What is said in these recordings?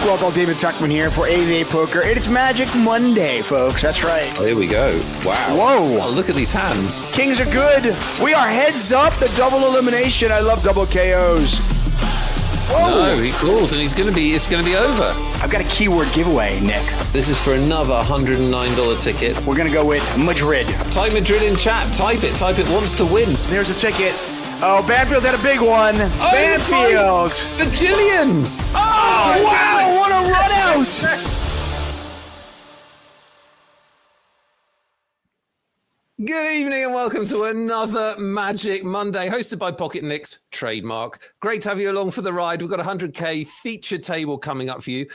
Welcome, David Zuckman here for 88 Poker. It's Magic Monday, folks. That's right. Oh, here we go. Wow. Whoa. Oh, look at these hands. Kings are good. We are heads up. The double elimination. I love double KOs. Whoa. No, he calls and it's going to be over. I've got a keyword giveaway, Nick. This is for another $109 ticket. We're going to go with Madrid. Type Madrid in chat. Type it. Wants to win. There's a ticket. Oh, Banfield had a big one. Oh, Banfield. The Jillians. Oh, wow. What a run out. Good evening and welcome to another Magic Monday hosted by Pocket Nick's trademark. Great to have you along for the ride. We've got a 100k feature table coming up for you.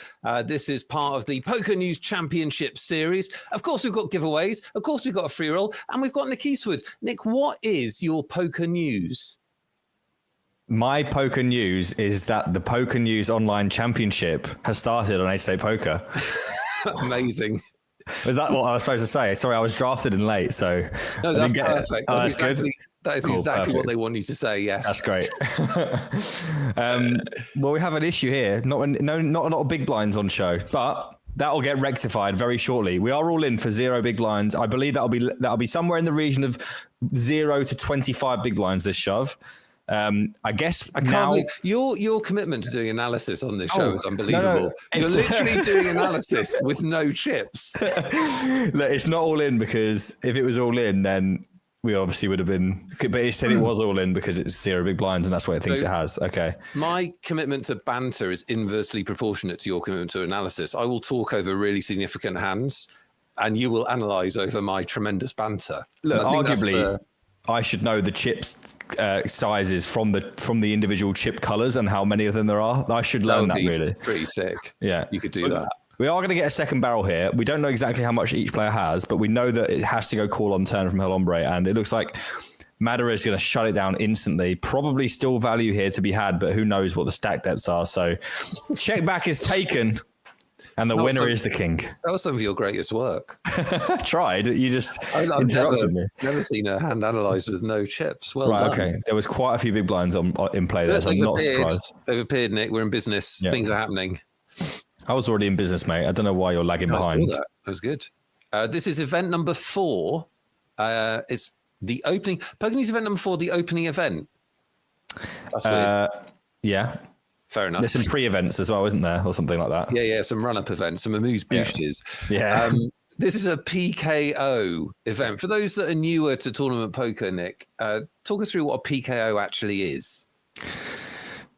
This is part of the PokerNews Championship series. Of course, we've got giveaways. Of course, we've got a free roll and we've got Nick Eastwood. Nick, what is your Poker News? My Poker News is that the Poker News Online Championship has started on 88 Poker. Amazing. Was that what I was supposed to say? Sorry, I was drafted in late, so no, that's perfect. Oh, that's good. That is exactly what they want you to say. Yes, that's great. Well, we have an issue here. Not a lot of big blinds on show, but that will get rectified very shortly. We are all in for 0 big blinds. I believe that'll be somewhere in the region of 0 to 25 big blinds this shove. I guess I can't believe your commitment to doing analysis on this show is unbelievable. No, you're literally doing analysis with no chips. Look, it's not all in because if it was all in, then we obviously would have been. But it said it was all in because it's 0 big blinds, and that's what it thinks it has. Okay. My commitment to banter is inversely proportionate to your commitment to analysis. I will talk over really significant hands, and you will analyse over my tremendous banter. Look, arguably, I should know the chips sizes from the individual chip colors and how many of them there are. I should learn that really. Pretty sick. Yeah, you could do that. We are going to get a second barrel here. We don't know exactly how much each player has, but we know that it has to go call on turn from Ombre, and it looks like Madaras is going to shut it down instantly. Probably still value here to be had, but who knows what the stack depths are. So check back is taken. And the winner is the king. That was some of your greatest work. I tried. You just interrupted me. Never seen a hand analysed with no chips. Well done. Okay. There was quite a few big blinds in play there, so I'm not surprised. They've appeared, Nick. We're in business. Yeah. Things are happening. I was already in business, mate. I don't know why you're lagging behind. That was good. This is event number 4. It's the opening. PokerNews event number 4, the opening event. That's weird. Yeah. Fair enough. There's some pre-events as well, isn't there? Or something like that. Yeah. Some run-up events, some amuse-bouches. Yeah. This is a PKO event. For those that are newer to tournament poker, Nick, talk us through what a PKO actually is.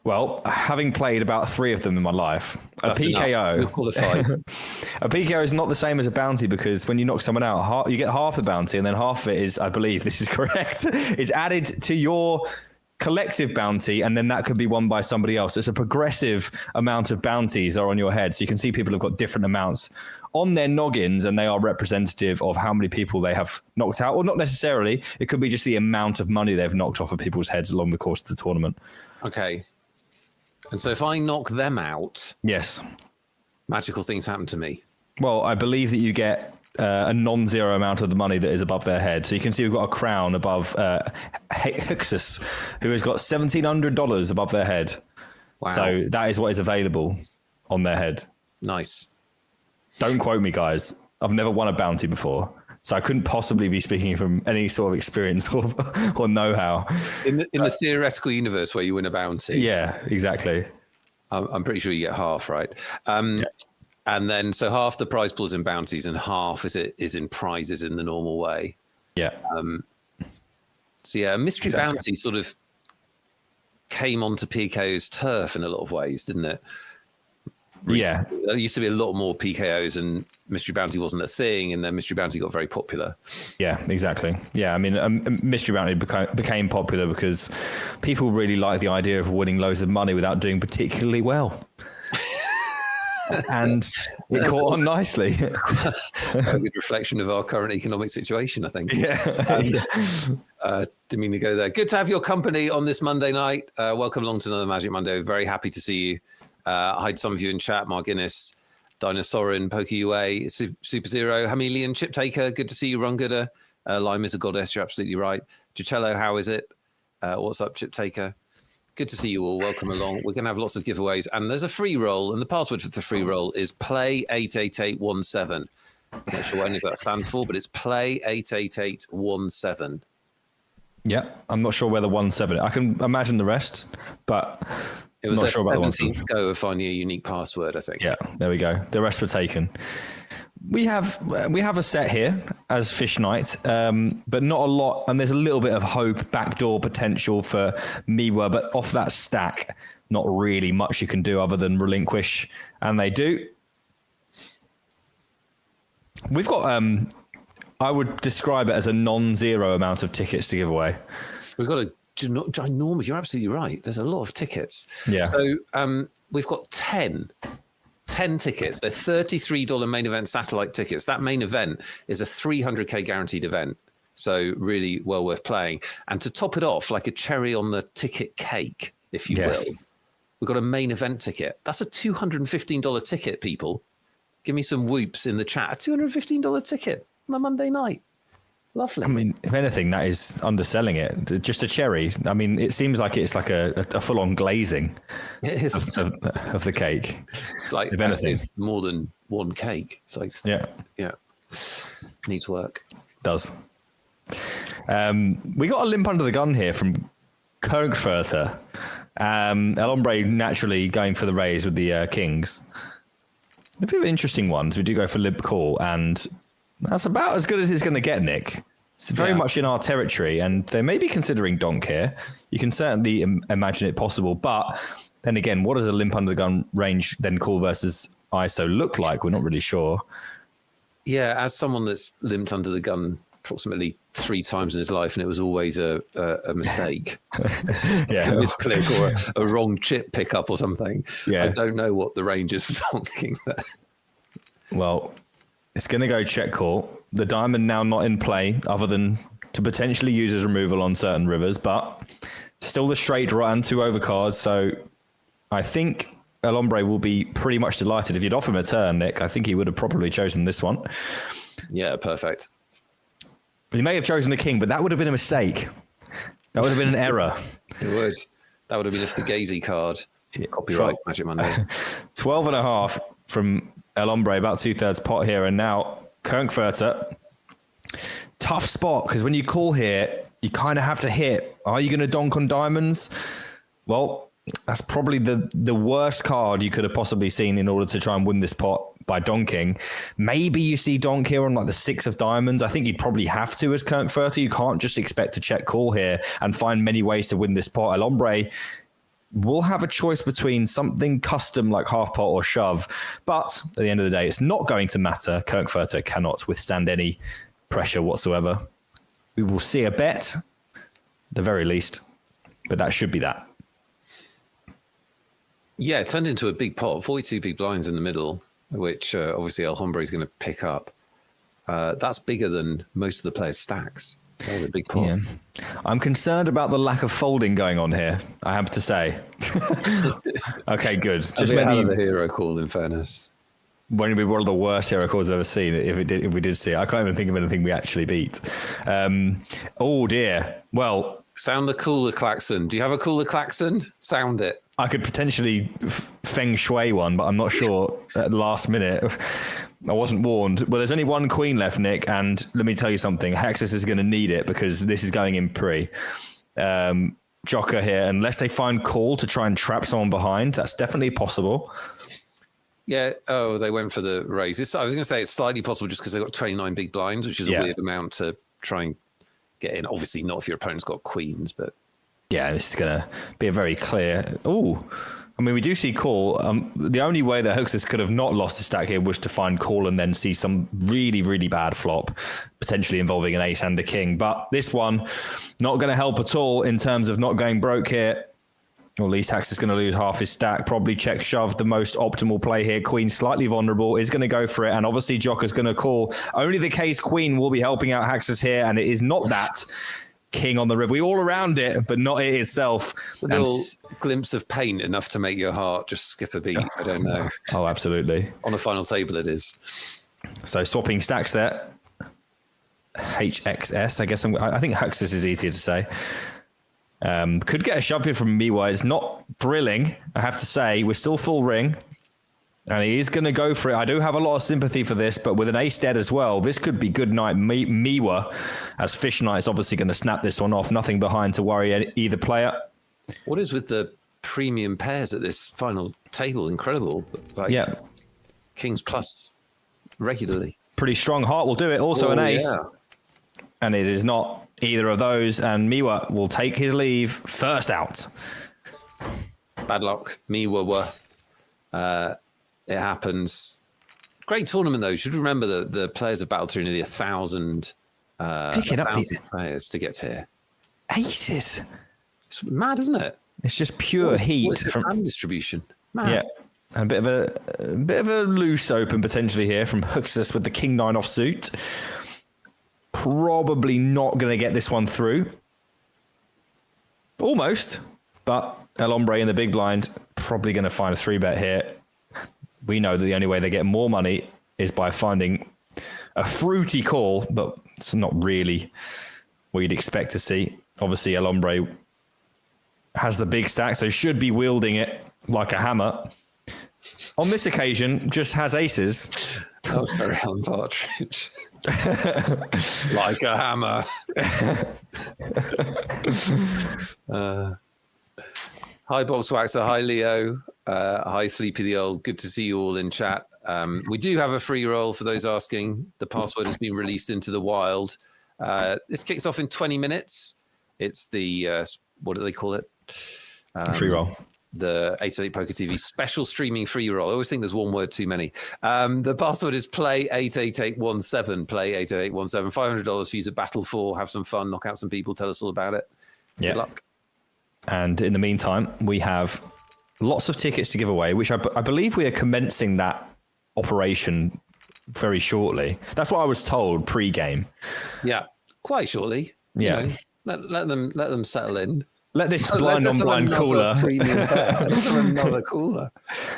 Well, having played about 3 of them in my life, That's a PKO, a PKO is not the same as a bounty because when you knock someone out, you get half the bounty and then half of it is, I believe this is correct, is added to your collective bounty, and then that could be won by somebody else. It's a progressive amount of bounties are on your head. So you can see people have got different amounts on their noggins, and they are representative of how many people they have knocked out, or not necessarily. It could be just the amount of money they've knocked off of people's heads along the course of the tournament. Okay. And so if I knock them out, yes, magical things happen to me. Well, I believe that you get a non-zero amount of the money that is above their head. So you can see we've got a crown above Hixus, who has got $1,700 above their head. Wow. So that is what is available on their head. Nice. Don't quote me, guys. I've never won a bounty before, so I couldn't possibly be speaking from any sort of experience or know-how. In the theoretical universe where you win a bounty. Yeah, exactly. I'm pretty sure you get half, right? Yeah. And then, so half the prize pool is in bounties and half is in prizes in the normal way. Yeah. So yeah, mystery bounty sort of came onto PKO's turf in a lot of ways, didn't it? Recently. Yeah. There used to be a lot more PKOs and mystery bounty wasn't a thing, and then mystery bounty got very popular. Yeah, exactly. Yeah, I mean, mystery bounty became popular because people really like the idea of winning loads of money without doing particularly well. And it caught on nicely. A good reflection of our current economic situation, I think. Yeah. Didn't mean to go there. Good to have your company on this Monday night. Welcome along to another Magic Monday. Very happy to see you. Hi to some of you in chat. Mark Guinness, Dinosaurin, Poker UA, Super Zero, Hamelian, Chip Taker. Good to see you, Ron Gooder. Lime is a goddess. You're absolutely right. Gicello, how is it? What's up, Chip Taker? Good to see you all. Welcome along. We're going to have lots of giveaways, and there's a free roll, and the password for the free roll is play88817. Not sure what any of that stands for, but it's play88817. Yeah, I'm not sure where the 17. I can imagine the rest, but it was not sure about the 17th go of finding a unique password, I think. Yeah, there we go. The rest were taken. We have a set here as Fish Knight, but not a lot, and there's a little bit of hope, backdoor potential for Miwa, but off that stack, not really much you can do other than relinquish, and they do. We've got, I would describe it as a non-zero amount of tickets to give away. We've got a ginormous, you're absolutely right. There's a lot of tickets. Yeah. So we've got 10 tickets. They're $33 main event satellite tickets. That main event is a 300K guaranteed event. So really well worth playing. And to top it off, like a cherry on the ticket cake, if you will, we've got a main event ticket. That's a $215 ticket, people. Give me some whoops in the chat. A $215 ticket on a Monday night. Lovely. I mean, if anything, that is underselling it. Just a cherry. I mean, it seems like it's like a full-on glazing of the cake. It's like, if anything, it's more than one cake. It's like, yeah. Needs work. Does. We got a limp under the gun here from Frankfurter. El Ombre naturally going for the raise with the kings. A bit of interesting ones. We do go for limp call, and that's about as good as it's going to get, Nick. It's very much in our territory, and they may be considering donk here. You can certainly imagine it possible, but then again, what does a limp under the gun range then call versus ISO look like? We're not really sure. Yeah, as someone that's limped under the gun approximately 3 times in his life, and it was always a mistake. Yeah, a misclick or a wrong chip pickup or something. Yeah, I don't know what the range is for donking there. Well, it's going to go check call. The diamond now not in play, other than to potentially use as removal on certain rivers, but still the straight draw and 2 overcards. So I think El Ombre will be pretty much delighted. If you'd offer him a turn, Nick, I think he would have probably chosen this one. Yeah, perfect. He may have chosen the king, but that would have been a mistake. That would have been an error. It would. That would have been a Fugazi card. Copyright Magic Monday. 12.5 from El Ombre, about 2/3 pot here. And now Frankfurter. Tough spot, because when you call here, you kind of have to hit. Are you going to donk on diamonds? Well, that's probably the worst card you could have possibly seen in order to try and win this pot by donking. Maybe you see donk here on like the 6 of diamonds. I think you'd probably have to as Frankfurter. You can't just expect to check call here and find many ways to win this pot. El Ombre will have a choice between something custom like half pot or shove. But at the end of the day, it's not going to matter. Frankfurter cannot withstand any pressure whatsoever. We will see a bet, at the very least, but that should be that. Yeah, it turned into a big pot, 42 big blinds in the middle, which obviously El Hombre is going to pick up. That's bigger than most of the players' stacks. That was a big pot. Yeah. I'm concerned about the lack of folding going on here, I have to say. Okay, good. Just maybe the hero call, in fairness. When it'd be one of the worst hero calls I've ever seen if we did see it. I can't even think of anything we actually beat. Oh dear. Well, sound the cooler klaxon. Do you have a cooler klaxon? Sound it. I could potentially feng shui one, but I'm not sure at the last minute. I wasn't warned. Well, there's only one queen left, Nick, and let me tell you something. Hexus is going to need it because this is going in pre. Jocker here, unless they find call to try and trap someone behind, that's definitely possible. Yeah. Oh, they went for the raise. I was going to say it's slightly possible just because they've got 29 big blinds, which is a weird amount to try and get in. Obviously not if your opponent's got queens, but... Yeah, this is going to be a very clear... Oh, I mean, we do see call. The only way that Hexus could have not lost the stack here was to find call and then see some really, really bad flop, potentially involving an ace and a king. But this one, not going to help at all in terms of not going broke here. Or at least Hexus is going to lose half his stack. Probably check shove, the most optimal play here. Queen slightly vulnerable, is going to go for it. And obviously Jocker's going to call. Only the case queen will be helping out Hexus here. And it is not that. King on the river. We all around it, but not it itself. It's a little glimpse of paint enough to make your heart just skip a beat. I don't know. Oh, absolutely. On the final table it is. So swapping stacks there. HXS, I guess. I think Hexus is easier to say. Could get a shove here from Miwa. It's not brilling, I have to say. We're still full ring. And he is going to go for it. I do have a lot of sympathy for this, but with an ace dead as well, this could be good night Miwa, as Fish Knight's obviously going to snap this one off. Nothing behind to worry either player. What is with the premium pairs at this final table? Incredible. Like, yeah. Kings plus regularly. Pretty strong. Heart will do it. Also an ace. Yeah. And it is not either of those. And Miwa will take his leave first out. Bad luck. Miwa were... it happens. Great tournament, though. You should remember that the players have battled through nearly 1,000 players to get here. Aces. It's mad, isn't it? It's just pure heat. What's this hand distribution? Mad. Yeah. And a bit of a loose open potentially here from Huxus with the King 9 offsuit. Probably not going to get this one through. Almost. But El Ombre in the big blind, probably going to find a 3-bet here. We know that the only way they get more money is by finding a fruity call, but it's not really what you'd expect to see. Obviously, El Ombre has the big stack, so should be wielding it like a hammer. On this occasion, just has aces. That was very Alan Partridge. Like a hammer. Hi, Bob Swaxer. Hi, Leo. Hi, Sleepy the Old. Good to see you all in chat. We do have a free roll for those asking. The password has been released into the wild. This kicks off in 20 minutes. It's the, what do they call it? Free roll. The 888 Poker TV special streaming free roll. I always think there's one word too many. The password is play88817. Play88817. $500 for you to battle for, have some fun, knock out some people, tell us all about it. Yeah. Good luck. And in the meantime, we have lots of tickets to give away, which I believe we are commencing that operation very shortly. That's what I was told pre-game. Yeah, quite shortly. Yeah, you know, let them settle in. Let this blind on blind cooler. Let's have another cooler.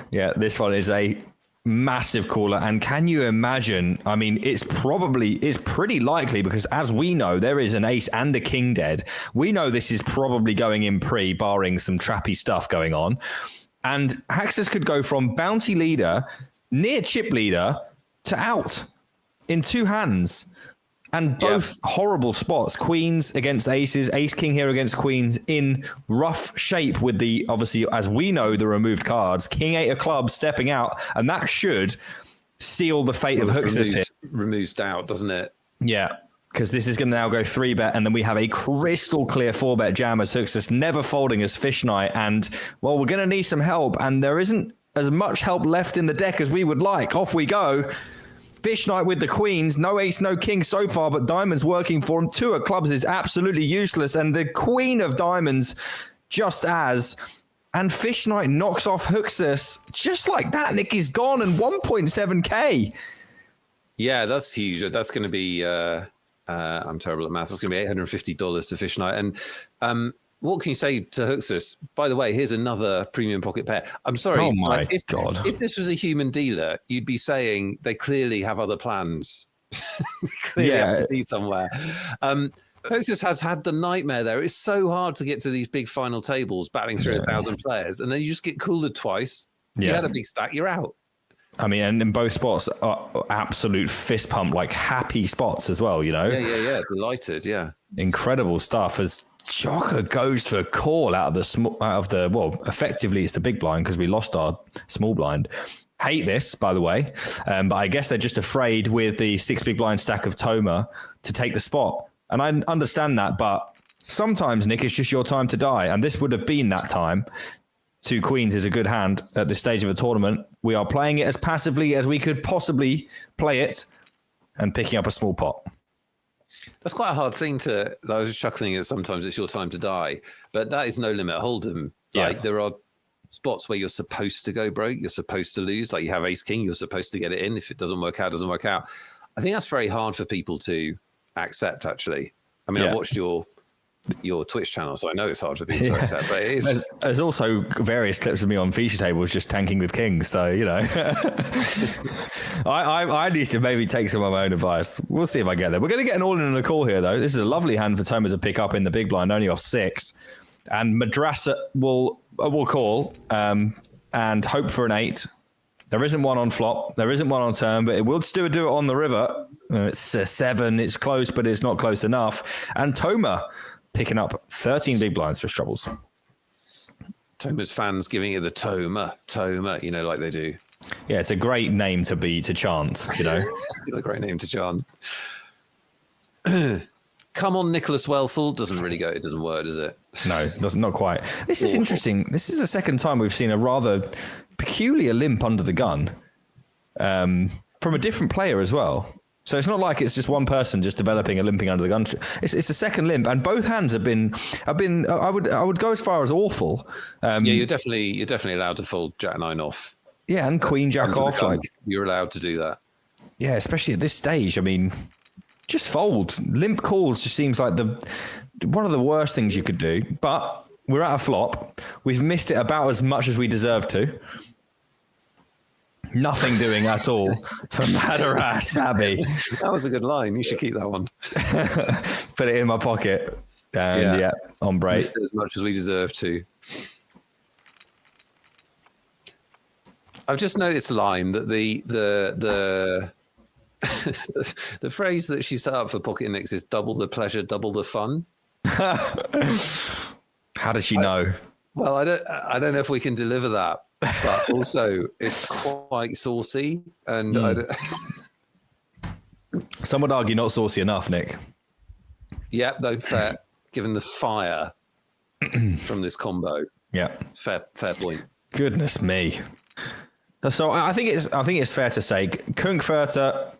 Yeah, this one is a massive cooler. And can you imagine? I mean, it's pretty likely because as we know, there is an ace and a king dead. We know this is probably going in pre, barring some trappy stuff going on. And Haxus could go from bounty leader, near chip leader, to out in 2 hands. And both horrible spots. Queens against aces, ace king here against queens in rough shape with the, obviously, as we know, the removed cards. King 8 of clubs stepping out. And that should seal the fate of Huxus here. Removes doubt, doesn't it? Yeah, because this is going to now go 3-bet. And then we have a crystal clear 4-bet jam as Huxus never folding as Fish Knight. And, well, we're going to need some help. And there isn't as much help left in the deck as we would like. Off we go. Fish Knight with the queens, no ace, no king so far, but diamonds working for him. 2 of clubs is absolutely useless, and the queen of diamonds just as. And Fish Knight knocks off Huxus just like that. Nick is gone and 1.7k. Yeah, that's huge. That's going to be. I'm terrible at maths. That's going to be $850 to Fish Knight. And what can you say to Huxus? By the way, here's another premium pocket pair. I'm sorry. Oh my God. If this was a human dealer, you'd be saying they clearly have other plans. Clearly have to be somewhere. Huxus has had the nightmare there. It's so hard to get to these big final tables, batting through 1,000 players, and then you just get coolered twice. You had a big stack, you're out. I mean, and in both spots, absolute fist pump, like happy spots as well, you know? Yeah. Delighted, yeah. Incredible stuff as Jocker goes for a call out of the well, effectively it's the big blind because we lost our small blind. Hate this, by the way, but I guess they're just afraid with the 6 big blind stack of Toma to take the spot. And I understand that, but sometimes, Nick, it's just your time to die. And this would have been that time. 2 queens is a good hand at this stage of a tournament. We are playing it as passively as we could possibly play it and picking up a small pot. That's quite a hard thing to. I was chuckling at sometimes it's your time to die, but that is no limit hold'em. Like there are spots where you're supposed to go broke, you're supposed to lose. Like you have ace king, you're supposed to get it in. If it doesn't work out, doesn't work out. I think that's very hard for people to accept. Actually, I mean, I've watched your Twitch channel, so I know it's hard for people to accept. But it is. There's also various clips of me on feature tables just tanking with kings. So you know, I need to maybe take some of my own advice. We'll see if I get there. We're going to get an all-in and a call here, though. This is a lovely hand for Toma to pick up in the big blind, only off 6. And Madaras will call and hope for an 8. There isn't one on flop. There isn't one on turn, but it will still do it on the river. It's a 7. It's close, but it's not close enough. And Toma picking up 13 big blinds for Troubles. Toma's fans giving it the Toma, like they do. Yeah, it's a great name to chant, It's a great name to chant. Come on, Nicholas Wealthall. Doesn't really go. It doesn't work, does it? No, not quite. This is interesting. This is the second time we've seen a rather peculiar limp under the gun from a different player as well. So it's not like it's just one person just developing a limping under the gun. It's a second limp, and both hands have been. I would go as far as awful. Yeah, you're definitely allowed to fold Jack 9 off. Yeah, and Queen Jack off. Like you're allowed to do that. Yeah, especially at this stage. I mean, just fold. Limp calls just seems like one of the worst things you could do. But we're at a flop. We've missed it about as much as we deserve to. Nothing doing at all for Madaras, Abby. That was a good line. You should keep that one. Put it in my pocket. And yeah, Ombre. Missed it as much as we deserve to. I've just noticed, Lime, that the the phrase that she set up for Pocket Nix is double the pleasure, double the fun. How does she know? Well, I don't know if we can deliver that, but also it's quite saucy, and some would argue not saucy enough, Nick. Yeah, though fair, given the fire from this combo. Yeah, fair point. Goodness me. So I think it's fair to say Frankfurter.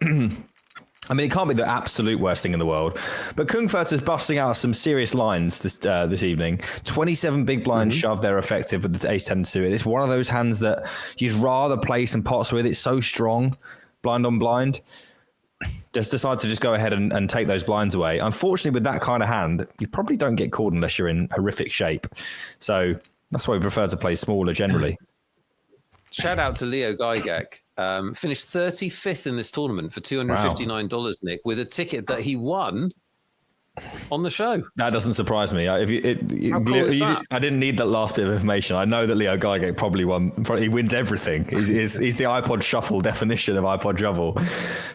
I mean, it can't be the absolute worst thing in the world, but Frankfurter's busting out some serious lines this evening. 27 big blinds shoved there effective with the ace 10 suited. It's one of those hands that you'd rather play some pots with. It's so strong, blind on blind. Just decide to just go ahead and take those blinds away. Unfortunately, with that kind of hand, you probably don't get called unless you're in horrific shape. So that's why we prefer to play smaller generally. Shout out to Leo Gygek. Finished 35th in this tournament for $259, Nick, with a ticket that he won on the show. That doesn't surprise me. I didn't need that last bit of information. I know that Leo Gygek probably won. He wins everything. He's the iPod shuffle definition of iPod shuffle.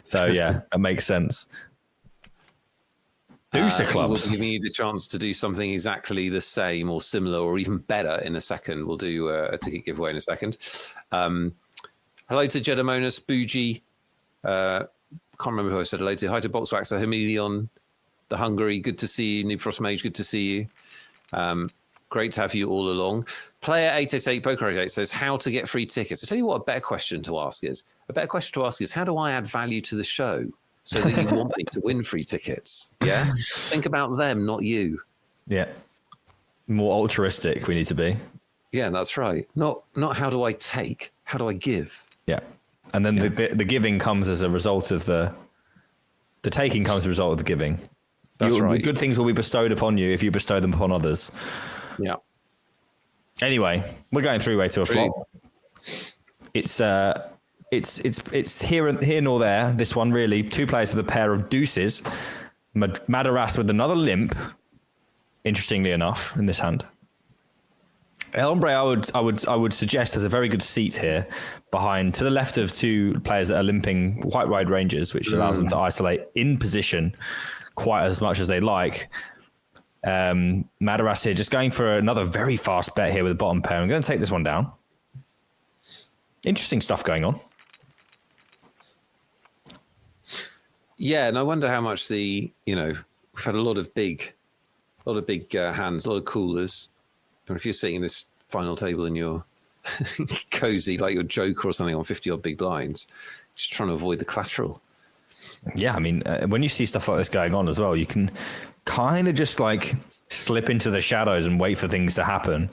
So yeah, it makes sense. Deuce of clubs. We'll be giving you the chance to do something exactly the same or similar or even better in a second. We'll do a ticket giveaway in a second. Hello to Jedamonis, Bougie. Can't remember who I said hello to. Hi to Boxwaxer, Hameleon, the Hungary. Good to see you. Noob Frost Mage, good to see you. Great to have you all along. Player 888 Poker 88 says, how to get free tickets. I tell you what, a better question to ask is, how do I add value to the show so that you want me to win free tickets? Yeah? Think about them, not you. Yeah. More altruistic we need to be. Yeah, that's right. Not how do I take, how do I give? Yeah. And then the giving comes as a result of the taking comes as a result of the giving. That's right. The good things will be bestowed upon you if you bestow them upon others. Yeah. Anyway, we're going three-way to a flop. It's here nor there. This one really. Two players with a pair of deuces. Madaras with another limp. Interestingly enough, in this hand. Ombre, I would suggest there's a very good seat here behind, to the left of two players that are limping quite wide ranges, which allows them to isolate in position quite as much as they like. Madaras here just going for another very fast bet here with the bottom pair. I'm going to take this one down. Interesting stuff going on. Yeah, and I wonder how much we've had a lot of big hands, a lot of coolers. And if you're sitting in this final table and you're cozy, like your Joker or something on 50-odd big blinds, just trying to avoid the collateral. Yeah, I mean, when you see stuff like this going on as well, you can kind of just like slip into the shadows and wait for things to happen.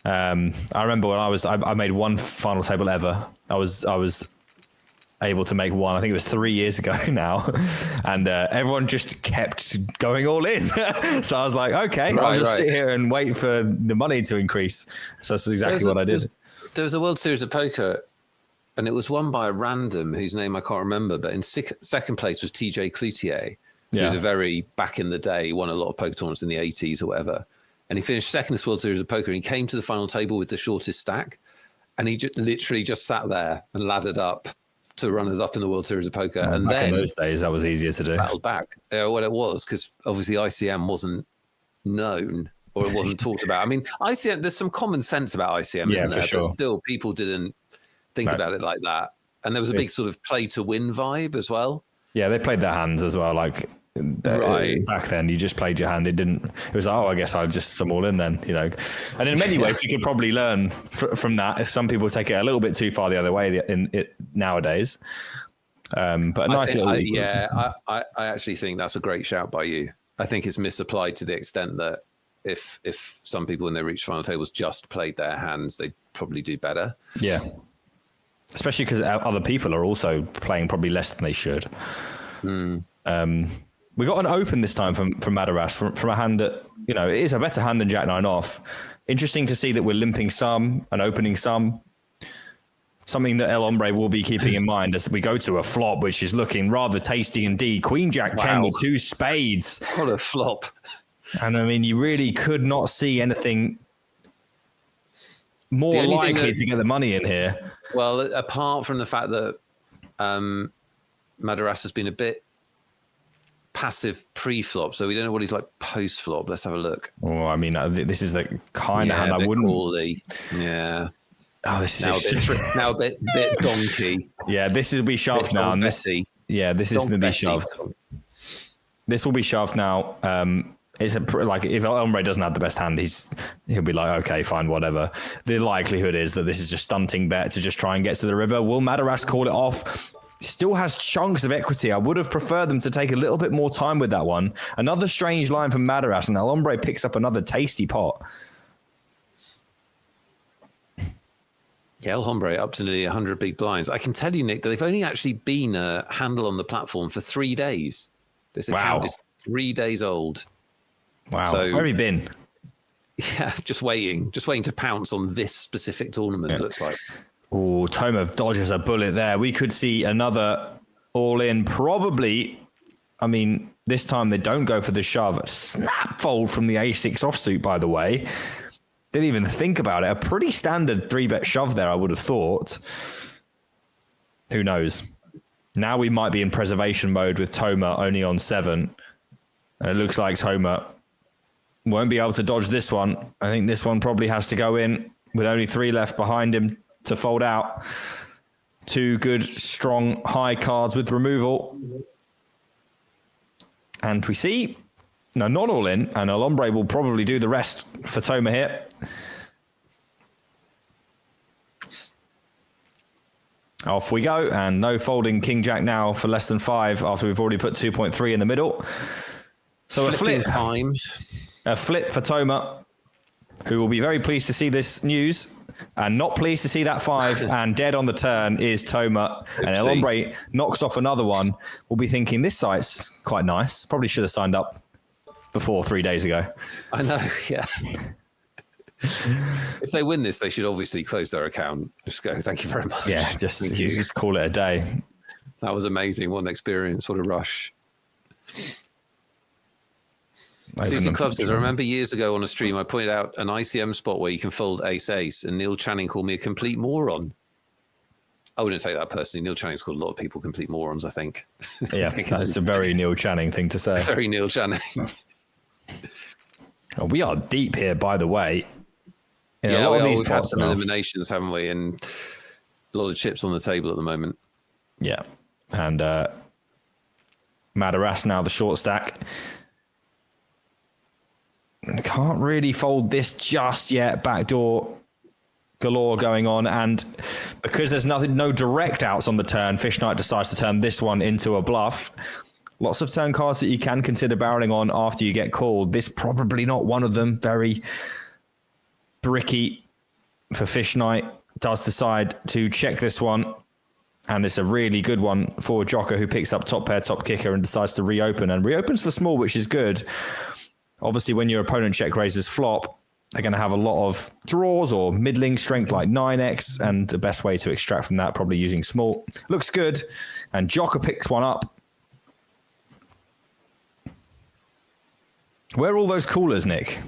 I remember when I made one final table ever. I was able to make one. I think it was 3 years ago now, and everyone just kept going all in. So I was like, okay, I'll just sit here and wait for the money to increase. So that's exactly what I did. There was a World Series of Poker, and it was won by a random whose name I can't remember, but in second place was TJ Cloutier, who was a very back in the day, won a lot of poker tournaments in the 80s or whatever. and he finished second this World Series of Poker. And he came to the final table with the shortest stack, and he literally just sat there and laddered up to runners up in the World Series of Poker. And back then in those days, that was easier to do. battled back. Well, it was, because obviously ICM wasn't known, or it wasn't talked about. I mean, ICM, there's some common sense about ICM, isn't there? Sure. But still, people didn't think about it like that. And there was a big sort of play to win vibe as well. Yeah, they played their hands as well. Like back then, you just played your hand. It was like, oh, I guess I'll just I'm all in then, you know. And in many ways, you could probably learn from that. If some people take it a little bit too far the other way in it nowadays. But I actually think that's a great shout by you. I think it's misapplied to the extent that if some people when they reach final tables just played their hands, they'd probably do better. Yeah. Especially because other people are also playing probably less than they should. We got an open this time from Madaras from a hand that, you know, it is a better hand than Jack 9 off. Interesting to see that we're limping some and opening some. Something that El Ombre will be keeping in mind as we go to a flop, which is looking rather tasty indeed. Queen Jack 10 with 2 spades. What a flop. And I mean, you really could not see anything more likely to get the money in here. Well, apart from the fact that Madaras has been a bit passive pre-flop, so we don't know what he's like post-flop. Let's have a look. Oh, I mean, this is the kind of hand I wouldn't... Crawly. Yeah. Oh, this is now a bit donkey. Yeah, this will be shoved now. And this is going to be shoved. This will be shoved now. It's like if El Ombre doesn't have the best hand, he'll be like, okay, fine, whatever. The likelihood is that this is just stunting bet to just try and get to the river. Will Madaras call it off? Still has chunks of equity. I would have preferred them to take a little bit more time with that one. Another strange line from Madaras, and El Ombre picks up another tasty pot. Yeah, El Hombre up to nearly 100 big blinds. I can tell you, Nick, that they've only actually been a handle on the platform for 3 days. This account is 3 days old. Wow. So, where have you been? Yeah, just waiting to pounce on this specific tournament, it looks like. Oh, Toma dodges a bullet there. We could see another all-in, probably. I mean, this time they don't go for the shove. Snap fold from the A6 offsuit, by the way. Didn't even think about it. A pretty standard 3-bet shove there, I would have thought. Who knows? Now we might be in preservation mode with Toma only on 7. And it looks like Toma won't be able to dodge this one. I think this one probably has to go in with only 3 left behind him to fold out. 2 good, strong, high cards with removal. And we see... No, not all in, and El Ombre will probably do the rest for Toma here. Off we go, and no folding King Jack now for less than 5 after we've already put 2.3 in the middle. So a flip for Toma, who will be very pleased to see this news, and not pleased to see that 5, and dead on the turn is Toma. And El Ombre knocks off another one. We'll be thinking this site's quite nice. Probably should have signed up before 3 days ago. I know, yeah. If they win this, they should obviously close their account. Just go, thank you very much. Yeah, just call it a day. That was amazing. What an experience. What a rush. Susan Club says, I remember years ago on a stream, I pointed out an ICM spot where you can fold ace-ace, and Neil Channing called me a complete moron. I wouldn't say that personally. Neil Channing's called a lot of people complete morons, I think. Yeah, that's a very Neil Channing thing to say. Very Neil Channing. Oh, we are deep here, by the way. Yeah, we've had some eliminations, haven't we? And a lot of chips on the table at the moment. Yeah. And Madaras now the short stack. Can't really fold this just yet. Backdoor galore going on. And because there's no direct outs on the turn, Fish Knight decides to turn this one into a bluff. Lots of turn cards that you can consider barreling on after you get called. This probably not one of them. Very bricky for Fish Knight. Does decide to check this one. And it's a really good one for Jocker, who picks up top pair, top kicker, and decides to reopen. And reopens for small, which is good. Obviously, when your opponent check raises flop, they're going to have a lot of draws or middling strength like 9x. And the best way to extract from that, probably using small. Looks good. And Jocker picks one up. Where are all those callers, Nick?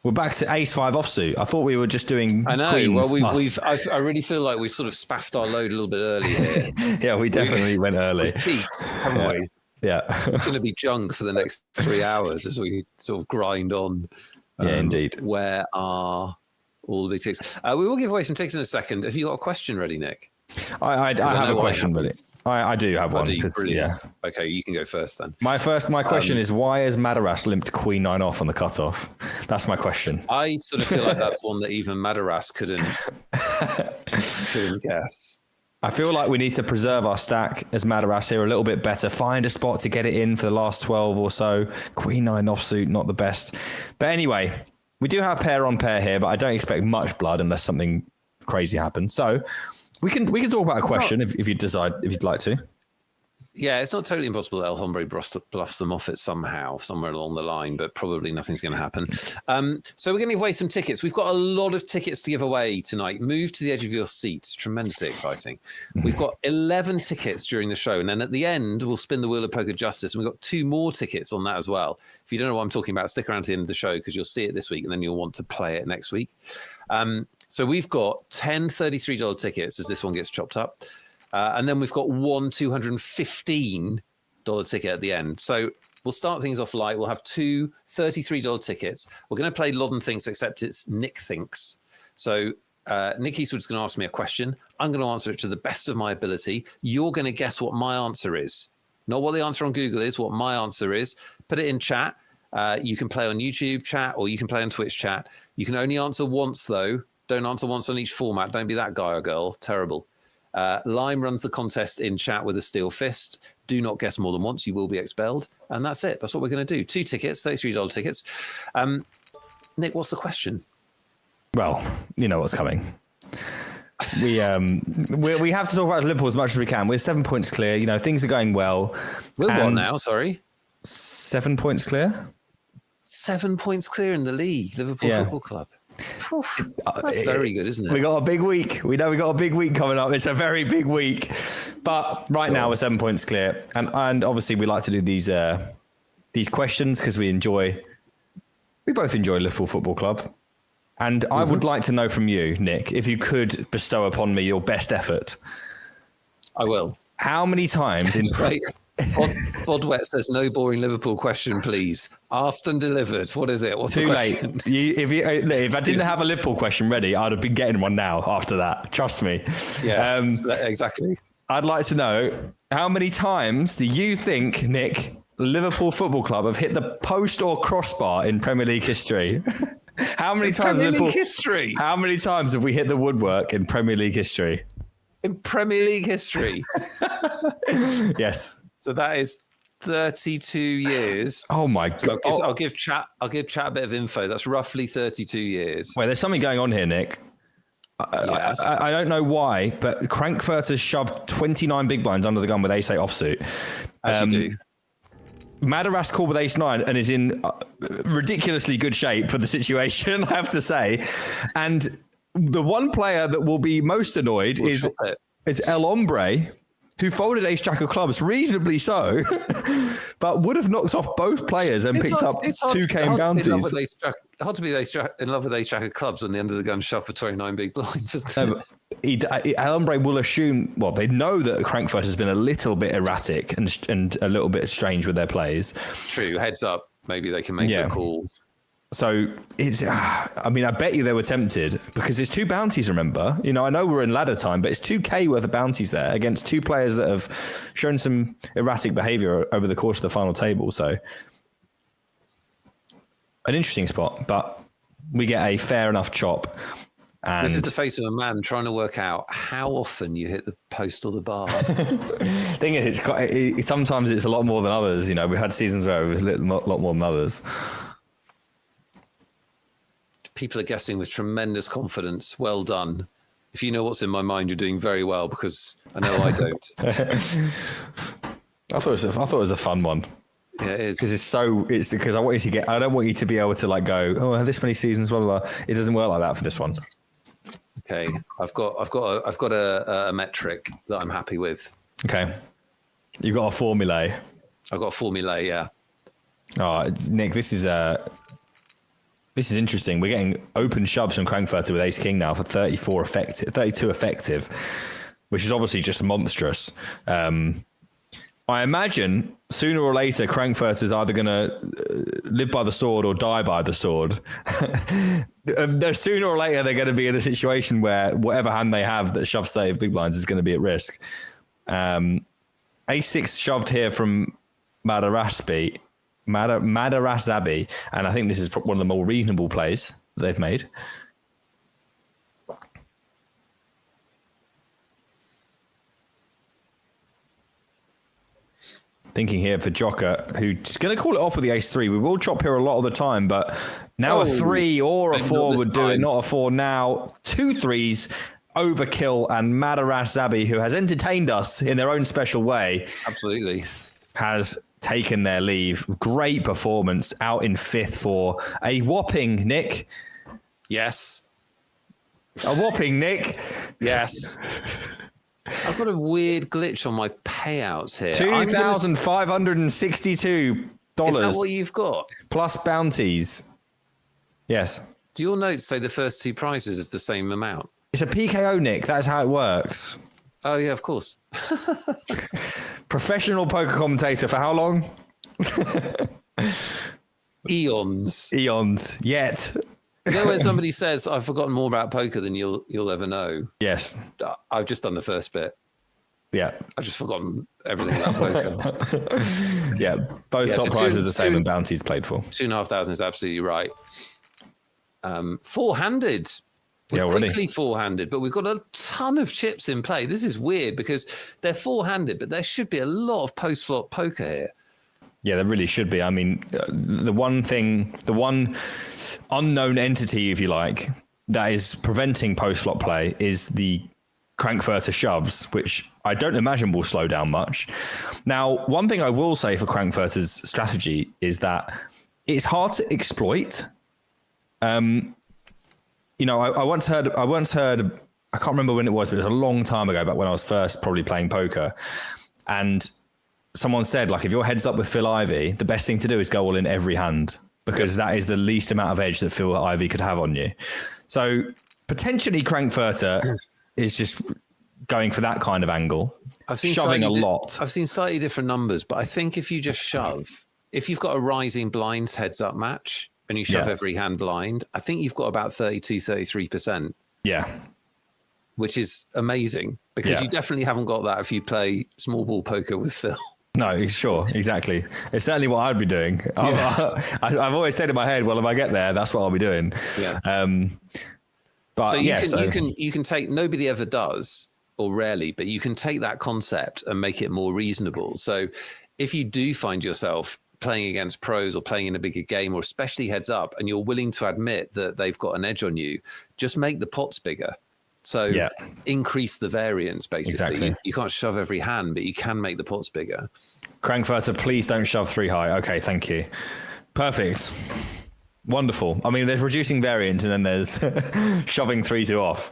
We're back to ace 5 offsuit. I thought we were just doing. I know. Queens Well, I really feel like we've sort of spaffed our load a little bit early here. Yeah, we definitely went early. We've peaked, haven't we? Yeah. It's going to be junk for the next 3 hours as we sort of grind on. Yeah, indeed. Where are all the big tickets? We will give away some tickets in a second. Have you got a question ready, Nick? I have a question ready. I do have one. Yeah. Okay, you can go first then. My question is, why has Madaras limped queen 9 off on the cutoff? That's my question. I sort of feel like that's one that even Madaras couldn't guess. I feel like we need to preserve our stack as Madaras here a little bit better. Find a spot to get it in for the last 12 or so. Queen 9 offsuit, not the best. But anyway, we do have pair on pair here, but I don't expect much blood unless something crazy happens. So we can talk about a question if you'd like to. Yeah, it's not totally impossible that El Hombre bluffs them off it somehow, somewhere along the line, but probably nothing's going to happen. So we're going to give away some tickets. We've got a lot of tickets to give away tonight. Move to the edge of your seat. It's tremendously exciting. We've got 11 tickets during the show, and then at the end, we'll spin the wheel of poker justice, and we've got 2 more tickets on that as well. If you don't know what I'm talking about, stick around to the end of the show because you'll see it this week, and then you'll want to play it next week. So we've got 10 $33 tickets as this one gets chopped up. And then we've got one $215 ticket at the end. So we'll start things off light. We'll have 2 $33 tickets. We're going to play Loddon Thinks, except it's Nick Thinks. So Nick Eastwood's going to ask me a question. I'm going to answer it to the best of my ability. You're going to guess what my answer is. Not what the answer on Google is, what my answer is. Put it in chat. You can play on YouTube chat or you can play on Twitch chat. You can only answer once, though. Don't answer once on each format. Don't be that guy or girl. Terrible. Lime runs the contest in chat with a steel fist. Do not guess more than once. You will be expelled. And that's it. That's what we're going to do. 2 tickets, $33 tickets. Nick, what's the question? Well, you know what's coming. We have to talk about Liverpool as much as we can. We're 7 points clear. You know, things are going well. We're what now? Sorry. 7 points clear. 7 points clear in the league. Liverpool Football Club. That's very good, isn't it? We got a big week. We know we got a big week coming up. It's a very big week. But right now we're 7 points clear. And obviously we like to do these questions because we both enjoy Liverpool Football Club. And I would like to know from you, Nick, if you could bestow upon me your best effort. I will. How many times in Bodwet says no boring Liverpool question, please. Asked and delivered. What is it? What's the question? Too late. If I didn't have a Liverpool question ready, I'd have been getting one now after that. Trust me. Yeah, exactly. I'd like to know, how many times do you think, Nick, Liverpool Football Club have hit the post or crossbar in Premier League history? How many times history? How many times have we hit the woodwork in Premier League history? In Premier League history? Yes. So that is 32 years. Oh my God! So I'll give chat a bit of info. That's roughly 32 years. Wait, there's something going on here, Nick. Yes. I don't know why, but Frankfurter shoved 29 big blinds under the gun with ace-8 offsuit. As you do. Madaras called with ace-9 and is in ridiculously good shape for the situation, I have to say. And the one player that will be most annoyed is El Ombre, who folded ace-jack of clubs, reasonably so, but would have knocked off both players and picked up 2K in bounties. Hard to be in love with ace-jack of clubs when the end of the gun shove for 29 big blinds, isn't it? El Hombre will assume, well, they know that Frankfurt has been a little bit erratic and a little bit strange with their plays. True, heads up. Maybe they can make a call. So it's, I mean, I bet you they were tempted because it's 2 bounties, remember? You know, I know we're in ladder time, but it's 2K worth of bounties there against 2 players that have shown some erratic behavior over the course of the final table. So an interesting spot, but we get a fair enough chop. And this is the face of a man trying to work out how often you hit the post or the bar. Thing is, sometimes it's a lot more than others. You know, we've had seasons where it was a lot more than others. People are guessing with tremendous confidence. Well done. If you know what's in my mind, you're doing very well because I know I don't. I thought it was a fun one. Yeah, it is. It's because I want you to get. I don't want you to be able to like go, oh, this many seasons, blah blah blah. It doesn't work like that for this one. Okay, I've got a metric that I'm happy with. Okay, you've got a formulae. I've got a formulae, yeah. Oh, Nick, this is This is interesting. We're getting open shoves from Frankfurter with ace king now for 32 effective, which is obviously just monstrous. I imagine sooner or later, Frankfurter is either going to live by the sword or die by the sword. Sooner or later, they're going to be in a situation where whatever hand they have that shoves 30 big blinds is going to be at risk. A6 shoved here from Madaras, and I think this is one of the more reasonable plays that they've made. Thinking here for Jocker, who's going to call it off with the ace-3. We will chop here a lot of the time, but now a 3 or a 4 would do it, not a 4 now. 2 3s, overkill, and Madaras Zabi, who has entertained us in their own special way. Absolutely. Has taken their leave. Great performance out in 5th for a whopping Nick. Yes. A whopping Nick. Yes. I've got a weird glitch on my payouts here. $2,562. Is that what you've got? Plus bounties. Yes. Do your notes say the first 2 prizes is the same amount? It's a PKO, Nick. That's how it works. Oh, yeah, of course. Professional poker commentator for how long? Eons. Yet. You know when somebody says, I've forgotten more about poker than you'll ever know? Yes. I've just done the first bit. Yeah. I've just forgotten everything about poker. Yeah. Both top prizes are the same and bounties played for. 2,500 is absolutely right. Four-handed. We're quickly four-handed, but we've got a ton of chips in play. This is weird because they're four-handed, but there should be a lot of post-flop poker here. Yeah, there really should be. I mean, the one unknown entity, if you like, that is preventing post-flop play is the Frankfurter shoves, which I don't imagine will slow down much. Now, one thing I will say for Frankfurter's strategy is that it's hard to exploit. You know, I once heard, I can't remember when it was, but it was a long time ago, back when I was first probably playing poker. And someone said, like, if you're heads up with Phil Ivey, the best thing to do is go all in every hand, because that is the least amount of edge that Phil Ivey could have on you. So potentially Frankfurter is just going for that kind of angle. I've seen shoving a lot. I've seen slightly different numbers, but I think if you just shove, if you've got a rising blinds heads up match, and you shove every hand blind, I think you've got about 32, 33%. Yeah. Which is amazing, because you definitely haven't got that if you play small ball poker with Phil. No, sure, exactly. It's certainly what I'd be doing. Yeah. I've always said in my head, well, if I get there, that's what I'll be doing. Yeah. But so you can take, nobody ever does, or rarely, but you can take that concept and make it more reasonable. So if you do find yourself playing against pros or playing in a bigger game, or especially heads up, and you're willing to admit that they've got an edge on you, just make the pots bigger. So increase the variance, basically. Exactly. You can't shove every hand, but you can make the pots bigger. Frankfurter, please don't shove 3 high. Okay, thank you. Perfect. Wonderful. I mean, there's reducing variance, and then there's shoving 3-2 off.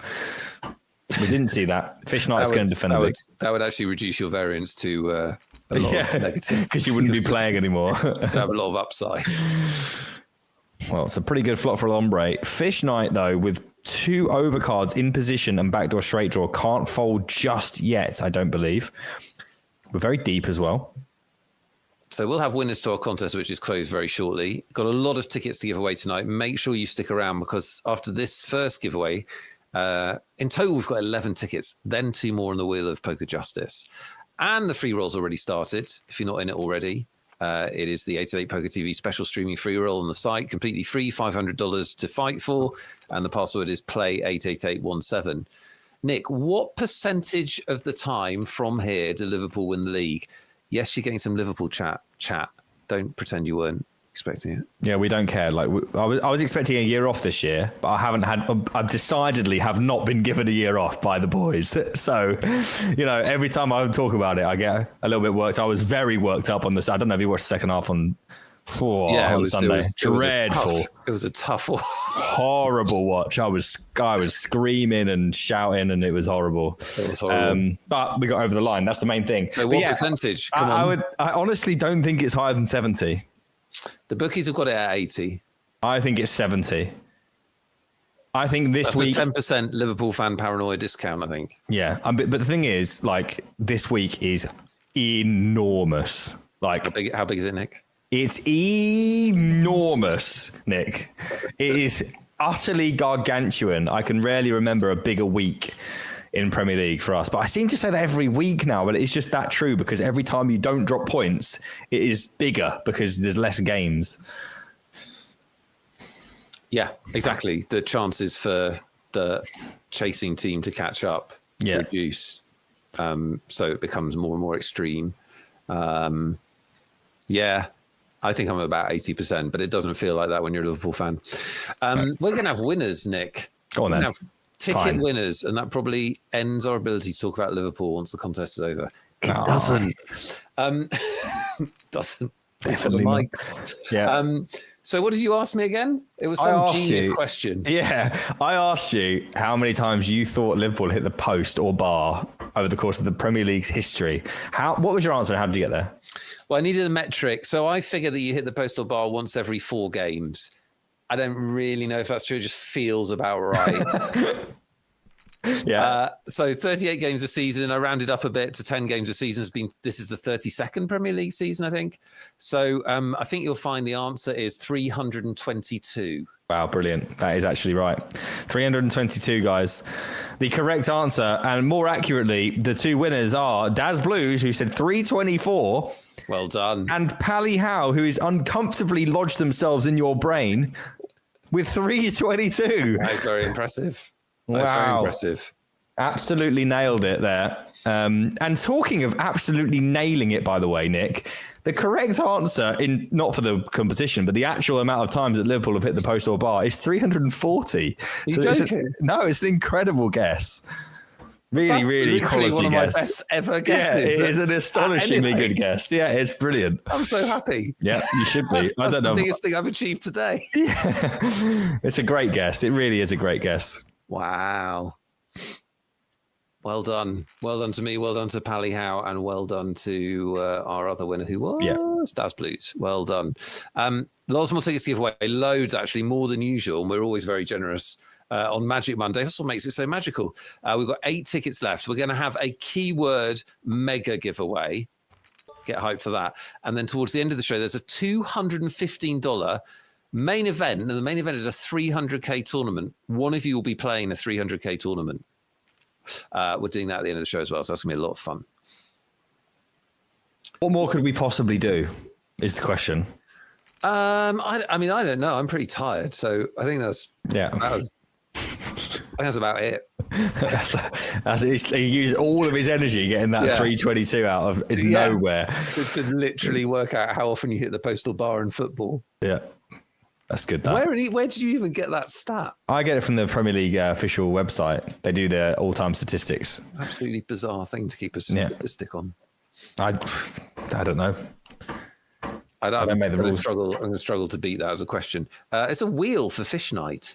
We didn't see that. Fish Knight's going to defend the bigs. That would actually reduce your variance to a lot of negative. Because you wouldn't be playing anymore. To have a lot of upside. Well, it's a pretty good flop for Ombre. Fish Knight, though, with 2 overcards in position and backdoor straight draw, can't fold just yet, I don't believe. We're very deep as well. So we'll have winners to our contest, which is closed very shortly. Got a lot of tickets to give away tonight. Make sure you stick around, because after this first giveaway, in total, we've got 11 tickets, then 2 more on the Wheel of Poker Justice. And the free roll's already started, if you're not in it already. It is the 888 Poker TV special streaming free roll on the site, completely free, $500 to fight for. And the password is play88817. Nick, what percentage of the time from here do Liverpool win the league? Yes, you're getting some Liverpool chat. Don't pretend you weren't expecting it. Yeah, we don't care. Like I was expecting a year off this year, but I decidedly have not been given a year off by the boys. So, you know, every time I talk about it, I get a little bit worked. I was very worked up on this. I don't know if you watched the second half on Sunday. Dreadful. It was a tough one. Horrible watch. I was screaming and shouting, and it was horrible. It was horrible. But we got over the line. That's the main thing. So what percentage? I honestly don't think it's higher than 70. The bookies have got it at 80. I think it's 70. I think this That's week... a 10% Liverpool fan paranoia discount, I think. Yeah, but the thing is, like, this week is enormous. Like, How big is it, Nick? It's enormous, Nick. It is utterly gargantuan. I can rarely remember a bigger week in Premier League for us. But I seem to say that every week now, but it's just that true because every time you don't drop points, it is bigger because there's less games. Yeah, exactly. The chances for the chasing team to catch up reduce. So it becomes more and more extreme. Yeah, I think I'm about 80%, but it doesn't feel like that when you're a Liverpool fan. We're going to have winners, Nick. Go on then. We're going to have ticket winners, and that probably ends our ability to talk about Liverpool once the contest is over. It doesn't. Doesn't. Definitely the not. mics. Yeah. So what did you ask me again? It was some genius question. Yeah, I asked you how many times you thought Liverpool hit the post or bar over the course of the Premier League's history. What was your answer and how did you get there? Well, I needed a metric. So I figure that you hit the post or bar once every 4 games. I don't really know if that's true. It just feels about right. Yeah. So 38 games a season. I rounded up a bit to 10 games a season. This is the 32nd Premier League season, I think. So I think you'll find the answer is 322. Wow, brilliant. That is actually right. 322, guys. The correct answer, and more accurately, the 2 winners are Daz Blues, who said 324. Well done. And Pally Howe, who is uncomfortably lodged themselves in your brain with 322. That is very impressive. That's very impressive. Absolutely nailed it there. And talking of absolutely nailing it, by the way, Nick, the correct answer, not for the competition, but the actual amount of times that Liverpool have hit the post or bar is 340. Are you joking? It's an incredible guess. Really quality one of guess. my best ever guesses. Yeah, it is an astonishingly good guess. Yeah, it's brilliant. I'm so happy. Yeah, you should be. That's the biggest thing I've achieved today. Yeah. It's a great guess. It really is a great guess. Wow. Well done. Well done to me. Well done to Pally Howe. And well done to our other winner, who was Daz Blues. Well done. Lots more tickets to give away. Loads, actually, more than usual. And we're always very generous on Magic Monday. That's what makes it so magical. We've got 8 tickets left. We're going to have a keyword mega giveaway. Get hyped for that. And then towards the end of the show, there's a $215 main event. And the main event is a 300k tournament. One of you will be playing a 300k tournament. We're doing that at the end of the show as well. So that's going to be a lot of fun. What more could we possibly do is the question. I mean, I don't know. I'm pretty tired. So I think that's about it. He used all of his energy getting that 322 out of nowhere. To literally work out how often you hit the postal bar in football. Yeah. That's good. Where did you even get that stat? I get it from the Premier League official website. They do their all-time statistics. Absolutely bizarre thing to keep a statistic on. I don't know. I'm going to struggle to beat that as a question. It's a wheel for Fish Night.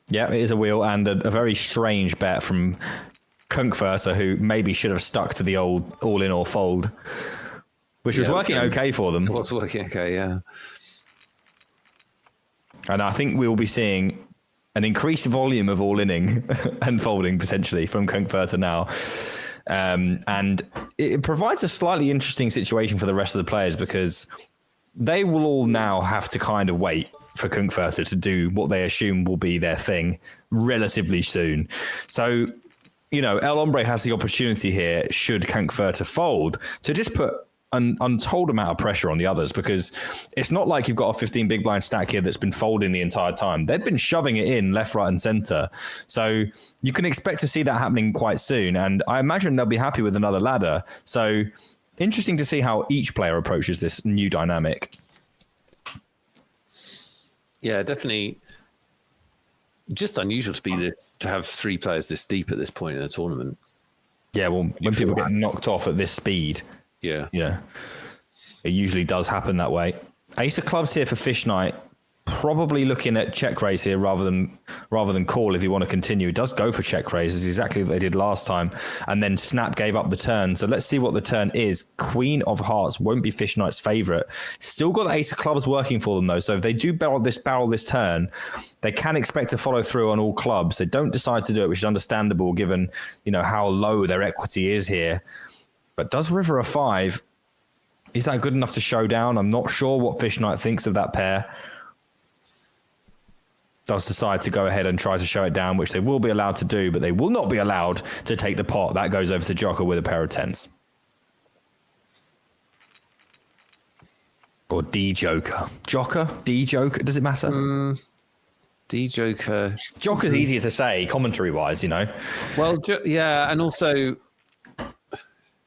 Yeah, it is a wheel and a very strange bet from Frankfurter, who maybe should have stuck to the old all-in or fold, which was working okay for them. It was working okay, yeah. And I think we will be seeing an increased volume of all-inning and folding potentially from Frankfurter now. And it provides a slightly interesting situation for the rest of the players because they will all now have to kind of wait for Frankfurter to do what they assume will be their thing relatively soon. So, El Ombre has the opportunity here, should Frankfurter fold, to just put an untold amount of pressure on the others, because it's not like you've got a 15 big blind stack here that's been folding the entire time. They've been shoving it in left, right, and center. So you can expect to see that happening quite soon. And I imagine they'll be happy with another ladder. So interesting to see how each player approaches this new dynamic. Yeah, definitely. Just unusual to have 3 players this deep at this point in a tournament. Yeah, well, when people get knocked off at this speed, it usually does happen that way. Ace of clubs here for Fish Night, probably looking at check raise here rather than call if you want to continue. He does go for check raise. It's exactly what they did last time. And then Snap gave up the turn. So let's see what the turn is. Queen of Hearts won't be Fish Knight's favorite. Still got the Ace of Clubs working for them, though. So if they do barrel this turn, they can expect to follow through on all clubs. They don't decide to do it, which is understandable given, how low their equity is here. But does River a 5? Is that good enough to show down? I'm not sure what Fish Knight thinks of that pair. Does decide to go ahead and try to show it down, which they will be allowed to do, but they will not be allowed to take the pot. That goes over to Jocker with a pair of 10s. Or D Joker. Jocker? D Joker? Does it matter? D Joker. Jocker's easier to say, commentary-wise, Well, yeah, and also,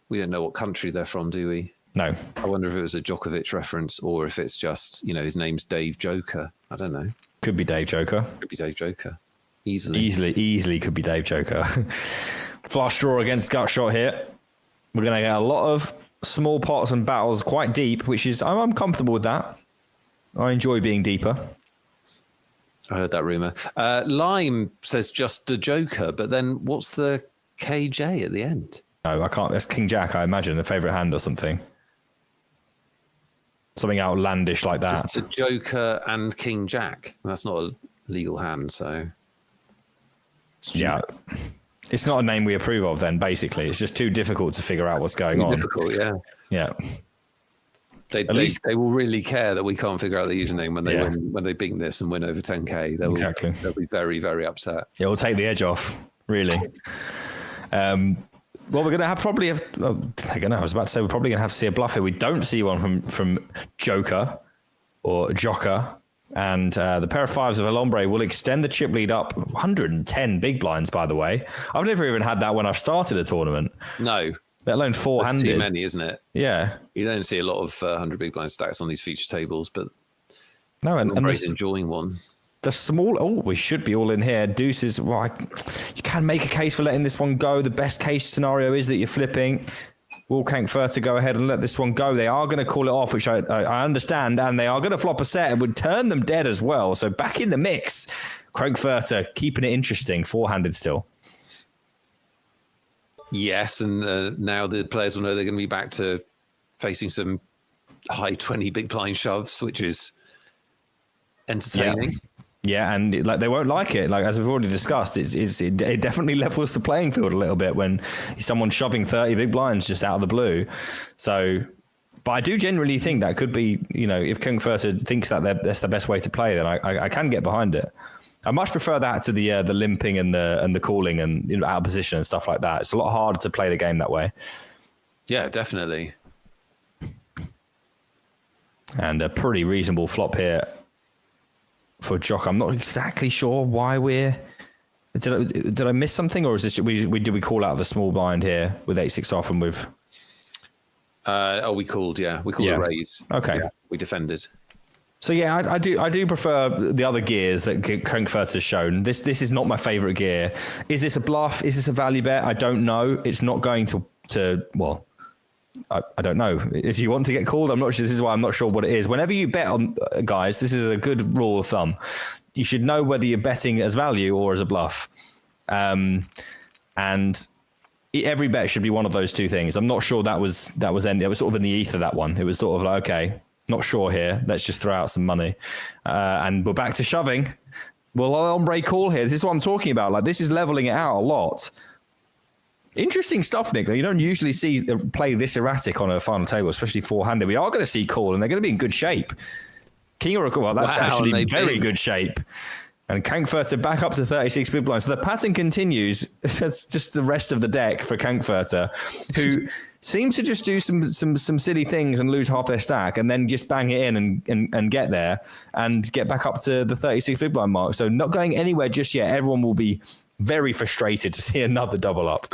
we don't know what country they're from, do we? No. I wonder if it was a Djokovic reference or if it's just, his name's Dave Joker. I don't know. Could be Dave Joker. Could be Dave Joker. Easily could be Dave Joker. Flush draw against gut shot here. We're going to get a lot of small pots and battles quite deep, which is, I'm comfortable with that. I enjoy being deeper. I heard that rumor. Lime says just the Joker, but then what's the KJ at the end? No, I can't. That's King Jack, I imagine, a favorite hand or something. Something outlandish like that. It's a Joker and King Jack. That's not a legal hand, so. Yeah. It's not a name we approve of then, basically. It's just too difficult to figure out what's going on. Difficult, yeah. Yeah. They will really care that we can't figure out the username when they win, when they beat this and win over 10k. They'll be very, very upset. It will take the edge off, really. Well, we're going to have probably have. I was about to say we're probably going to have to see a bluff here. We don't see one from Joker or Jocker, and the pair of 5s of Ombre will extend the chip lead up 110 big blinds. By the way, I've never even had that when I've started a tournament. No, let alone four-handed. That's too many, isn't it? Yeah, you don't see a lot of 100 big blind stacks on these feature tables, but no, and enjoying one. The small, we should be all in here. Deuces, you can make a case for letting this one go. The best case scenario is that you're flipping. Will Frankfurter go ahead and let this one go? They are going to call it off, which I understand, and they are going to flop a set and would turn them dead as well. So back in the mix, Frankfurter keeping it interesting, four-handed still. Yes, and now the players will know they're going to be back to facing some high 20 big blind shoves, which is entertaining. Yeah, and they won't like it. Like as we've already discussed, it definitely levels the playing field a little bit when someone's shoving 30 big blinds just out of the blue. So, but I do generally think that could be, if Frankfurter thinks that that's the best way to play, then I can get behind it. I much prefer that to the limping and the calling and out of position and stuff like that. It's a lot harder to play the game that way. Yeah, definitely. And a pretty reasonable flop here for Jock. I'm not exactly sure why we're. Did I miss something, or is this did we call out the small blind here with 8-6 off and with? We called a raise. Okay, yeah, we defended. So yeah, I do prefer the other gears that Frankfurter's shown. This is not my favorite gear. Is this a bluff? Is this a value bet? I don't know. It's not going to well. I don't know. If you want to get called, I'm not sure. This is why I'm not sure what it is. Whenever you bet on guys, this is a good rule of thumb. You should know whether you're betting as value or as a bluff. And every bet should be one of those two things. I'm not sure that was it was sort of in the ether, that one. It was sort of like, okay, not sure here. Let's just throw out some money. And we're back to shoving. Well, Ombre call here. This is what I'm talking about. Like, this is leveling it out a lot. Interesting stuff, Nick. You don't usually see play this erratic on a final table, especially four-handed. We are going to see call, and they're going to be in good shape. King or well, that's actually very good shape. And Frankfurter back up to 36 big blinds. So the pattern continues. That's just the rest of the deck for Frankfurter, who seems to just do some silly things and lose half their stack, and then just bang it in and get there and get back up to the 36 big blind mark. So not going anywhere just yet. Everyone will be very frustrated to see another double up.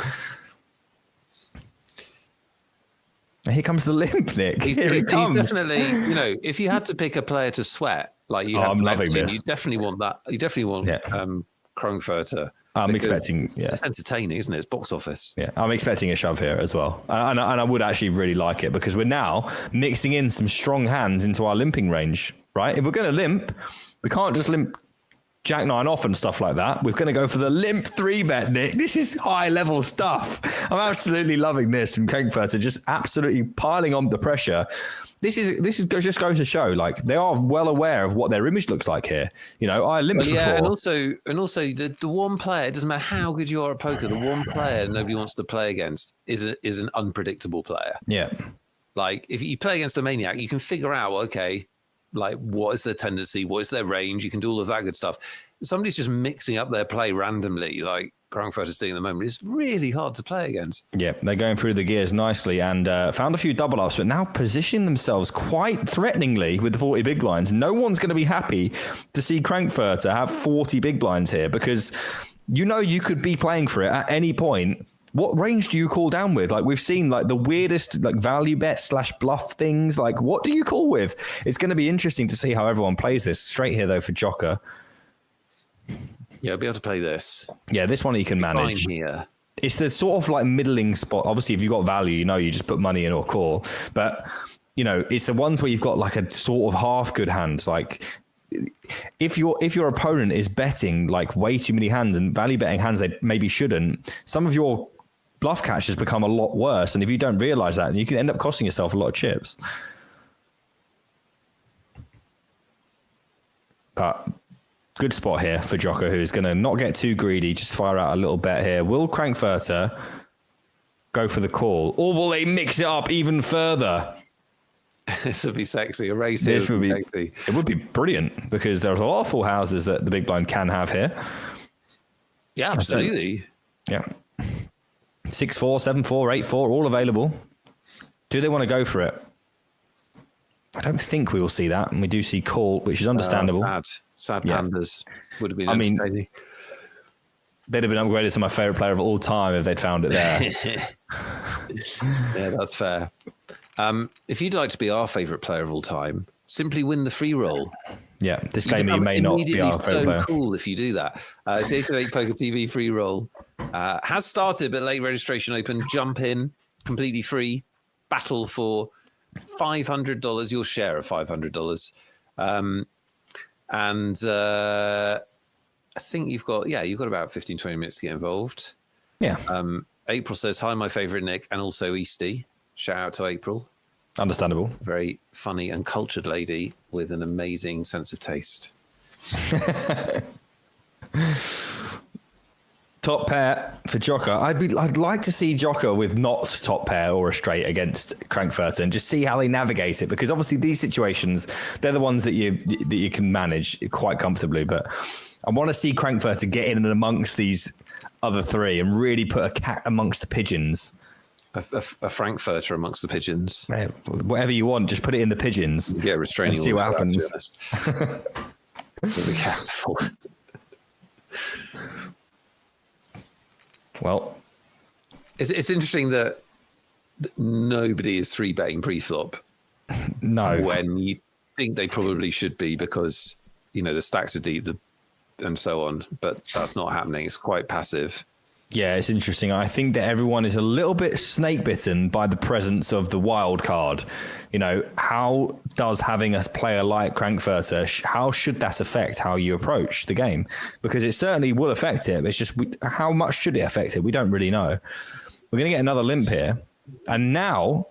And here comes the limp, Nick. He's definitely, if you had to pick a player to sweat, like you have, I'm loving this. You definitely want that. You definitely want Frankfurter. I'm expecting. Yeah, it's entertaining, isn't it? It's box office. Yeah, I'm expecting a shove here as well, and I would actually really like it because we're now mixing in some strong hands into our limping range. Right, if we're going to limp, We can't just limp Jack 9 off and stuff like that. We're going to go for the limp 3-bet, Nick. This is high-level stuff. I'm absolutely loving this. And Frankfurter just absolutely piling on the pressure. This is just goes to show, like, they are well aware of what their image looks like here. You know, I limped before. And also the one player, it doesn't matter how good you are at poker, the one player nobody wants to play against is an unpredictable player. Yeah. Like, if you play against a maniac, you can figure out, okay, like, what is their tendency? What is their range? You can do all of that good stuff. Somebody's just mixing up their play randomly, like Frankfurter's doing at the moment. It's really hard to play against. Yeah, they're going through the gears nicely and found a few double ups, but now positioning themselves quite threateningly with the 40 big blinds. No one's going to be happy to see Frankfurter have 40 big blinds here because you know you could be playing for it at any point. What range do you call down with? Like, we've seen like the weirdest like value bet / bluff things. Like, what do you call with? It's going to be interesting to see how everyone plays this. Straight here though for Jocker. Yeah, I'll be able to play this. Yeah, this one you can manage. Fine here. It's the sort of like middling spot. Obviously, if you've got value, you know, you just put money in or call. But, you know, it's the ones where you've got like a sort of half good hands. Like, if your opponent is betting like way too many hands and value betting hands they maybe shouldn't, some of your bluff catches become a lot worse. And if you don't realize that, you can end up costing yourself a lot of chips. But good spot here for Jocker, who's going to not get too greedy, just fire out a little bet here. Will Frankfurter go for the call, or will they mix it up even further? This would be sexy. A race here would be sexy. It would be brilliant because there's a lot of full houses that the big blind can have here. Yeah, absolutely. Yeah. 6-4, 7-4, 8-4, all available. Do they want to go for it? I don't think we will see that. And we do see call, which is understandable. Sad pandas would have been entertaining. They'd have been upgraded to my favorite player of all time if they'd found it there. Yeah, that's fair. If you'd like to be our favorite player of all time, simply win the free roll. Yeah, disclaimer, you may not be our favorite player. Cool if you do that. It's the 8 of 8 Poker TV free roll. Has started, but late registration open. Jump in, completely free. Battle for $500, your share of $500. I think you've got about 15-20 minutes to get involved. Yeah. April says, hi, my favorite Nick, and also Easty. Shout out to April. Understandable. Very funny and cultured lady with an amazing sense of taste. Top pair for Jocker. I'd like to see Jocker with not top pair or a straight against Frankfurter and just see how they navigate it, because obviously these situations, they're the ones that you can manage quite comfortably. But I want to see Frankfurter get in and amongst these other three and really put a cat amongst the pigeons. A Frankfurter amongst the pigeons. Yeah, whatever you want, just put it in the pigeons. Yeah, restraining. And see what happens. Be careful. Well, it's interesting that nobody is 3-betting pre-flop. No. When you think they probably should be, because, you know, the stacks are deep and so on, but that's not happening. It's quite passive. Yeah, it's interesting. I think that everyone is a little bit snake bitten by the presence of the wild card. You know, how does having a player like Frankfurter, how should that affect how you approach the game? Because it certainly will affect it. It's just how much should it affect it? We don't really know. We're going to get another limp here. And now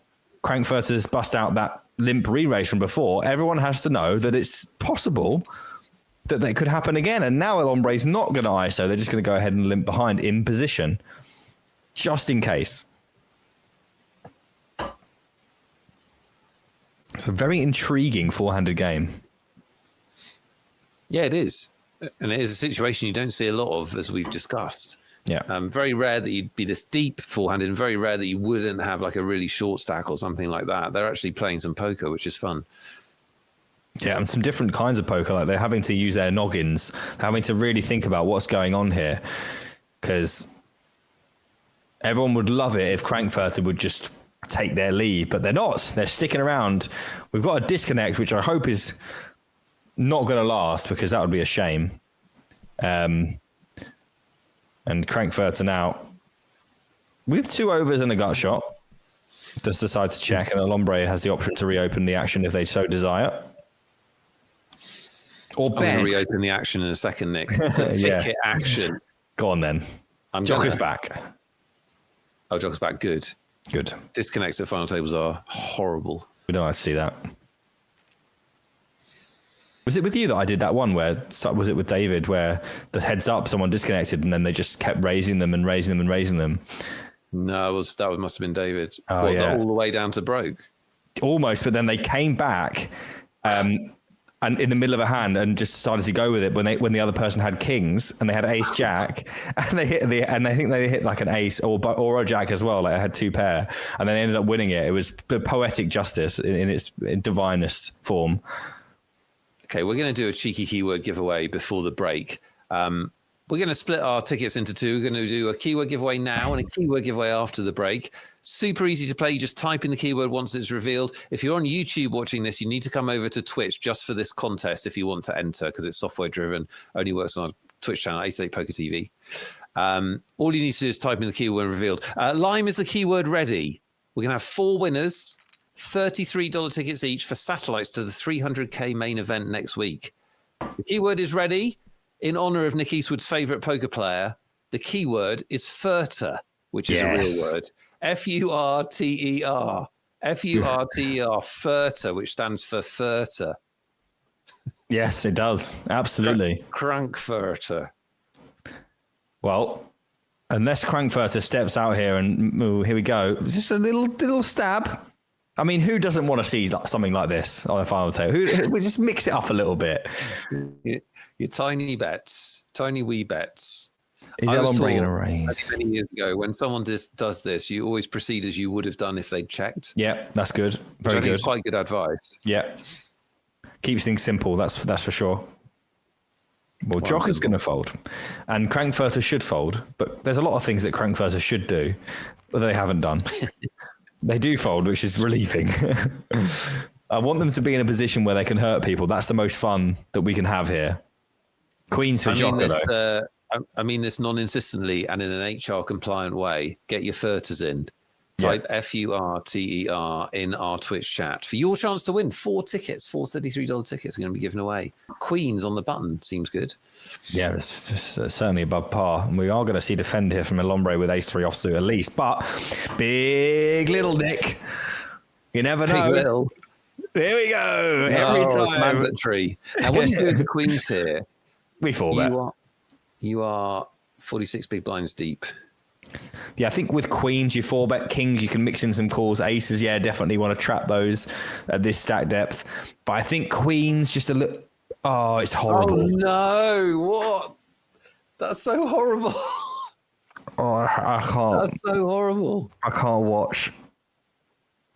Frankfurter's bust out that limp re-raise from before. Everyone has to know that it's possible that that could happen again. And now Ombre's not going to ISO. They're just going to go ahead and limp behind in position, just in case. It's a very intriguing four-handed game. Yeah, it is. And it is a situation you don't see a lot of, as we've discussed. Yeah. Very rare that you'd be this deep four-handed, and very rare that you wouldn't have like a really short stack or something like that. They're actually playing some poker, which is fun. Yeah, and some different kinds of poker. Like, they're having to use their noggins, having to really think about what's going on here. Because everyone would love it if Frankfurter would just take their leave, but they're not. They're sticking around. We've got a disconnect, which I hope is not going to last, because that would be a shame. And Frankfurter now, with 2 overs and a gut shot, just decides to check, and Ombre has the option to reopen the action if they so desire. Or I'm going bet. to reopen the action in a second, Nick. The ticket action. Go on then. Jocker's back. Oh, Jocker's back. Good. Good. Disconnects at final tables are horrible. We don't like to see that. Was it with you that I did that one where, was it with David, where the heads up, someone disconnected and then they just kept raising them and raising them and raising them? No, that must have been David. Oh, all the way down to broke. Almost, but then they came back and in the middle of a hand and just decided to go with it when the other person had kings and they had ace jack and I think they hit like an ace or a jack as well. Like I had 2 pair and then they ended up winning it. It was poetic justice in its divinest form. Okay, we're going to do a cheeky keyword giveaway before the break. We're going to split our tickets into 2. We're going to do a keyword giveaway now and a keyword giveaway after the break. Super easy to play. You just type in the keyword once it's revealed. If you're on YouTube watching this, you need to come over to Twitch just for this contest if you want to enter, because it's software driven. Only works on our Twitch channel, 88 Poker TV. All you need to do is type in the keyword when revealed. Lime is the keyword ready. We're going to have 4 winners, $33 tickets each for satellites to the 300K main event next week. The keyword is ready. In honor of Nick Eastwood's favorite poker player, the keyword is furter, which is a real word. F-U-R-T-E-R. F-U-R-T-E-R, furter, which stands for furter. Yes, it does. Absolutely. Frankfurter. Well, unless Frankfurter steps out here and here we go. Just a little stab. I mean, who doesn't want to see something like this on a final table? We just mix it up a little bit. Your tiny bets, tiny wee bets. Is Ombre going to raise? Many years ago, when someone does this, you always proceed as you would have done if they'd checked. Yeah, that's good. Very good. I think it's quite good advice. Yeah. Keeps things simple, that's for sure. Well, Jocker's going to fold. And Frankfurter should fold, but there's a lot of things that Frankfurter should do that they haven't done. They do fold, which is relieving. I want them to be in a position where they can hurt people. That's the most fun that we can have here. Queens for Jocker, though. I mean this non-insistently and in an HR compliant way. Get your furters in. Type F-U-R-T-E-R in our Twitch chat for your chance to win 4 tickets. 4 $33 tickets are going to be given away. Queens on the button seems good. Yeah, it's certainly above par. And we are going to see defend here from Ombre with ace-3 offsuit at least. But big little Nick. You never know. Big little. Here we go. Every time. It's mandatory. Now, what do you do with the queens here? We fall bet. You are 46 big blinds deep. Yeah, I think with queens, you 4-bet kings, you can mix in some calls. Aces, yeah, definitely want to trap those at this stack depth. But I think queens just a little... Oh, it's horrible. Oh, no. What? That's so horrible. Oh, I can't. That's so horrible. I can't watch.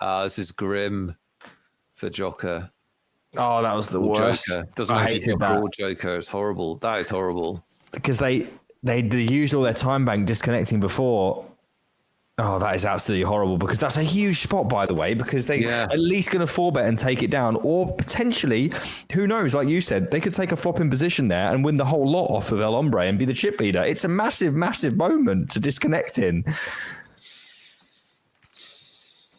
This is grim for Jocker. Oh, that was the worst. Joker. Doesn't matter if you're Joker. It's horrible. That is horrible. Because they used all their time bank disconnecting before. Oh, that is absolutely horrible, because that's a huge spot, by the way, because they at least going to 4-bet and take it down, or potentially, who knows, like you said, they could take a flop in position there and win the whole lot off of El Ombre and be the chip leader. It's a massive, massive moment to disconnect in.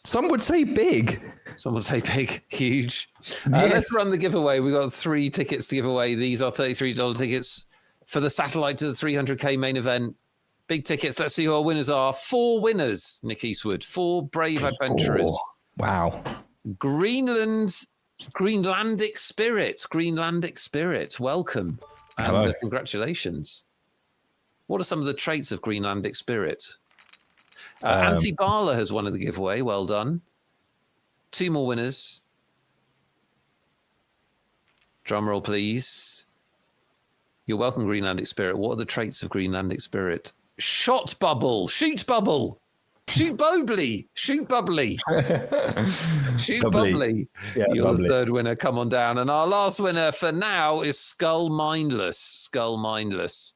Some would say big. Some would say big, huge. Let's run the giveaway. We've got 3 tickets to give away. These are $33 tickets for the satellite to the 300K main event. Big tickets. Let's see who our winners are. 4 winners, Nick Eastwood. 4 brave adventurers. Wow. Greenlandic Spirit. Welcome. And congratulations. What are some of the traits of Greenlandic Spirit? Anti-Bala has won the giveaway. Well done. 2 more winners. Drum roll, please. You're welcome, Greenlandic Spirit. What are the traits of Greenlandic Spirit? Shot bubble. Shoot bubble. Shoot bubbly. Shoot bubbly. Shoot bubbly. Yeah, you're bubbly. The 3rd winner. Come on down. And our last winner for now is Skull Mindless. Skull Mindless.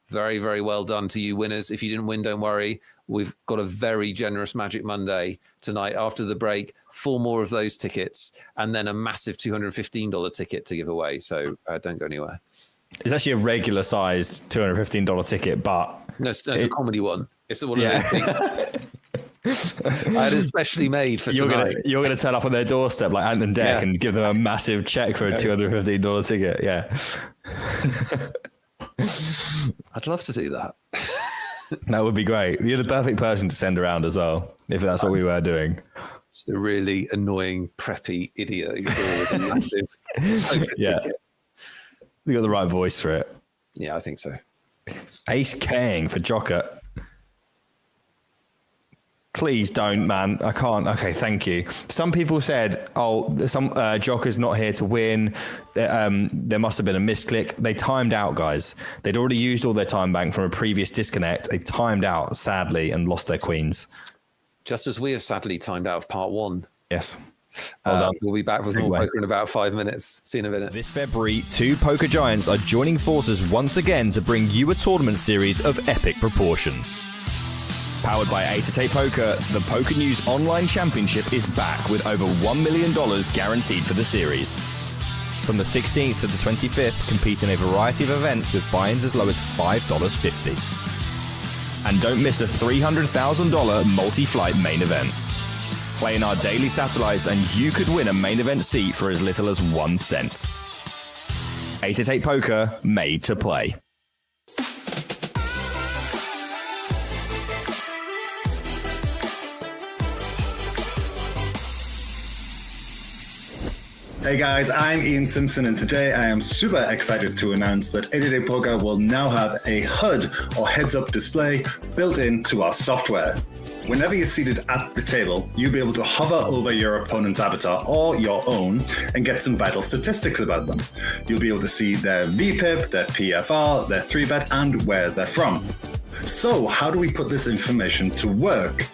Very, very well done to you winners. If you didn't win, don't worry. We've got a very generous Magic Monday tonight after the break. 4 more of those tickets and then a massive $215 ticket to give away. So don't go anywhere. It's actually a regular sized $215 ticket, but... No, it's a comedy one. It's one of those things. I had it specially made for tonight. You're gonna turn up on their doorstep like Ant and Dec and give them a massive check for a $215 ticket. Yeah. I'd love to do that. That would be great. You're the perfect person to send around as well, if that's what we were doing. Just a really annoying, preppy idiot. With a massive ticket. You got the right voice for it. Yeah, I think so. Ace King for Jocker. Please don't, man. I can't. Okay, thank you. Some people said, Jocker's not here to win. There must have been a misclick. They timed out, guys. They'd already used all their time bank from a previous disconnect. They timed out, sadly, and lost their queens. Just as we have sadly timed out of part 1. Yes. Well done. We'll be back with more poker in about 5 minutes. See you in a minute. This February, 2 poker giants are joining forces once again to bring you a tournament series of epic proportions. Powered by 8-8 Poker, the PokerNews Online Championship is back with over $1 million guaranteed for the series. From the 16th to the 25th, compete in a variety of events with buy-ins as low as $5.50. And don't miss a $300,000 multi-flight main event. Play in our daily satellites and you could win a main event seat for as little as 1 cent. 8-8 Poker, made to play. Hey guys, I'm Ian Simpson, and today I am super excited to announce that 8-8 Poker will now have a HUD or heads-up display built into our software. Whenever you're seated at the table, you'll be able to hover over your opponent's avatar or your own and get some vital statistics about them. You'll be able to see their VPIP, their PFR, their 3-bet, and where they're from. So how do we put this information to work?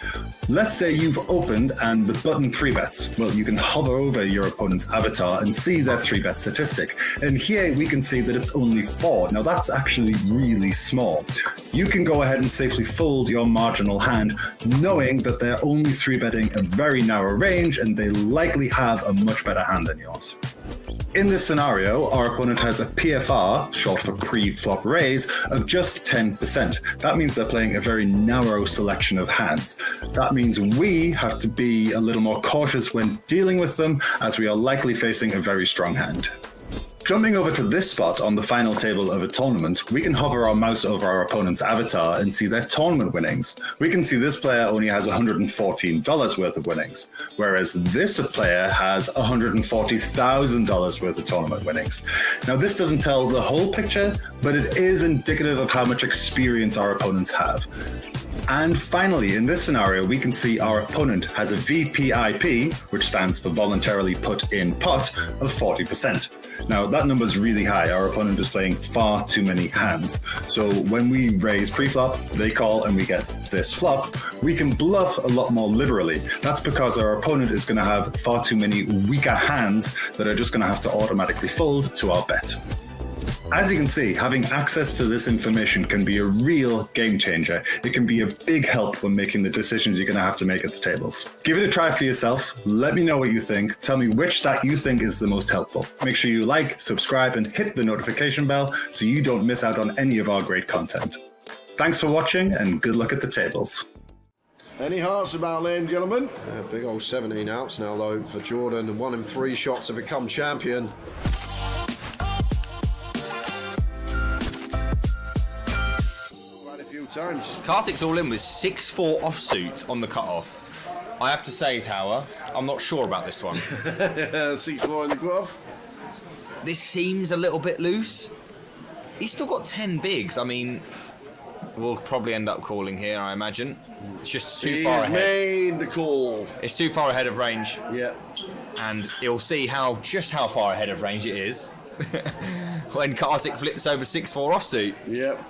Let's say you've opened and the button 3-bets. Well, you can hover over your opponent's avatar and see their 3-bet statistic. And here we can see that it's only 4. Now that's actually really small. You can go ahead and safely fold your marginal hand, knowing that they're only 3-betting a very narrow range and they likely have a much better hand than yours. In this scenario, our opponent has a PFR, short for pre-flop raise, of just 10%. That means they're playing a very narrow selection of hands. That means we have to be a little more cautious when dealing with them, as we are likely facing a very strong hand. Jumping over to this spot on the final table of a tournament, we can hover our mouse over our opponent's avatar and see their tournament winnings. We can see this player only has $114 worth of winnings, whereas this player has $140,000 worth of tournament winnings. Now, this doesn't tell the whole picture, but it is indicative of how much experience our opponents have. And finally, in this scenario, we can see our opponent has a VPIP, which stands for voluntarily put in pot, of 40%. Now, that number is really high. Our opponent is playing far too many hands. So when we raise pre-flop, they call and we get this flop, we can bluff a lot more liberally. That's because our opponent is going to have far too many weaker hands that are just going to have to automatically fold to our bet. As you can see, having access to this information can be a real game changer. It can be a big help when making the decisions you're going to have to make at the tables. Give it a try for yourself. Let me know what you think. Tell me which stack you think is the most helpful. Make sure you like, subscribe, and hit the notification bell so you don't miss out on any of our great content. Thanks for watching, and good luck at the tables. Any hearts about, ladies and gentlemen? Big old 17 outs now, though, for Jordan. 1 in 3 shots to become champion. Times. Cartic's all in with 6-4 offsuit on the cutoff. I have to say, Tower, I'm not sure about this one. 6-4 in the cutoff. This seems a little bit loose. He's still got 10 bigs. I mean, we'll probably end up calling here, I imagine. It's just too far ahead. Made the call. It's too far ahead of range. Yeah. And you'll see just how far ahead of range it is when Cartic flips over 6-4 offsuit. Yep.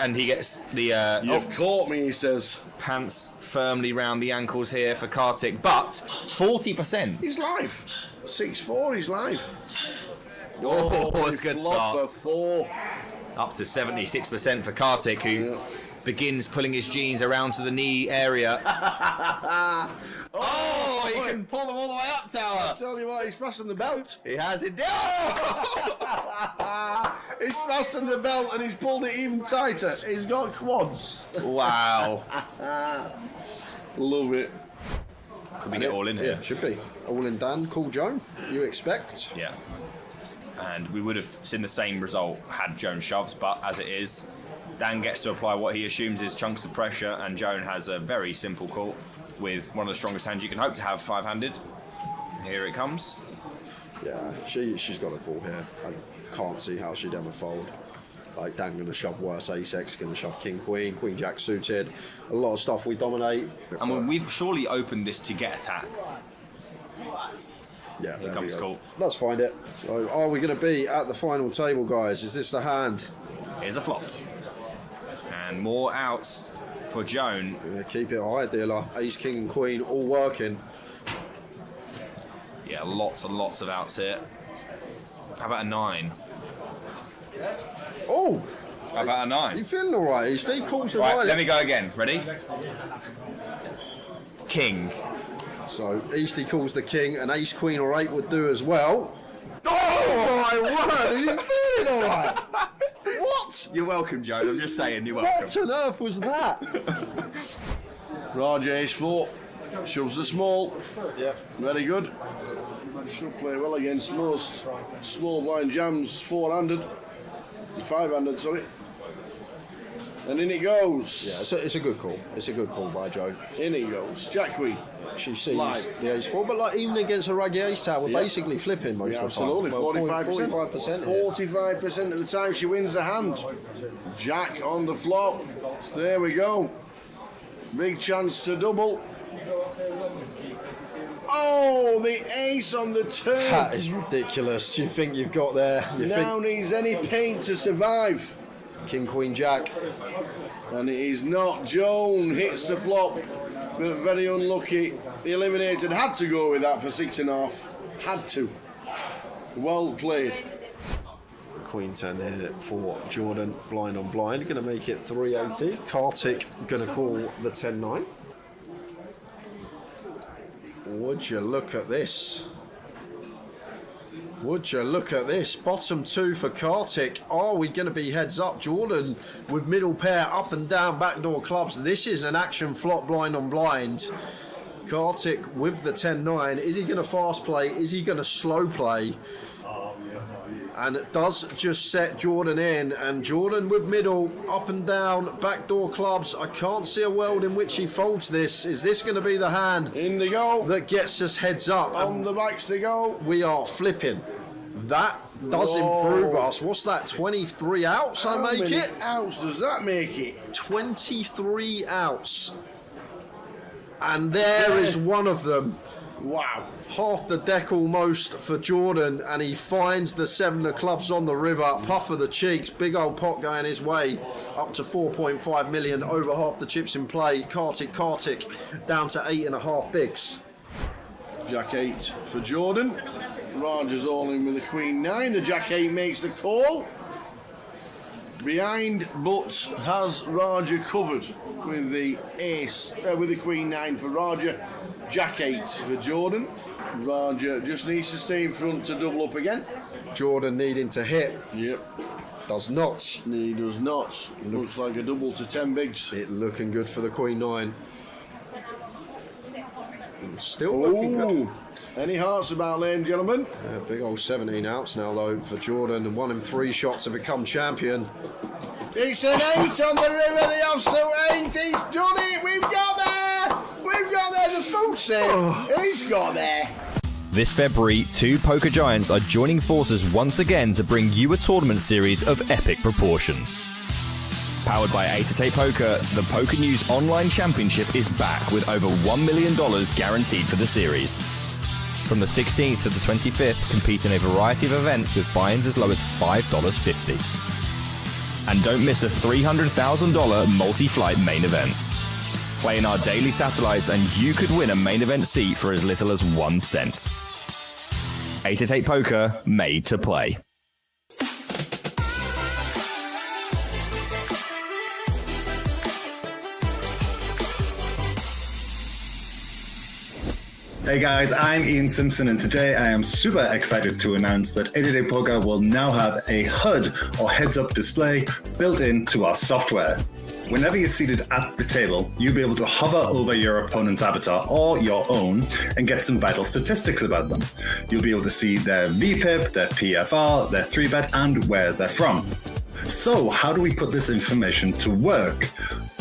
And he gets the You've caught me, he says. Pants firmly round the ankles here for Cartic, but 40%. He's live. 6-4, he's live. Oh, it's a good start. 4. Up to 76% for Cartic, who begins pulling his jeans around to the knee area. Oh, he can pull them all the way up, Tower. I tell you what, he's fastened the belt. He has it. He's fastened the belt and he's pulled it even tighter. He's got quads. Wow. Love it. Could we get all in here? Yeah, should be. All in Dan, call Joan, you expect? Yeah. And we would have seen the same result had Joan shoves, but as it is, Dan gets to apply what he assumes is chunks of pressure, and Joan has a very simple call with one of the strongest hands you can hope to have five-handed. Here it comes. Yeah, she's got a call here. I can't see how she'd ever fold. Like, Dan going to shove worse ace-x, going to shove king-queen, queen-jack suited. A lot of stuff we dominate. I mean, we've surely opened this to get attacked. Yeah, Here comes call. Let's find it. So, are we going to be at the final table, guys? Is this the hand? Here's a flop. And more outs for Joan. Yeah, keep it high, dealer. Ace, king, and queen all working. Yeah, lots and lots of outs here. How about a 9? Oh! How about a 9? You feeling all right? Steve calls the Right, line. let me go again. Ready? King. So Easty calls the king, and ace, queen, or 8 would do as well. Oh my word! Are you feeling all right? What? You're welcome, Joan. I'm just saying, you're welcome. What on earth was that? Raj ace 4. Shoves the small. Yep. Very good. Should play well against most small blind jams, 4-handed. 5-handed, sorry. And in it goes. Yeah, it's a good call. It's a good call by Joe. In it goes. Jack queen. She sees Live. the ace 4, but like even against a ruggy ace tower, we're Yeah. basically flipping most Yeah, of the time. absolutely. Well, 45%. 45% here. 45% of the time she wins the hand. Jack on the flop. So there we go. Big chance to double. Oh, the ace on the turn. That is ridiculous. You think you've got there. You Now needs any paint to survive. think king, queen, jack. And it is not. Joan hits the flop, but very unlucky. The eliminated had to go with that for 6.5. Had to. Well played. Queen 10 here for Jordan. Blind on blind. Going to make it 380. Cartic going to call the 10-9. Would you look at this? Would you look at this? Bottom 2 for Cartic. Are we going to be heads up? Jordan with middle pair, up and down, backdoor clubs. This is an action flop, blind on blind. Cartic with the 10-9. Is he going to fast play? Is he going to slow play? And it does just set Jordan in. And Jordan with middle, up and down, backdoor clubs. I can't see a world in which he folds this. Is this going to be the hand In they go. that gets us heads up? On the backs they go. We are flipping. That does improve us. What's that? 23 outs, I make it? How many outs does that make it? 23 outs. And there is one of them. Wow. Half the deck almost for Jordan, and he finds the 7 of clubs on the river. Puff of the cheeks, big old pot going his way. Up to 4.5 million, over half the chips in play. Cartic down to 8.5 bigs. Jack 8 for Jordan. Rogers all in with the queen 9. The Jack 8 makes the call. Behind, but has Roger covered with the ace, with the queen 9 for Roger. Jack 8 for Jordan. Roger just needs to stay in front to double up again. Jordan needing to hit. Yep. Does not. He does not. Looks like a double to 10 bigs. It looking good for the queen 9. Still looking good. Ooh. Any hearts about, ladies and gentlemen? Big old 17 outs now though for Jordan, and 1 in 3 shots to become champion. It's an 8 on the river, the offsuit 8. He's done it. We've got there. We've got there. The food safe. He's got there. This February, 2 poker giants are joining forces once again to bring you a tournament series of epic proportions. Powered by 8-8 Poker, the PokerNews Online Championship is back with over $1 million guaranteed for the series. From the 16th to the 25th, compete in a variety of events with buy-ins as low as $5.50. And don't miss the $300,000 multi-flight main event. Play in our daily satellites and you could win a main event seat for as little as 1 cent. 8-8 Poker, made to play. Hey guys, I'm Ian Simpson, and today I am super excited to announce that 8-8 Poker will now have a HUD or heads-up display built into our software. Whenever you're seated at the table, you'll be able to hover over your opponent's avatar or your own and get some vital statistics about them. You'll be able to see their VPIP, their PFR, their 3-bet, and where they're from. So how do we put this information to work?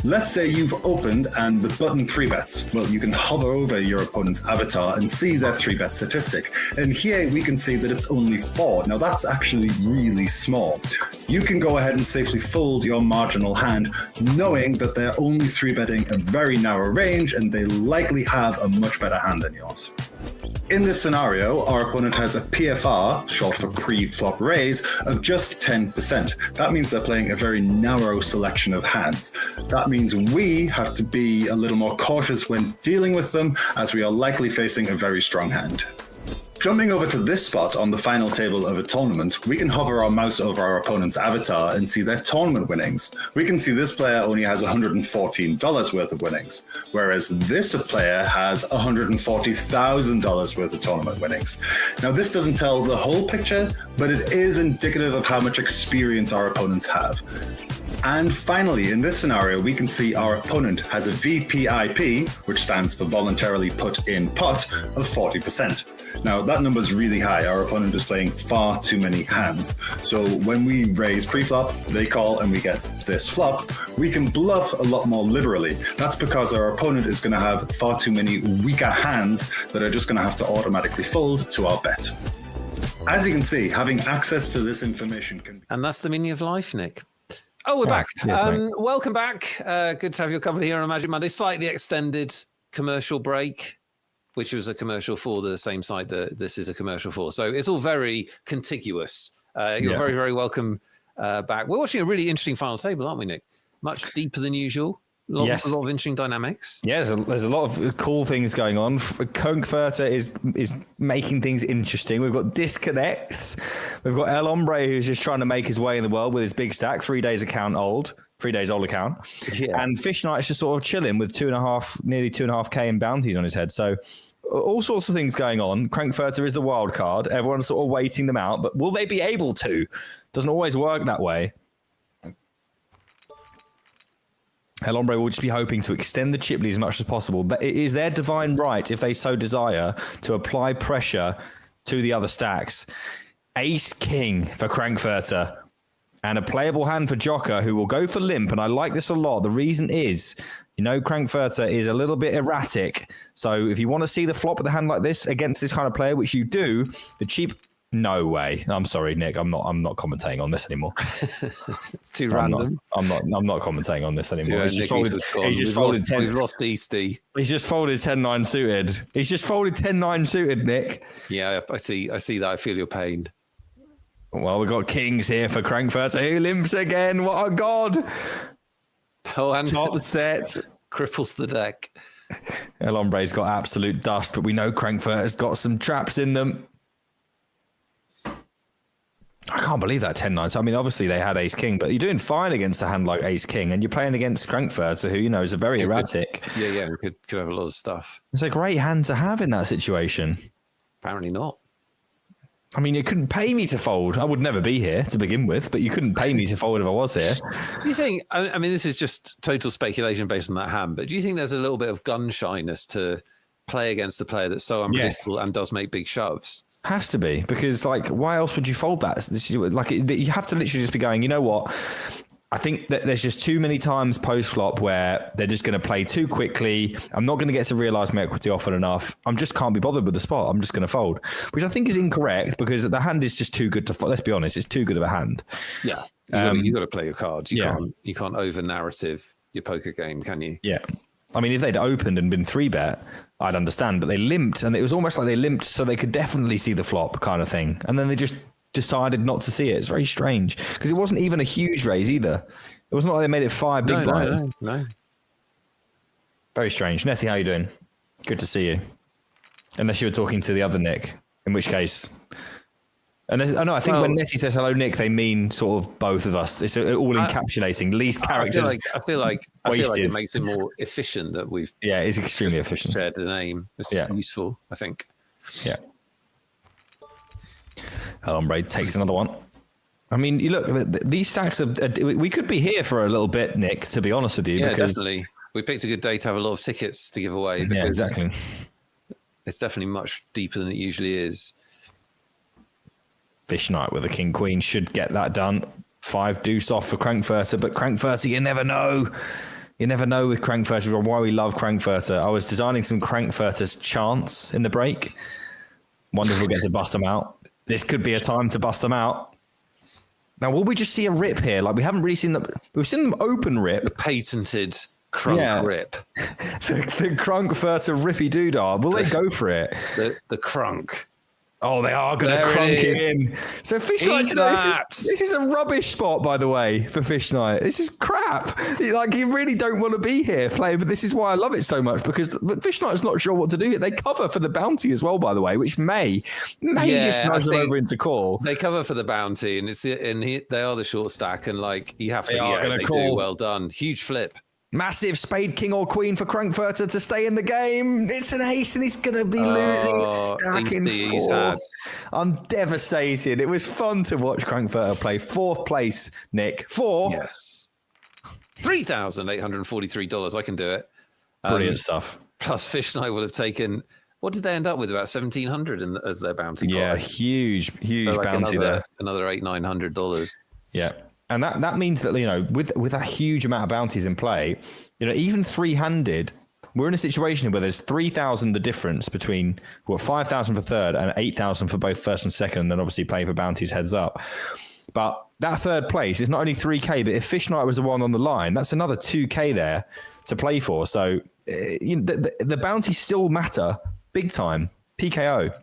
Let's say you've opened and the button 3-bets. Well, you can hover over your opponent's avatar and see their 3-bet statistic. And here we can see that it's only 4. Now that's actually really small. You can go ahead and safely fold your marginal hand, knowing that they're only 3-betting a very narrow range and they likely have a much better hand than yours. In this scenario, our opponent has a PFR, short for pre-flop raise, of just 10%. That means they're playing a very narrow selection of hands. That means we have to be a little more cautious when dealing with them, as we are likely facing a very strong hand. Jumping over to this spot on the final table of a tournament, we can hover our mouse over our opponent's avatar and see their tournament winnings. We can see this player only has $114 worth of winnings, whereas this player has $140,000 worth of tournament winnings. Now, this doesn't tell the whole picture, but it is indicative of how much experience our opponents have. And finally, in this scenario, we can see our opponent has a VPIP, which stands for voluntarily put in pot, of 40%. Now, that number is really high. Our opponent is playing far too many hands. So when we raise pre-flop, they call, and we get this flop, we can bluff a lot more liberally. That's because our opponent is going to have far too many weaker hands that are just going to have to automatically fold to our bet. As you can see, having access to this information can... And that's the meaning of life, Nick. Oh, we're back. Yes, welcome back. Good to have your company here on Magic Monday. Slightly extended commercial break, which was a commercial for the same site that this is a commercial for. So it's all very contiguous. You're very, very welcome back. We're watching a really interesting final table, aren't we, Nick? Much deeper than usual. A lot of interesting dynamics. Yeah, there's a lot of cool things going on. Frankfurter is making things interesting. We've got disconnects. We've got El Ombre, who's just trying to make his way in the world with his big stack, 3 days old account. Yeah. And Fish Knight's just sort of chilling with nearly 2.5K in bounties on his head. So all sorts of things going on. Frankfurter is the wild card. Everyone's sort of waiting them out, but will they be able to? Doesn't always work that way. El Ombre will just be hoping to extend the chip lead as much as possible. But it is their divine right, if they so desire, to apply pressure to the other stacks. Ace King for Frankfurter and a playable hand for Jocker, who will go for limp. And I like this a lot. The reason is, Frankfurter is a little bit erratic. So if you want to see the flop with a hand like this against this kind of player, which you do, the cheap... No way. I'm sorry, Nick. I'm not commentating on this anymore. It's too random. I'm not commentating on this anymore. He's just folded 10. We've lost Easty. He's just folded 10-9 suited. He's just folded 10-9 suited, Nick. Yeah, I see that. I feel your pain. Well, we've got kings here for Frankfurter, who limps again. What a god. Oh, and top set. Cripples the deck. El Hombre's got absolute dust, but we know Frankfurter's got some traps in them. I can't believe that 10-9. So, I mean, obviously they had Ace-King, but you're doing fine against a hand like Ace-King, and you're playing against Frankfurter, who, is a very erratic. Yeah, we could have a lot of stuff. It's a great hand to have in that situation. Apparently not. I mean, you couldn't pay me to fold. I would never be here to begin with, but you couldn't pay me to fold if I was here. Do you think, I mean, this is just total speculation based on that hand, but do you think there's a little bit of gun shyness to play against a player that's so unpredictable and does make big shoves? Has to be, because why else would you fold that? You have to literally just be going, you know what? I think that there's just too many times post-flop where they're just going to play too quickly. I'm not going to get to realise my equity often enough. I just can't be bothered with the spot. I'm just going to fold, which I think is incorrect because the hand is just too good to fold. Let's be honest, it's too good of a hand. Yeah, you got to play your cards. You can't over-narrative your poker game, can you? Yeah. I mean, if they'd opened and been 3-bet, I'd understand, but they limped, and it was almost like they limped so they could definitely see the flop kind of thing. And then they just decided not to see it. It's very strange because it wasn't even a huge raise either. It wasn't like they made it 5 big blinds. No. Very strange. Nettie, how you doing? Good to see you. Unless you were talking to the other Nick, in which case... I think when Nettie says hello, Nick, they mean sort of both of us. It's all encapsulating. Least characters. I feel like it makes it more efficient that we've. Yeah, it's extremely efficient. Shared the name. It's useful, I think. Yeah. Ombre takes another one. I mean, you look, these stacks are. We could be here for a little bit, Nick. To be honest with you, Yeah, because, definitely. We picked a good day to have a lot of tickets to give away. Because yeah, exactly. It's definitely much deeper than it usually is. Fish Knight with a King Queen should get that done. 5 deuce off for Frankfurter, but Frankfurter, you never know. You never know with Frankfurter, why we love Frankfurter. I was designing some Frankfurter's chance in the break. Wonder if we'll get to bust them out. This could be a time to bust them out. Now, will we just see a rip here? Like, we haven't really seen them. We've seen them open rip. The patented crunk rip. the Frankfurter rippy doodah. Will they go for it? The crunk. Oh, they are going to crunk it in. So Fish Knight, this is a rubbish spot, by the way, for Fish Knight. This is crap. Like, you really don't want to be here playing, but this is why I love it so much, because Fish Knight is not sure what to do. They cover for the bounty as well, by the way, which may just nudge them over into call. They cover for the bounty, and they are the short stack, and like you have to. They call. Do well done. Huge flip. Massive spade, king or queen for Frankfurter to stay in the game. It's an ace and he's going to be losing. Stack in 4. I'm devastated. It was fun to watch Frankfurter play. 4th place, Nick. 4. Yes. $3,843. I can do it. Brilliant stuff. Plus Fish Knight will have taken, what did they end up with? About $1,700 as their bounty. Yeah, huge so bounty there. Another $900. Yeah. And that means that, you know, with a huge amount of bounties in play, you know, even 3-handed, we're in a situation where there's 3,000 the difference between 5,000 for third and 8,000 for both first and second, and then obviously playing for bounties heads up. But that third place is not only 3K, but if Fish Knight was the one on the line, that's another 2K there to play for. So the bounties still matter big time. PKO.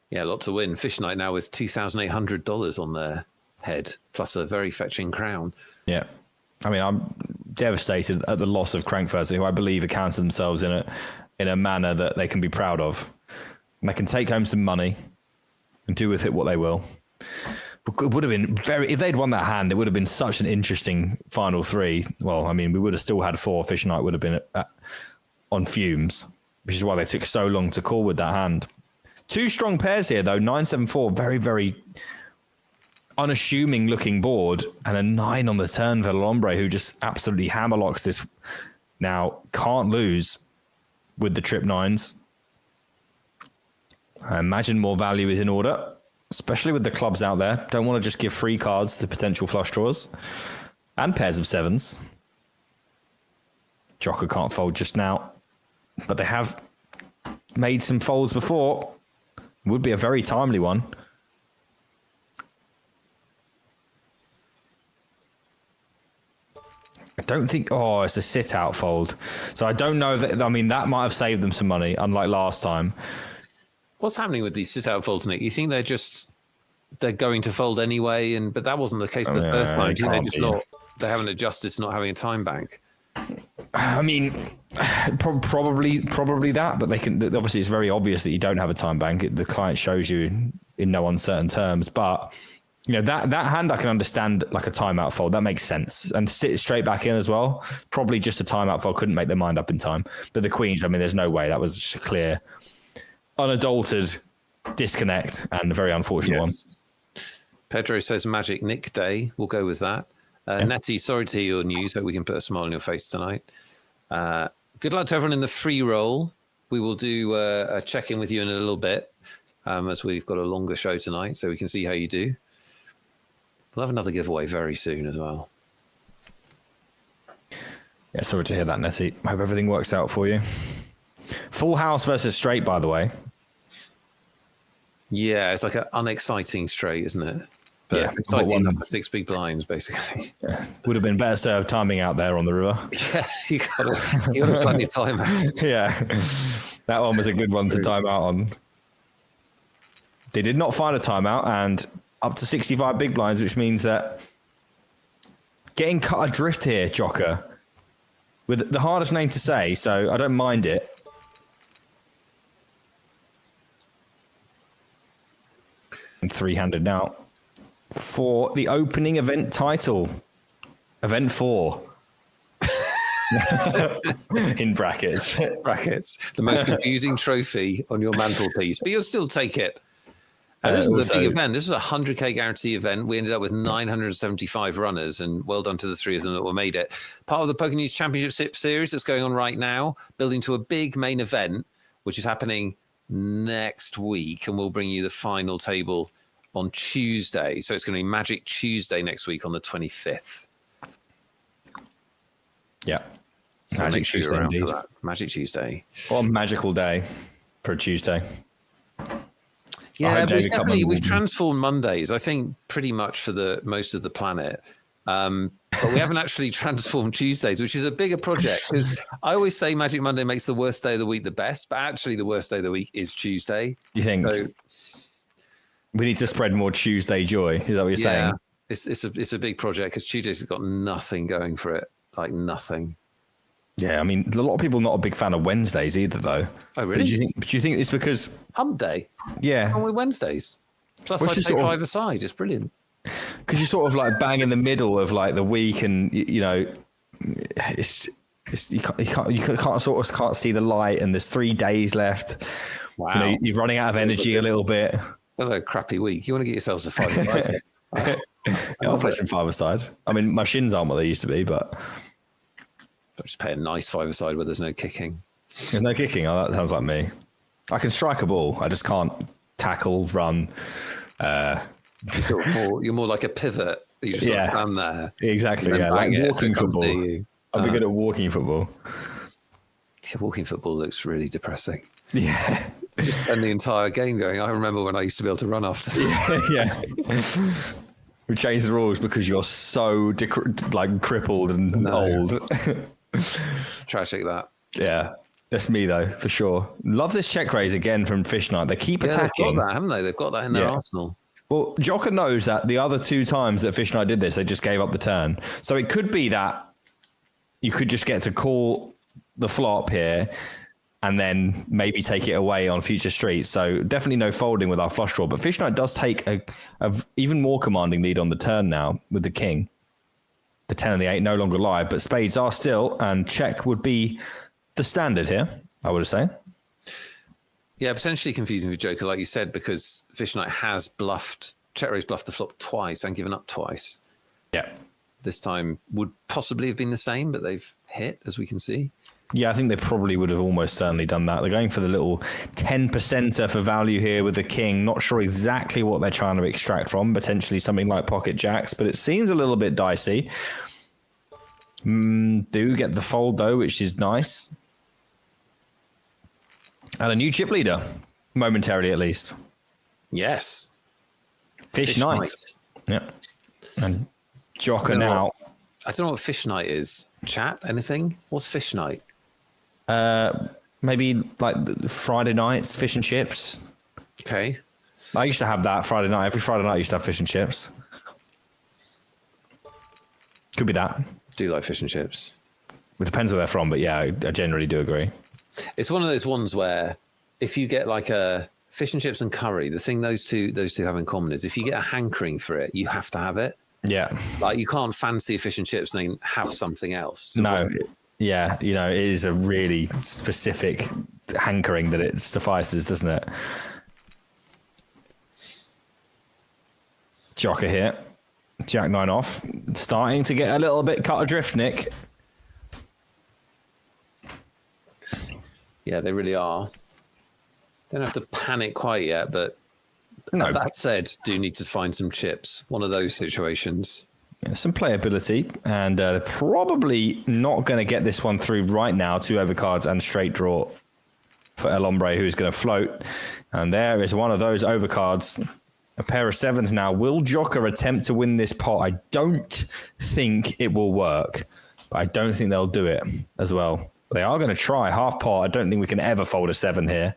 Yeah, a lot to win. Fish Knight now with $2,800 on their head, plus a very fetching crown. Yeah. I mean, I'm devastated at the loss of Frankfurter, who I believe accounted themselves in a manner that they can be proud of. And they can take home some money and do with it what they will. It would have been if they'd won that hand, it would have been such an interesting final 3. Well, I mean, we would have still had 4. Fish Knight would have been on fumes, which is why they took so long to call with that hand. 2 strong pairs here, though. 9-7-4, very, very unassuming looking board, and a 9 on the turn for Ombre, who just absolutely hammerlocks this. Now, can't lose with the trip 9s. I imagine more value is in order, especially with the clubs out there. Don't want to just give free cards to potential flush draws and pairs of 7s. Jocker can't fold just now, but they have made some folds before. Would be a very timely one. I don't think... Oh, it's a sit-out fold. So I don't know that... I mean, that might have saved them some money, unlike last time. What's happening with these sit-out folds, Nick? You think they're going to fold anyway, but that wasn't the case the first time. They haven't adjusted to not having a time bank. I mean, probably that, but they can. Obviously, it's very obvious that you don't have a time bank. The client shows you in no uncertain terms. But you know that hand, I can understand like a timeout fold. That makes sense, and sit straight back in as well. Probably just a timeout fold. Couldn't make their mind up in time. But the queens, I mean, there's no way. That was just a clear, unadulterated disconnect, and a very unfortunate one. Pedro says Magic Nick Day. We'll go with that. Nettie, sorry to hear your news. Hope we can put a smile on your face tonight. Good luck to everyone in the free roll. We will do a check-in with you in a little bit as we've got a longer show tonight, so we can see how you do. We'll have another giveaway very soon as well. Yeah, sorry to hear that, Nettie. Hope everything works out for you. Full house versus straight, by the way. Yeah, it's like an unexciting straight, isn't it? But yeah, exciting enough for 6 big blinds, basically. Yeah. Would have been better served timing out there on the river. Yeah, you got plenty of time out. Yeah, that one was a good one to time out on. They did not find a timeout, and up to 65 big blinds, which means that getting cut adrift here, Jocker, with the hardest name to say, so I don't mind it. And 3-handed now for the opening event title. Event 4. In brackets. Brackets. The most confusing trophy on your mantelpiece, but you'll still take it. This was a also- big event. This was a 100K guarantee event. We ended up with 975 runners, and well done to the three of them that were made it. Part of the PokerNews Championship Series that's going on right now, building to a big main event, which is happening next week, and we'll bring you the final table on Tuesday. So it's going to be Magic Tuesday next week on the 25th. Yeah. So Magic make sure you're Tuesday, around for indeed. that. Magic Tuesday. What a magical day for a Tuesday. Yeah, hope David Cutman we've will- transformed Mondays, I think, pretty much for the most of the planet. But we haven't actually transformed Tuesdays, which is a bigger project. Because I always say Magic Monday makes the worst day of the week the best, but actually the worst day of the week is Tuesday. You think So we need to spread more Tuesday joy? Is that what you're saying? it's a big project because Tuesday's got nothing going for it, like nothing. Yeah, I mean, a lot of people are not a big fan of Wednesdays either, though. Oh, really? But do you think it's because? Hump day Yeah, on with Wednesdays. Plus, Which I is take sort of- 5 aside. It's brilliant. because you're sort of like bang in the middle of like the week, and you know, it's you can't see the light, and there's 3 days left. Wow. You know, you're running out of energy a little bit. That's a crappy week. You want to get yourselves a 5 aside. Yeah, I'll play some 5 aside. I mean, my shins aren't what they used to be, but Just pay a nice 5 aside where there's no kicking. there's no kicking. Oh, that sounds like me. I can strike a ball. I just can't tackle, run. You're more like a pivot. You just Yeah. stand there. Exactly. And then Yeah, like bang it walking and it comes football. near you. I'll be good at walking football. Yeah, walking football looks really depressing. Yeah. Just spend the entire game going, I remember when I used to be able to run after that. Yeah. We changed the rules because you're so crippled and No. old. Tragic that. Yeah. That's me though, for sure. Love this check raise again from Fish Knight. They keep Yeah, they've attacking. got that, haven't they? They've got that in their Yeah. arsenal. Well, Jocker knows that the other 2 times that Fish Knight did this, they just gave up the turn. So it could be that you could just get to call the flop here and then maybe take it away on future streets. So definitely no folding with our flush draw. But Fish Knight does take a even more commanding lead on the turn now with the king. The 10 and the 8 no longer live, but spades are still, and check would be the standard here, I would say. Yeah, potentially confusing with Joker, like you said, because Fish Knight has check raise bluffed the flop twice and given up twice. Yeah. This time would possibly have been the same, but they've hit, as we can see. Yeah, I think they probably would have almost certainly done that. They're going for the little 10%er for value here with the king. Not sure exactly what they're trying to extract from. Potentially something like pocket jacks, but it seems a little bit dicey. Do get the fold though, which is nice. And a new chip leader, momentarily at least. Yes. Fish Knight. Yeah. And Jocker now. I don't know what Fish Knight is. Chat? Anything? What's Fish Knight? Maybe like the Friday nights, fish and chips. Okay. I used to have that Friday night. Every Friday night I used to have fish and chips. Could be that. Do like fish and chips. It depends where they're from, but yeah, I generally do agree. It's one of those ones where if you get like a fish and chips and curry, the thing those two have in common is if you get a hankering for it, you have to have it. Yeah. Like you can't fancy a fish and chips and then have something else. No. Yeah, you know, it is a really specific hankering that it suffices, doesn't it? Jocker here. Jack 9 off. Starting to get a little bit cut adrift, Nick. Yeah, they really are. Don't have to panic quite yet, but No, that said, do need to find some chips. One of those situations. yeah, some playability, and they're probably not going to get this one through right now. 2 overcards and straight draw for El Ombre, who's going to float. And there is one of those overcards. A pair of 7s now. Will Jocker attempt to win this pot? I don't think it will work, but I don't think they'll do it as well. They are going to try half pot. I don't think we can ever fold a 7 here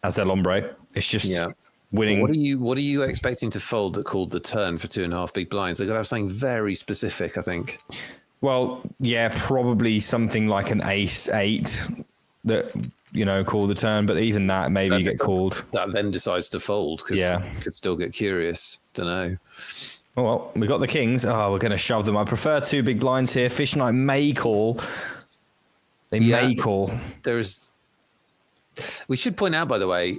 as El Ombre. It's just winning. What are you expecting to fold that called the turn for 2.5 big blinds? They've got to have something very specific, I think. Well, yeah, probably something like an ace 8 that, you know, call the turn, but even that, maybe you get called. That then decides to fold because you could still get curious. Don't know. Oh, well, we got the kings. Oh, we're going to shove them. I prefer 2 big blinds here. Fish Knight may call. They may call. We should point out, by the way,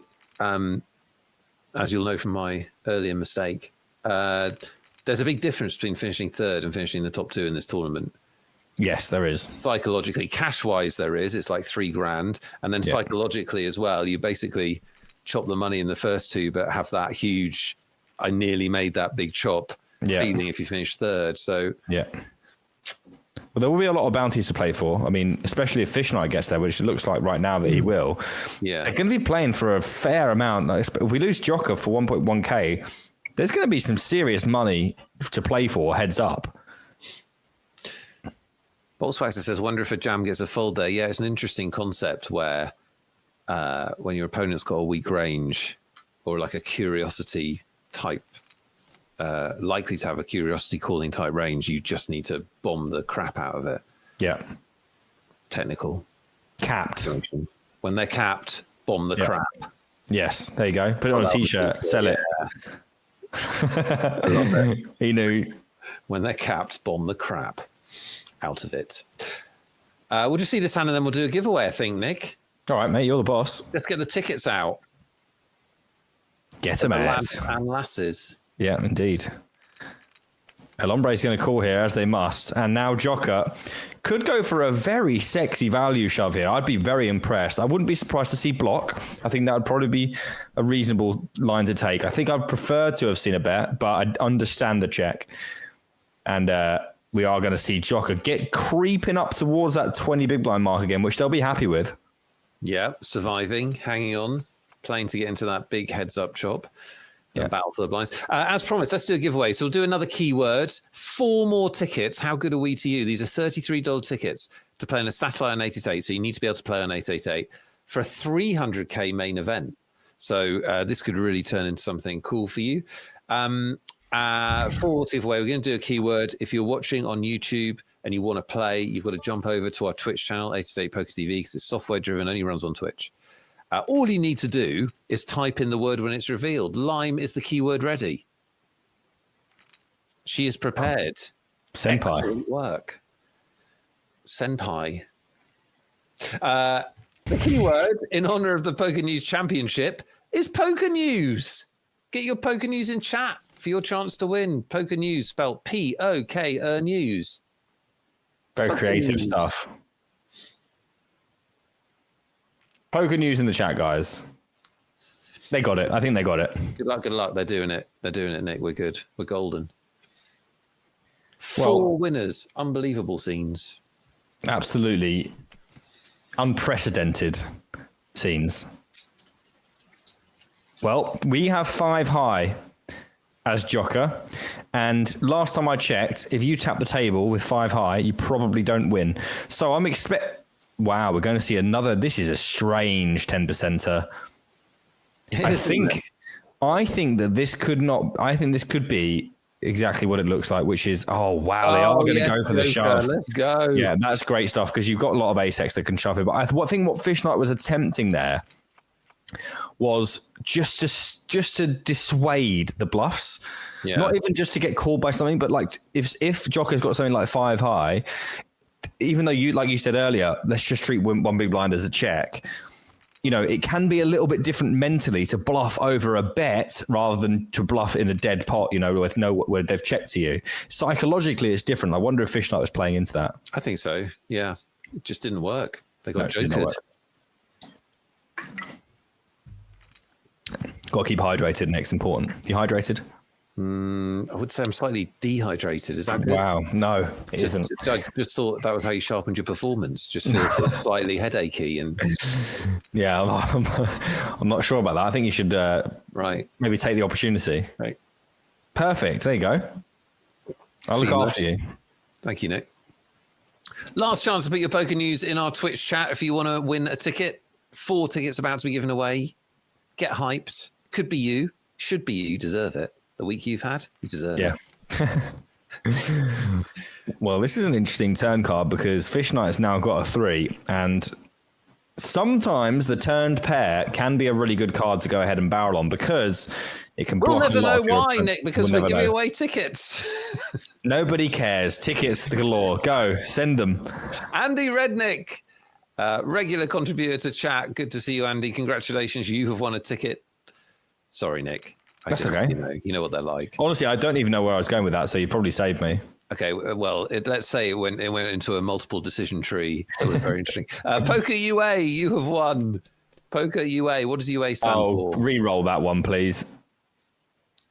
as you'll know from my earlier mistake, there's a big difference between finishing third and finishing the top 2 in this tournament. Yes, there is. Psychologically, cash-wise, there is. It's like $3,000. And then psychologically as well, you basically chop the money in the first 2, but have that huge, I nearly made that big chop feeling if you finish third. So yeah. Well, there will be a lot of bounties to play for. I mean, especially if Fish Knight gets there, which it looks like right now that he will. Yeah. They're going to be playing for a fair amount. Like, if we lose Jocker for 1.1k, there's going to be some serious money to play for, heads up. Boltzwaxer says, wonder if a jam gets a fold there. Yeah, it's an interesting concept where when your opponent's got a weak range or like a curiosity type, likely to have a curiosity calling type range, you just need to bomb the crap out of it. Yeah. Technical. Capped. When they're capped, bomb the crap. Yes, there you go. Put it on a t-shirt, sell it. I love it. He knew. When they're capped, bomb the crap out of it. We'll just see this hand and then we'll do a giveaway, I think, Nick. All right, mate, you're the boss. Let's get the tickets out. Get them out. Lads and lasses. Yeah, indeed. El Ombre is going to call here, as they must. And now Jocker could go for a very sexy value shove here. I'd be very impressed. I wouldn't be surprised to see block. I think that would probably be a reasonable line to take. I think I'd prefer to have seen a bet, but I understand the check. And we are going to see Jocker get creeping up towards that 20 big blind mark again, which they'll be happy with. Yeah, surviving, hanging on, playing to get into that big heads-up chop. Yeah. Battle for the blinds. As promised, let's do a giveaway. So we'll do another keyword. 4 more tickets. How good are we to you? These are $33 tickets to play in a Satellite on 888. So you need to be able to play on 888 for a 300k main event. So this could really turn into something cool for you. For giveaway, we're going to do a keyword. If you're watching on YouTube and you want to play, you've got to jump over to our Twitch channel, 888 Poker TV, because it's software driven, only runs on Twitch. All you need to do is type in the word when it's revealed. Lime is the keyword ready. She is prepared. Senpai. Excellent work. Senpai. The keyword in honor of the Poker News Championship is Poker News. Get your Poker News in chat for your chance to win. Poker News, spelled P-O-K News. Very creative stuff. Poker News in the chat, guys. They got it. I think they got it. Good luck, good luck. They're doing it. They're doing it, Nick. We're good. We're golden. 4 winners. Unbelievable scenes. Absolutely unprecedented scenes. Well, we have 5 high as Jocker. And last time I checked, if you tap the table with 5 high, you probably don't win. So I'm wow, we're going to see another. This is a strange 10%er. I think that this could not. I think this could be exactly what it looks like, which is, oh wow, they are going to go for the shove. Let's go. Yeah, that's great stuff because you've got a lot of ace-x that can shove it. But I think what Fish Knight was attempting there was just to dissuade the bluffs. Yeah. Not even just to get called by something, but like if Jocker's got something like 5 high. Even though like you said earlier, let's just treat one big blind as a check. You know, it can be a little bit different mentally to bluff over a bet rather than to bluff in a dead pot, you know, where they've checked to you. Psychologically, it's different. I wonder if Fish Knight was playing into that. I think so. Yeah. It just didn't work. They got jokered. Got to keep hydrated. Next, important. You hydrated? I would say I'm slightly dehydrated. Is that good? Wow. No, it isn't. I just thought that was how you sharpened your performance. Just feels slightly headachy. And yeah, I'm not sure about that. I think you should maybe take the opportunity. Right. Perfect. There you go. I'll look after you. Thank you, Nick. Last chance to put your Poker News in our Twitch chat if you want to win a ticket. 4 tickets about to be given away. Get hyped. Could be you. Should be you. Deserve it. The week you've had, you deserve it. Well, this is an interesting turn card because Fish Knight's now got a 3, and sometimes the turned pair can be a really good card to go ahead and barrel on because it can block. We'll never know why, Nick, because we're giving away tickets. Nobody cares. Tickets galore. Go, send them. Andy Rednick, regular contributor to chat. Good to see you, Andy. Congratulations. You have won a ticket. Sorry, Nick. That's okay. You know what they're like. Honestly, I don't even know where I was going with that, so you probably saved me. Okay, well, let's say it went into a multiple decision tree. It was very interesting. Poker UA, you have won. Poker UA, what does UA stand for? Re-roll that one, please.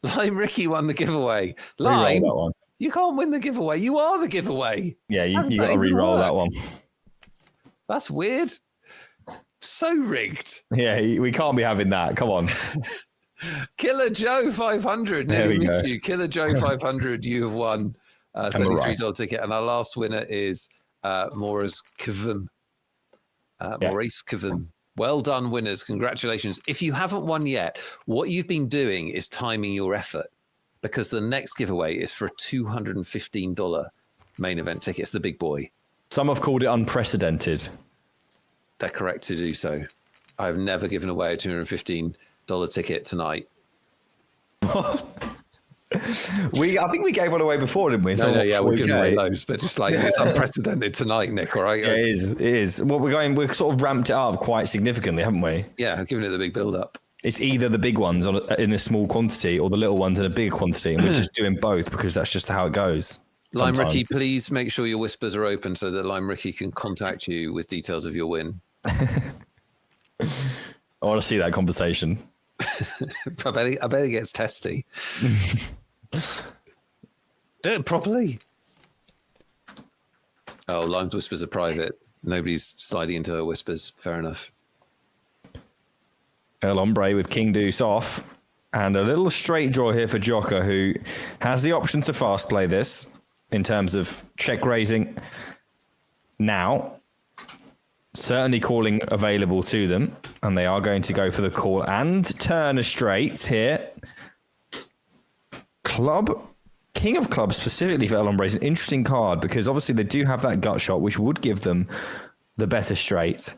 Lime Ricky won the giveaway. Re-roll Lime, that one. you can't win the giveaway. You are the giveaway. Yeah, you got to re-roll that one. That's weird. So rigged. Yeah, we can't be having that. Come on. Killer Joe 500. There we go. You. Killer Joe 500, you have won a $33 ticket. And our last winner is Maurice Kvim. Maurice Kvim. Well done, winners. Congratulations. If you haven't won yet, what you've been doing is timing your effort, because the next giveaway is for a $215 main event ticket. It's the big boy. Some have called it unprecedented. They're correct to do so. I've never given away a $215 ticket tonight. I think we gave one away before, didn't we? We're giving away loads, but just like it's unprecedented tonight, Nick. All right, yeah, it is. Well, we've sort of ramped it up quite significantly, haven't we? Yeah, I've given it the big build-up. It's either the big ones in a small quantity or the little ones in a big quantity, and we're just doing both because that's just how it goes. Lime Ricky, please make sure your whispers are open so that Lime Ricky can contact you with details of your win. I want to see that conversation. I bet it gets testy. Do it properly. Oh, Lime's whispers are private. Nobody's sliding into her whispers. Fair enough. El Ombre with King Deuce off. And a little straight draw here for Jocker, who has the option to fast play this in terms of check raising now. Certainly calling available to them. And they are going to go for the call and turn a straight here. King of Clubs specifically for El Ombre is an interesting card because obviously they do have that gut shot, which would give them the better straight.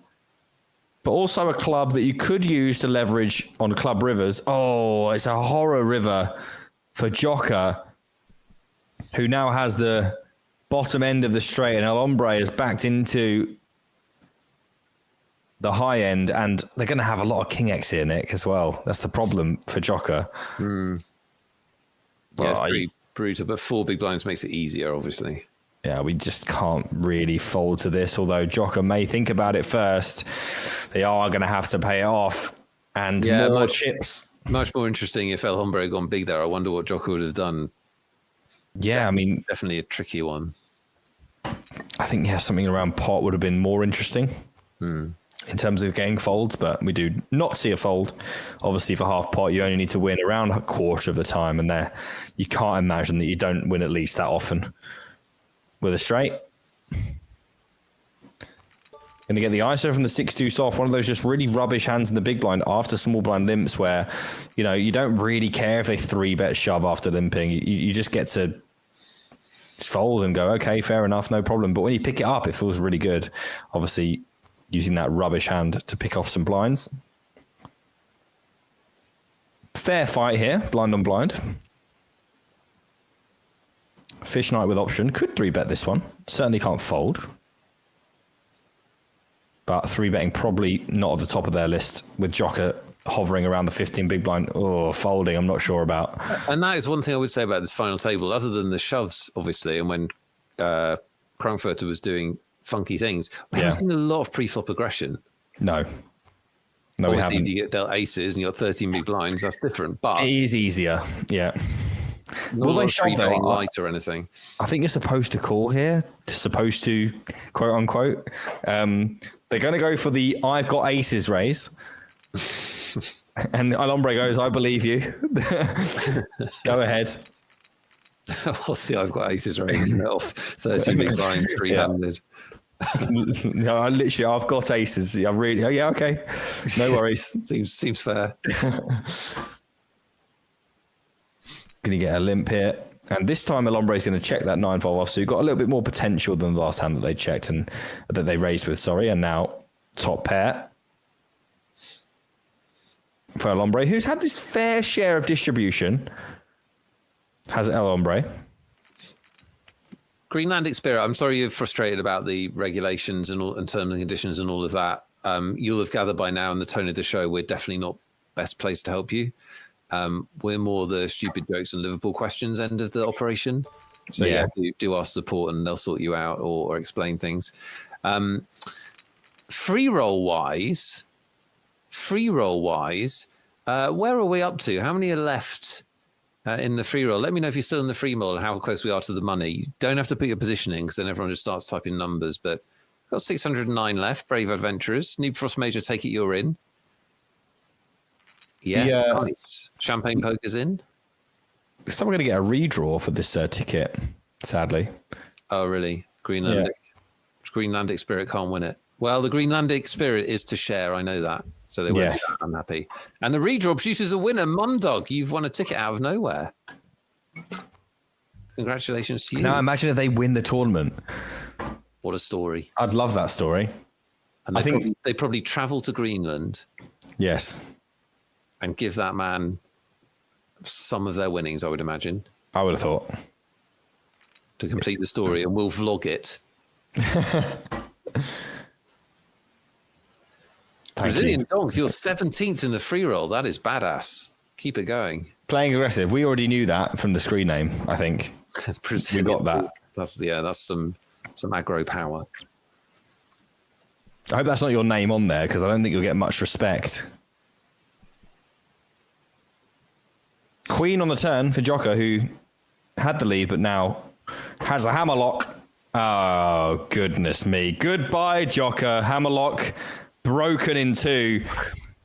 But also a club that you could use to leverage on club rivers. Oh, it's a horror river for Jocker, who now has the bottom end of the straight, and El Ombre is backed into the high end, and they're going to have a lot of King X here, Nick, as well. That's the problem for Jocker. Yeah, it's pretty brutal, but 4 big blinds makes it easier, obviously. Yeah, we just can't really fold to this, although Jocker may think about it first. They are going to have to pay it off, and more chips. Much more interesting if El Hombre had gone big there. I wonder what Jocker would have done. Yeah, I mean... Definitely a tricky one. I think, something around pot would have been more interesting. In terms of getting folds, but we do not see a fold. Obviously, for half pot, you only need to win around a quarter of the time, and there you can't imagine that you don't win at least that often with a straight. Going to get the ISO from the 6-2 off, one of those just really rubbish hands in the big blind after small blind limps where, you don't really care if they 3-bet shove after limping. You just get to fold and go, okay, fair enough, no problem. But when you pick it up, it feels really good. Obviously, using that rubbish hand to pick off some blinds. Fair fight here, blind on blind. Fish Knight with option. Could 3-bet this one. Certainly can't fold. But 3-betting probably not at the top of their list with Jocker hovering around the 15 big blind. Oh, folding, I'm not sure about. And that is one thing I would say about this final table, other than the shoves, obviously, and when Frankfurter was doing funky things. We haven't seen a lot of pre-flop aggression. No, obviously, we haven't. You get dealt aces and you got 13 big blinds. That's different, but it is easier. Yeah. Will they shove betting light or anything? I think you're supposed to call here. Supposed to, quote unquote. They're going to go for the "I've got aces" raise, and Alombre goes, "I believe you." Go ahead. What's the "I've got aces" raise? Off 13 big blind, 3-handed. No, I've got aces. Okay. No worries. seems fair. Going to get a limp here. And this time, Alombre is going to check that 9-5 off. So you've got a little bit more potential than the last hand that they checked and that they raised with, And now, top pair for Alombre, who's had this fair share of distribution. Has El Hombre. Greenlandic Spirit, I'm sorry you're frustrated about the regulations and terms and conditions and all of that. You'll have gathered by now in the tone of the show, we're definitely not best placed to help you. We're more the stupid jokes and Liverpool questions end of the operation. So do ask support and they'll sort you out or explain things. Free roll wise, where are we up to? How many are left in the free roll? Let me know if you're still in the free roll and how close we are to the money. You don't have to put your position in because then everyone just starts typing numbers. But we've got 609 left. Brave adventurers. Noob Frost Major, take it. You're in. Yes, nice. Champagne Poker's in. So we're going to get a redraw for this ticket, sadly. Oh, really? Greenlandic Spirit can't win it. Well, the Greenlandic Spirit is to share. I know that. So they won't be unhappy. And the redraw produces a winner. Mundog, you've won a ticket out of nowhere. Congratulations to you. Now imagine if they win the tournament. What a story. I'd love that story. And I think they probably travel to Greenland. Yes. And give that man some of their winnings, I would imagine. I would have thought. To complete the story, and we'll vlog it. Brazilian Donks, you're 17th in the free roll. That is badass. Keep it going. Playing aggressive. We already knew that from the screen name, I think. We got that. That's some aggro power. I hope that's not your name on there because I don't think you'll get much respect. Queen on the turn for Jocker, who had the lead but now has a hammerlock. Oh, goodness me. Goodbye, Jocker. Hammerlock broken in two.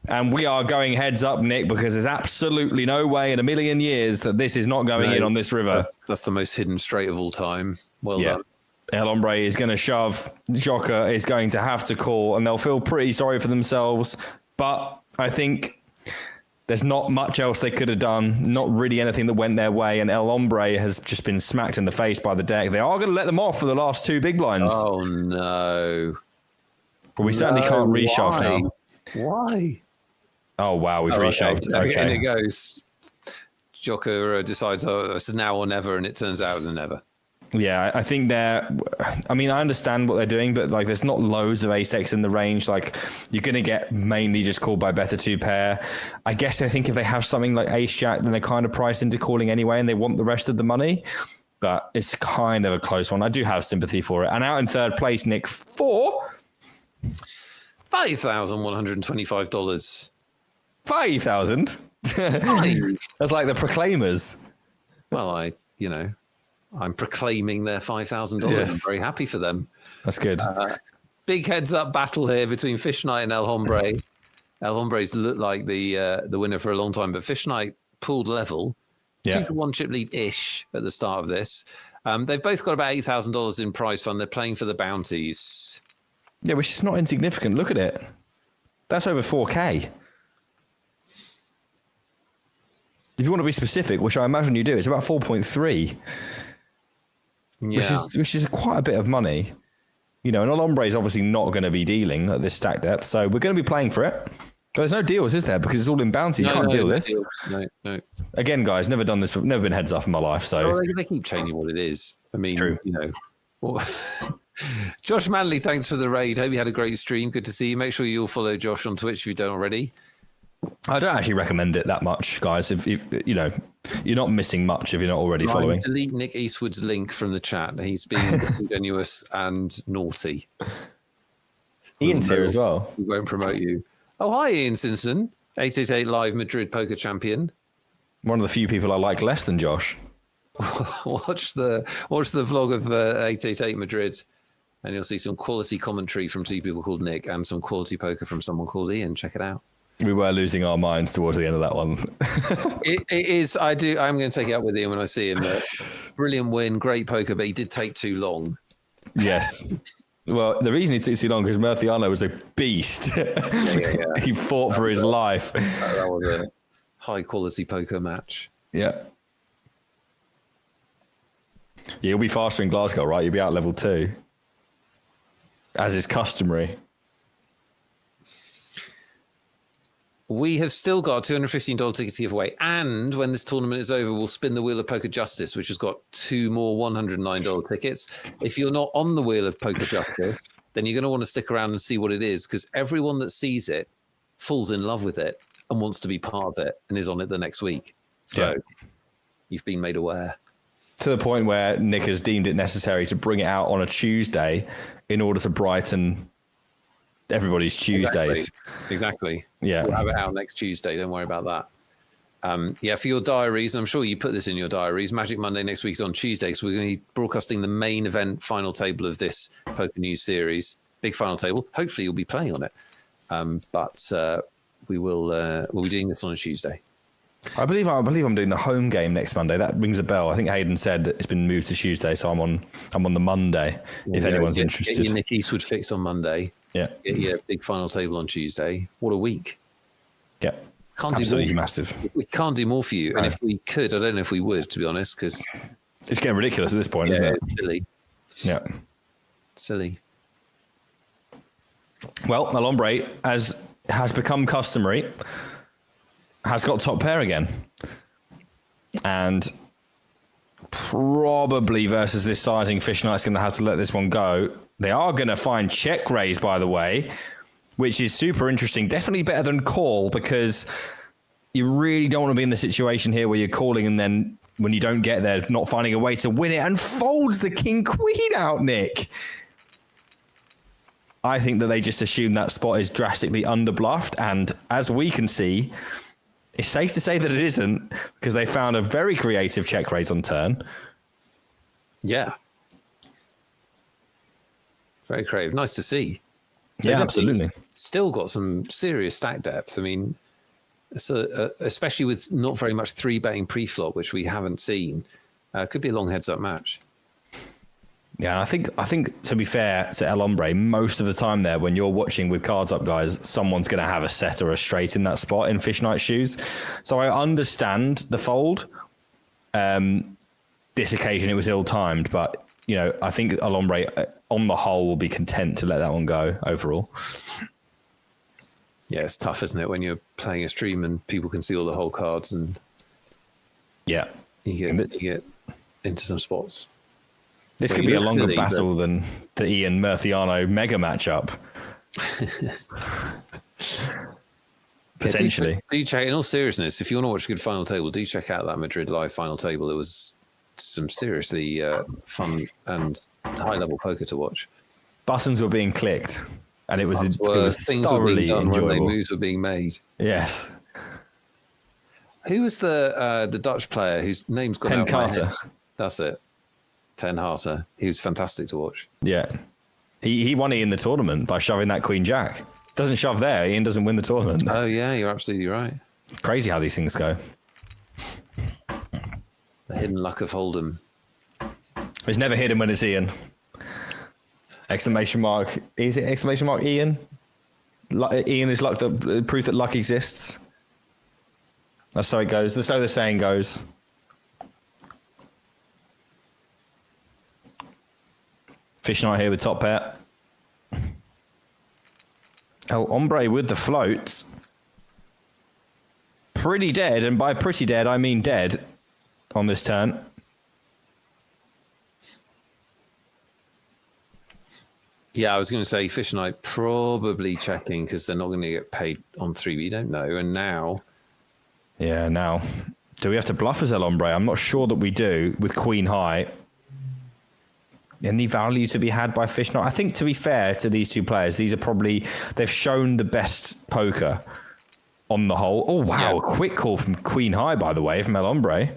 And we are going heads up, Nick, because there's absolutely no way in a million years that this is not going in on this river. That's the most hidden straight of all time. Well done. El Ombre is going to shove. Jocker is going to have to call, and they'll feel pretty sorry for themselves. But I think there's not much else they could have done. Not really anything that went their way. And El Ombre has just been smacked in the face by the deck. They are going to let them off for the last two big blinds. Oh, no. But we certainly can't reshove now. Why? Oh, wow. We've reshoved. Okay. And it goes. Jocker decides, it's now or never. And it turns out it's never. Yeah, I think I understand what they're doing, but like, there's not loads of ace-x in the range. Like, you're going to get mainly just called by better two pair. I guess I think if they have something like ace-jack, then they're kind of priced into calling anyway, and they want the rest of the money. But it's kind of a close one. I do have sympathy for it. And out in third place, Nick, for $5,125. 5,000? That's like the Proclaimers. Well, I'm proclaiming their $5,000. Yes. I'm very happy for them. That's good. Big heads-up battle here between Fish Knight and El Hombre. El Hombre's looked like the winner for a long time, but Fish Knight pulled level. 2-1 chip lead-ish at the start of this. They've both got about $8,000 in prize fund. They're playing for the bounties. Yeah, which is not insignificant. Look at it. That's over 4K. If you want to be specific, which I imagine you do, it's about 4.3. Yeah. Which is quite a bit of money. And El Hombre is obviously not going to be dealing at this stack depth, so we're going to be playing for it. But there's no deals, is there? Because it's all in bounty. You can't deal this. No. Again, guys, never done this, never been heads up in my life. So they keep changing what it is. I mean, true. Josh Manley, thanks for the raid. Hope you had a great stream. Good to see you. Make sure you all follow Josh on Twitch if you don't already. I don't actually recommend it that much, guys. If you're not missing much if you're not already following. Delete Nick Eastwood's link from the chat. He's being disingenuous and naughty. Ian's here as well. We won't promote you. Oh, hi, Ian Simpson, 888 Live Madrid poker champion. One of the few people I like less than Josh. Watch the vlog of 888 Madrid, and you'll see some quality commentary from two people called Nick and some quality poker from someone called Ian. Check it out. We were losing our minds towards the end of that one. It is. I'm going to take it up with Ian when I see him. Brilliant win, great poker, but he did take too long. Yes. Well, the reason he took too long because Murciano was a beast. Yeah. He fought for his life. That was a high quality poker match. Yeah. You'll be faster in Glasgow, right? You'll be out level 2, as is customary. We have still got $215 tickets to give away. And when this tournament is over, we'll spin the Wheel of Poker Justice, which has got 2 more $109 tickets. If you're not on the Wheel of Poker Justice, then you're going to want to stick around and see what it is, because everyone that sees it falls in love with it. and wants to be part of it and is on it the next week. So you've been made aware. To the point where Nick has deemed it necessary to bring it out on a Tuesday in order to brighten everybody's Tuesdays. Exactly. Yeah. We'll have it out next Tuesday. Don't worry about that. For your diaries, I'm sure you put this in your diaries, Magic Monday next week is on Tuesday, so we're going to be broadcasting the main event final table of this PokerNews series. Big final table. Hopefully you'll be playing on it. But we'll be doing this on a Tuesday. I believe I'm doing the home game next Monday. That rings a bell. I think Hayden said that it's been moved to Tuesday, so I'm on the Monday. If anyone's interested, get your Nick Eastwood fix on Monday. Yeah, get your big final table on Tuesday. What a week! Yeah, can't absolutely do more. Massive. We can't do more for you, and if we could, I don't know if we would, to be honest, because it's getting ridiculous at this point, isn't it? It's silly. Yeah, silly. Well, Ombre, as has become customary, has got top pair again. And probably versus this sizing, Fish Knight's going to have to let this one go. They are going to find check raise, by the way, which is super interesting. Definitely better than call, because you really don't want to be in the situation here where you're calling and then when you don't get there, not finding a way to win it, and folds the king-queen out, Nick. I think that they just assume that spot is drastically underbluffed, and as we can see, it's safe to say that it isn't, because they found a very creative check raise on turn. Yeah. Very creative. Nice to see. Yeah, absolutely. Still got some serious stack depth. I mean, especially with not very much 3-betting pre-flop, which we haven't seen. Could be a long heads-up match. Yeah, and I think to be fair to El Ombre, most of the time there, when you're watching with cards up, guys, someone's going to have a set or a straight in that spot in Fish Knight's shoes. So I understand the fold. This occasion it was ill-timed, but I think El Ombre on the whole will be content to let that one go overall. Yeah, it's tough, isn't it, when you're playing a stream and people can see all the whole cards, and yeah, you get into some spots. This could be a longer battle than the Ian Murciano mega matchup. Potentially. Do check, in all seriousness, if you want to watch a good final table, do check out that Madrid live final table. It was some seriously fun and high-level poker to watch. Buttons were being clicked, and it was things thoroughly were being done enjoyable. when moves were being made. Yes. Who was the Dutch player whose name's gone out of my head? That's it. Ten Harter. He was fantastic to watch. Yeah. He won Ian the tournament by shoving that Queen Jack. Doesn't shove there, Ian doesn't win the tournament. Oh, yeah, you're absolutely right. Crazy how these things go. The hidden luck of Hold'em. It's never hidden when it's Ian. Exclamation mark. Is it exclamation mark Ian? Ian is luck, the proof that luck exists. That's how it goes. That's how the saying goes. Fish Knight here with top pair. Oh, Ombre with the floats. Pretty dead, and by pretty dead, I mean dead on this turn. Yeah, I was going to say Fish Knight probably checking because they're not going to get paid on 3, but you don't know. And now... Yeah, now. Do we have to bluff as El Ombre? I'm not sure that we do with Queen High. Any value to be had by Fish Knight? I think, to be fair to these two players, these are probably... They've shown the best poker on the whole. Oh, wow. Yeah. A quick call from Queen High, by the way, from El Ombre.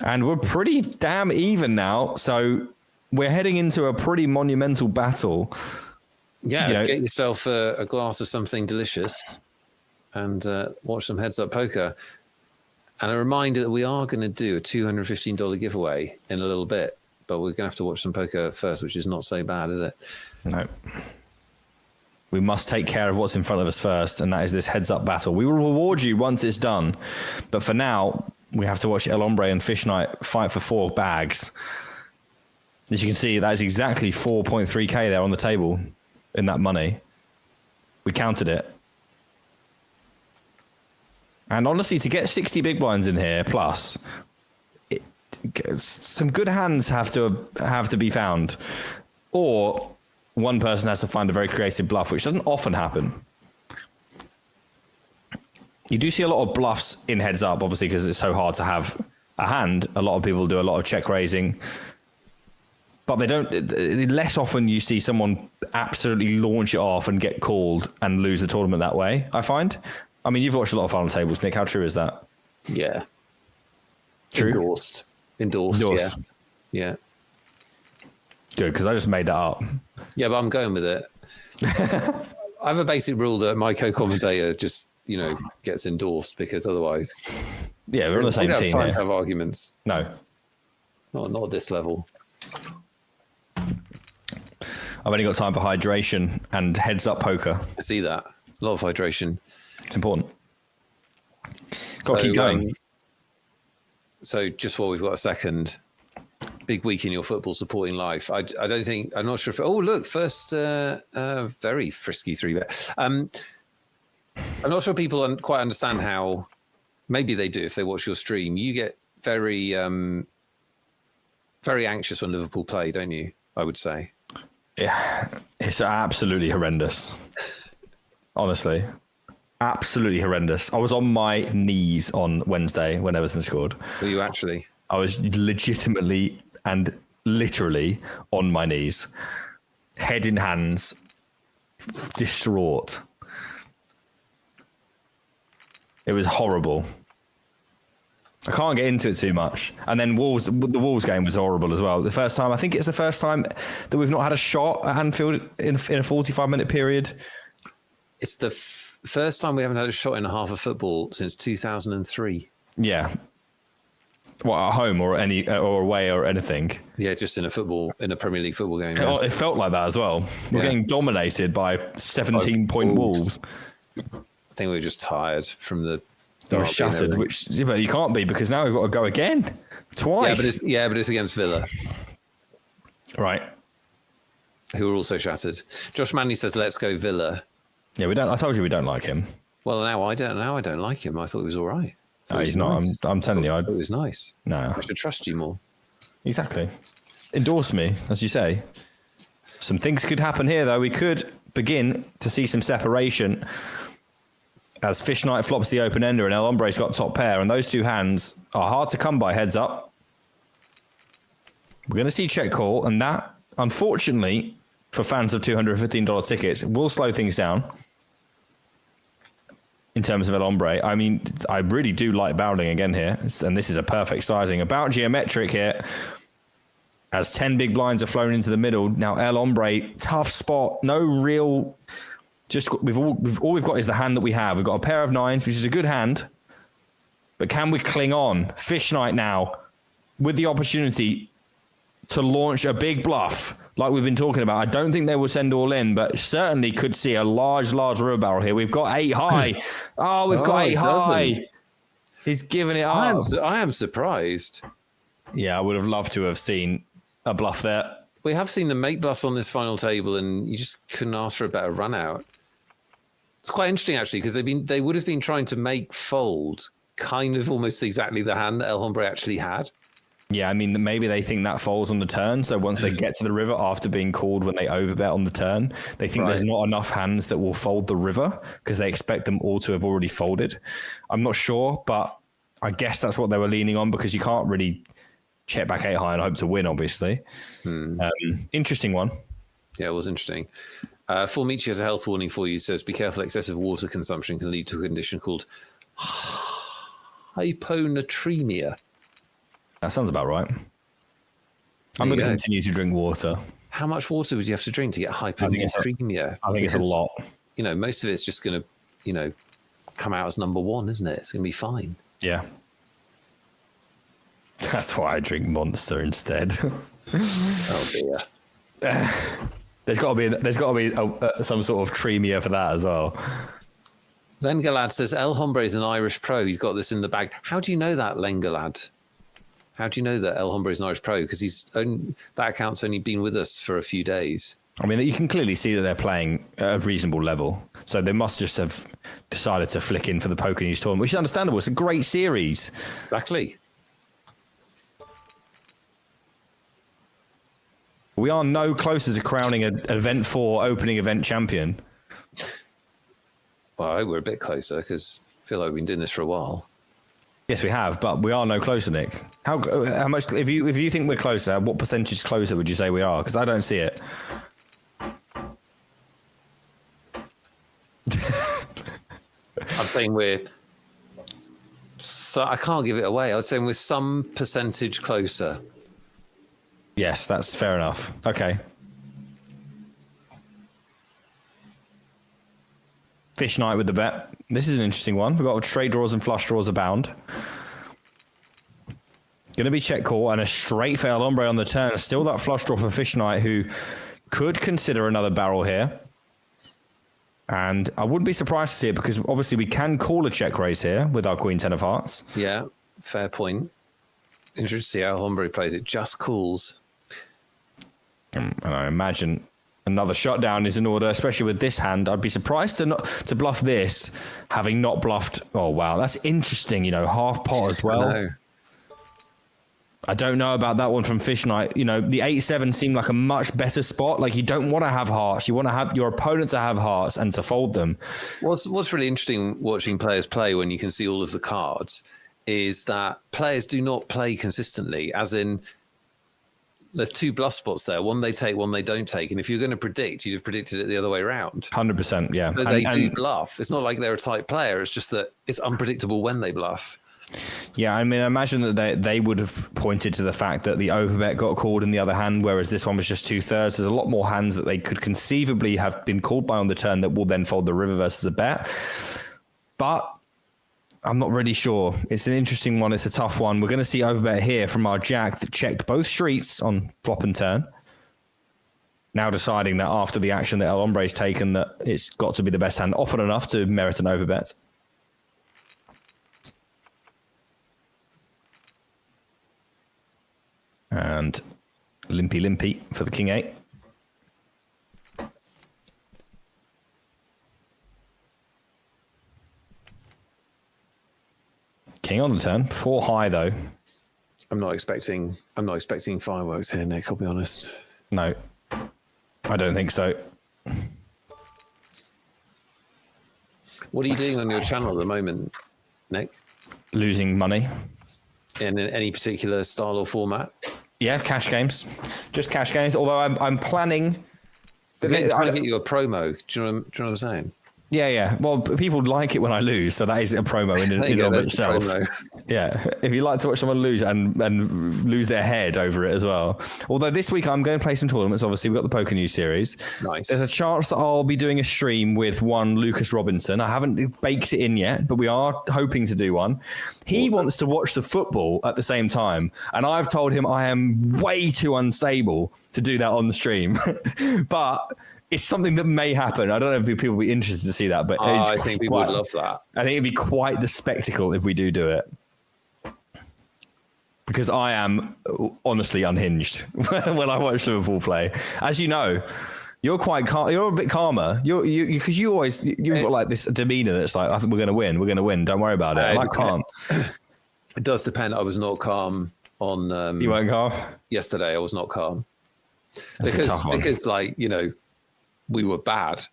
And we're pretty damn even now. So we're heading into a pretty monumental battle. Yeah, get yourself a glass of something delicious and watch some heads-up poker. And a reminder that we are going to do a $215 giveaway in a little bit. But we're going to have to watch some poker first, which is not so bad, is it? No. We must take care of what's in front of us first, and that is this heads-up battle. We will reward you once it's done. But for now, we have to watch El Ombre and Fish Knight fight for 4 bags. As you can see, that is exactly 4.3k there on the table in that money. We counted it. And honestly, to get 60 big blinds in here, plus... some good hands have to be found, or one person has to find a very creative bluff, which doesn't often happen. You do see a lot of bluffs in heads up, obviously, because it's so hard to have a hand. A lot of people do a lot of check raising. But they don't. Less often you see someone absolutely launch it off and get called and lose the tournament that way, I find. I mean, you've watched a lot of final tables, Nick. How true is that? Yeah. True. Endorsed. Yeah. Good, because I just made that up. Yeah, but I'm going with it. I have a basic rule that my co-commentator just, gets endorsed, because otherwise... Yeah, we're on the same team We don't have time here. to have arguments. No. Not at this level. I've only got time for hydration and heads up poker. I see that. A lot of hydration. It's important. Got to keep going. So just while we've got a second, big week in your football supporting life. I'm not sure if... Oh, look, first very frisky 3-bet. I'm not sure people quite understand how... Maybe they do if they watch your stream. You get very, very anxious when Liverpool play, don't you? I would say. Yeah, it's absolutely horrendous. Honestly, absolutely horrendous. I was on my knees on Wednesday when Everton scored. Were you actually? I was legitimately and literally on my knees, head in hands, distraught. It was horrible. I can't get into it too much. And then the Wolves game was horrible as well. I think it's the first time that we've not had a shot at Anfield in a 45-minute period. It's the first time we haven't had a shot in a half of football since 2003. Yeah. What, at home or away or anything? Yeah, just in a Premier League football game. Yeah. It felt like that as well. We're getting dominated by 17-point Wolves. I think we were just tired from the... They were shattered, but you can't be, because now we've got to go again twice. Yeah, but it's against Villa, right? Who are also shattered. Josh Manley says, "Let's go Villa." Yeah, we don't. I told you we don't like him. Well, now I don't like him. I thought he was all right. No, he's not. Nice. I'm telling you, it was nice. No, I should trust you more. Exactly. Endorse me, as you say. Some things could happen here, though. We could begin to see some separation. As Fish Knight flops the open ender and El Hombre's got top pair, and those two hands are hard to come by heads up. We're going to see check call, and that, unfortunately, for fans of $215 tickets, will slow things down in terms of El Hombre. I mean, I really do like barreling again here, and this is a perfect sizing. About geometric here, as 10 big blinds are flown into the middle. Now El Hombre, tough spot, no real... Just all we've got is the hand that we have. We've got a pair of nines, which is a good hand. But can we cling on? Fish Knight now, with the opportunity to launch a big bluff, like we've been talking about. I don't think they will send all in, but certainly could see a large river barrel here. We've got 8 high. We've got 8 high. He's giving it up. I am surprised. Yeah, I would have loved to have seen a bluff there. We have seen them make bluffs on this final table, and you just couldn't ask for a better run out. It's quite interesting, actually, because they would have been trying to make fold kind of almost exactly the hand that El Hombre actually had. Yeah, I mean, maybe they think that folds on the turn. So once they get to the river after being called when they overbet on the turn, they think there's not enough hands that will fold the river because they expect them all to have already folded. I'm not sure, but I guess that's what they were leaning on, because you can't really check back 8 high and hope to win, obviously. Interesting one. Yeah, it was interesting. Formici has a health warning for you. Says, be careful, excessive water consumption can lead to a condition called hyponatremia. That sounds about right. I'm going to continue to drink water. How much water would you have to drink to get hyponatremia? I think it's a lot. Most of it's just going to, come out as number one, isn't it? It's going to be fine. Yeah. That's why I drink Monster instead. Oh dear. There's got to be some sort of tremia for that as well. Lengalad says El Hombre is an Irish pro. He's got this in the bag. How do you know that, Lengalad? How do you know that El Hombre is an Irish pro? Because that account's only been with us for a few days. I mean, you can clearly see that they're playing at a reasonable level. So they must just have decided to flick in for the PokerNews tournament, which is understandable. It's a great series. Exactly. We are no closer to crowning an Event 4 opening event champion. Well, we're a bit closer because feel like we've been doing this for a while. Yes, we have, but we are no closer, Nick. How much? If you think we're closer, what percentage closer would you say we are? Because I don't see it. I'm saying I can't give it away. I would say we're some percentage closer. Yes, that's fair enough. Okay. Fish night with the bet. This is an interesting one. We've got straight draws and flush draws abound. Going to be check call and a straight fail Ombre on the turn. Still that flush draw for Fish Knight, who could consider another barrel here. And I wouldn't be surprised to see it because obviously we can call a check raise here with our Queen 10 of Hearts. Yeah, fair point. Interesting to see how Ombre plays it. Just calls. And I imagine another shutdown is in order, especially with this hand. I'd be surprised to bluff this, having not bluffed. Oh, wow. That's interesting, half pot as well. I don't know about that one from Fish Knight. The 8-7 seemed like a much better spot. Like, you don't want to have hearts. You want to have your opponent to have hearts and to fold them. What's really interesting watching players play when you can see all of the cards is that players do not play consistently, as in there's two bluff spots there. One they take, one they don't take. And if you're going to predict, you'd have predicted it the other way around. 100%, yeah. So they do bluff. It's not like they're a tight player. It's just that it's unpredictable when they bluff. Yeah, I mean, I imagine that they would have pointed to the fact that the overbet got called in the other hand, whereas this one was just 2/3. There's a lot more hands that they could conceivably have been called by on the turn that will then fold the river versus a bet. But I'm not really sure. It's an interesting one. It's a tough one. We're going to see overbet here from our jack that checked both streets on flop and turn. Now deciding that after the action that El Hombre's taken, that it's got to be the best hand often enough to merit an overbet. And limpy for the King 8. King on the turn. 4 high though. I'm not expecting fireworks here, Nick, I'll be honest. No. I don't think so. What are you doing on your channel at the moment, Nick? Losing money. In any particular style or format? Yeah, cash games. Just cash games. Although I'm planning. I'm trying to get you a promo. Do you know what I'm saying? Yeah. Well, people like it when I lose, so that is a promo in and of itself. Yeah, if you like to watch someone lose and lose their head over it as well. Although this week I'm going to play some tournaments. Obviously, we've got the PokerNews series. Nice. There's a chance that I'll be doing a stream with one Lucas Robinson. I haven't baked it in yet, but we are hoping to do one. He wants to watch the football at the same time, and I've told him I am way too unstable to do that on the stream. But it's something that may happen. I don't know if people will be interested to see that, but I think people would love that. I think it'd be quite the spectacle if we do it. Because I am honestly unhinged when I watch Liverpool play. As you know, you're quite calm. You're a bit calmer. Because you've got like this demeanor that's like, I think we're going to win. We're going to win. Don't worry about it. I can't. It does depend. I was not calm on. You weren't calm? Yesterday, I was not calm. That's a tough one. Because we were bad.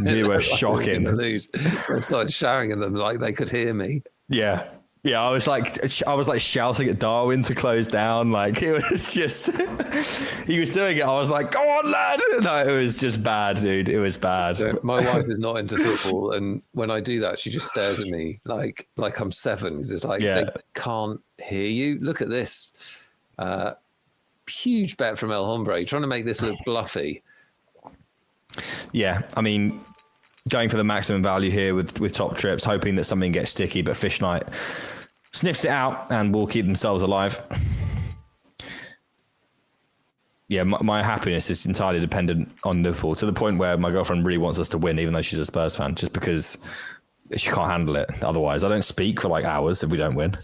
We were shocking. Lose. So I started shouting at them like they could hear me. Yeah. I was like shouting at Darwin to close down. Like it was just, he was doing it. I was like, go on, lad. No, it was just bad, dude. It was bad. So my wife is not into football. And when I do that, she just stares at me like I'm 7. It's like, they can't hear you. Look at this. Huge bet from El Hombre, trying to make this look bluffy. Yeah, I mean, going for the maximum value here with top trips, hoping that something gets sticky, but Fish Knight sniffs it out and will keep themselves alive. Yeah, my happiness is entirely dependent on Liverpool, to the point where my girlfriend really wants us to win, even though she's a Spurs fan, just because she can't handle it. Otherwise, I don't speak for like hours if we don't win.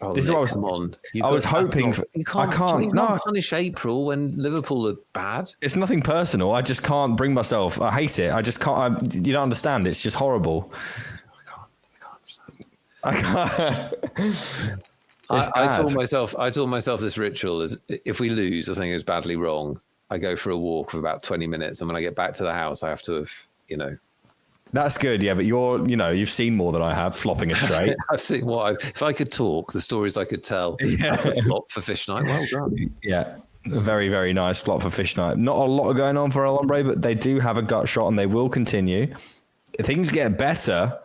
Oh, this Nick, is what come on. I was hoping. I can't punish April when Liverpool are bad. It's nothing personal. I just can't bring myself. I hate it. I just can't. You don't understand. It's just horrible. I can't. I told myself this ritual is if we lose or something is badly wrong, I go for a walk for about 20 minutes, and when I get back to the house, I have to have That's good, yeah. But you've seen more than I have flopping a straight. I've seen if I could talk, the stories I could tell. Yeah. Flop for fish night. Well done. Yeah, a very, very nice flop for fish night. Not a lot going on for El Ombre, but they do have a gut shot and they will continue. Things get better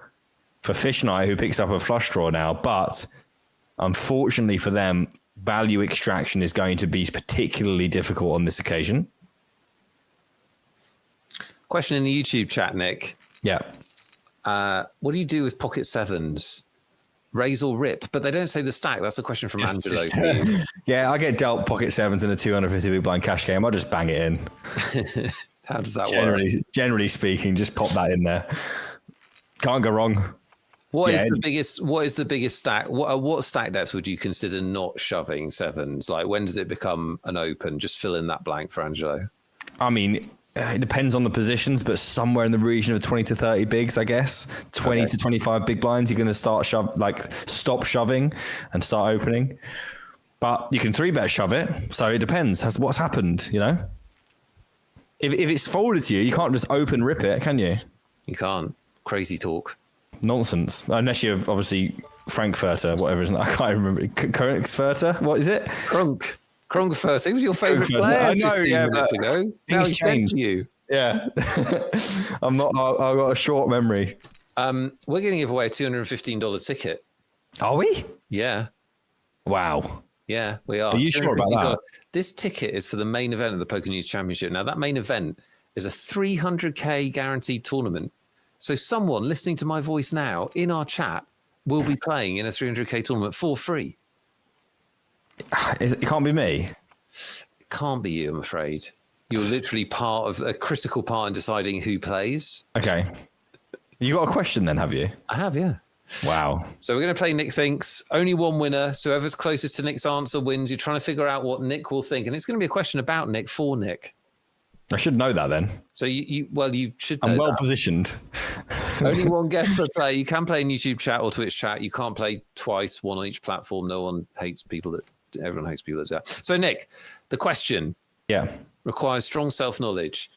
for fish night, who picks up a flush draw now, but unfortunately for them, value extraction is going to be particularly difficult on this occasion. Question in the YouTube chat, Nick. Yeah. What do you do with pocket sevens? Raise or rip? But they don't say the stack. That's a question from Angelo. Yeah, I get dealt pocket sevens in a 250 big blind cash game. I'll just bang it in. How does that work? Generally speaking, just pop that in there. Can't go wrong. What is the biggest stack? What stack depths would you consider not shoving sevens? Like, when does it become an open? Just fill in that blank for Angelo. I mean, it depends on the positions, but somewhere in the region of 20 to 30 bigs, I guess. 20 to 25 big blinds, you're going to stop shoving and start opening. But you can 3-bet shove it, so it depends. What's happened, If it's forwarded to you, you can't just open rip it, can you? You can't. Crazy talk. Nonsense. Unless you're obviously Frankfurter, whatever, isn't it? I can't remember. Frankfurter? What is it? Frankfurter. He was your favourite player. I know, 15 minutes ago. Now he's changed you. Yeah. I've got a short memory. We're going to give away a $215 ticket. Are we? Yeah. Wow. Yeah, we are. Are you sure about that? This ticket is for the main event of the PokerNews Championship. Now, that main event is a 300k guaranteed tournament. So someone listening to my voice now in our chat will be playing in a 300k tournament for free. It can't be me. It can't be you, I'm afraid. You're literally part of a critical part in deciding who plays. Okay. You got a question then, have you? I have, yeah. Wow. So we're going to play Nick Thinks. Only one winner. So whoever's closest to Nick's answer wins. You're trying to figure out what Nick will think. And it's going to be a question about Nick for Nick. I should know that then. So you should know I'm well that. Positioned. Only one guest per play. You can play in YouTube chat or Twitch chat. You can't play twice, one on each platform. Everyone hates people that do that. So Nick, the question requires strong self-knowledge.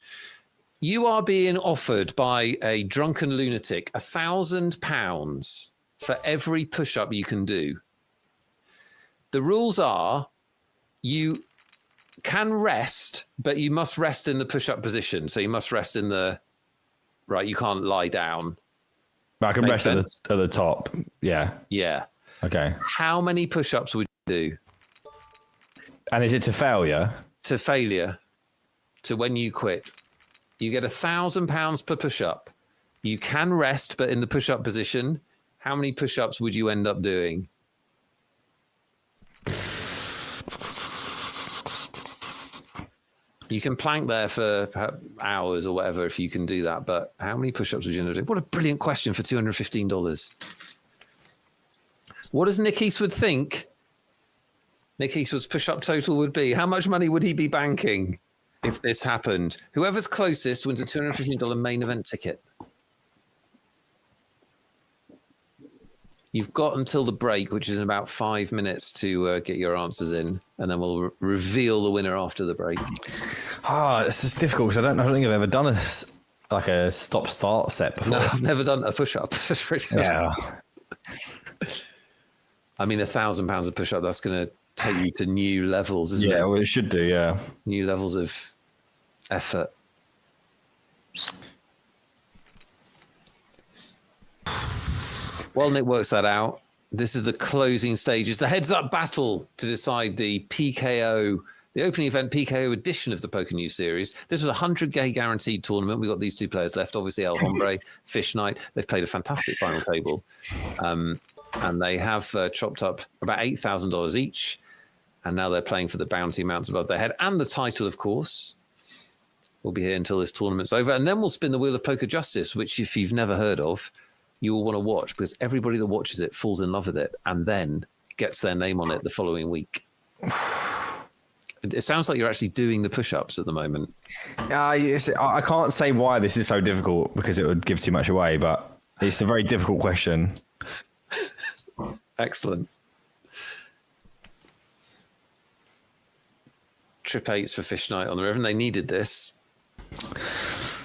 You are being offered by a drunken lunatic £1,000 for every push-up you can do. The rules are you can rest, but you must rest in the push-up position. So you must rest in you can't lie down. I can rest at the top. Yeah. Yeah. Okay. How many push-ups would you do? And is it to failure? To failure. To when you quit. You get £1,000 per push-up. You can rest, but in the push-up position. How many push-ups would you end up doing? You can plank there for hours or whatever if you can do that, but how many push-ups would you end up doing? What a brilliant question for $215. What does Nick Eastwood think Nick Eastwood's push-up total would be? How much money would he be banking if this happened? Whoever's closest wins a $215 main event ticket. You've got until the break, which is in about 5 minutes, to get your answers in, and then we'll reveal the winner after the break. It's just difficult because I don't think I've ever done a stop-start set before. No, I've never done a push-up. Yeah. I mean, £1,000 a push-up, that's going to take you to new levels, isn't it? Yeah, well, it should do, yeah. New levels of effort. While Nick works that out, this is the closing stages, the heads-up battle to decide the PKO, the opening event PKO edition of the PokerNews series. This was a 100k guaranteed tournament. We've got these two players left, obviously El Ombre, Fish Knight. They've played a fantastic final table. And they have chopped up about $8,000 each. And now they're playing for the bounty amounts above their head. And the title, of course. We'll be here until this tournament's over. And then we'll spin the Wheel of Poker Justice, which if you've never heard of, you will want to watch because everybody that watches it falls in love with it and then gets their name on it the following week. It sounds like you're actually doing the push-ups at the moment. I can't say why this is so difficult because it would give too much away, but it's a very difficult question. Excellent. Trip 8s for Fish Night on the river, and they needed this.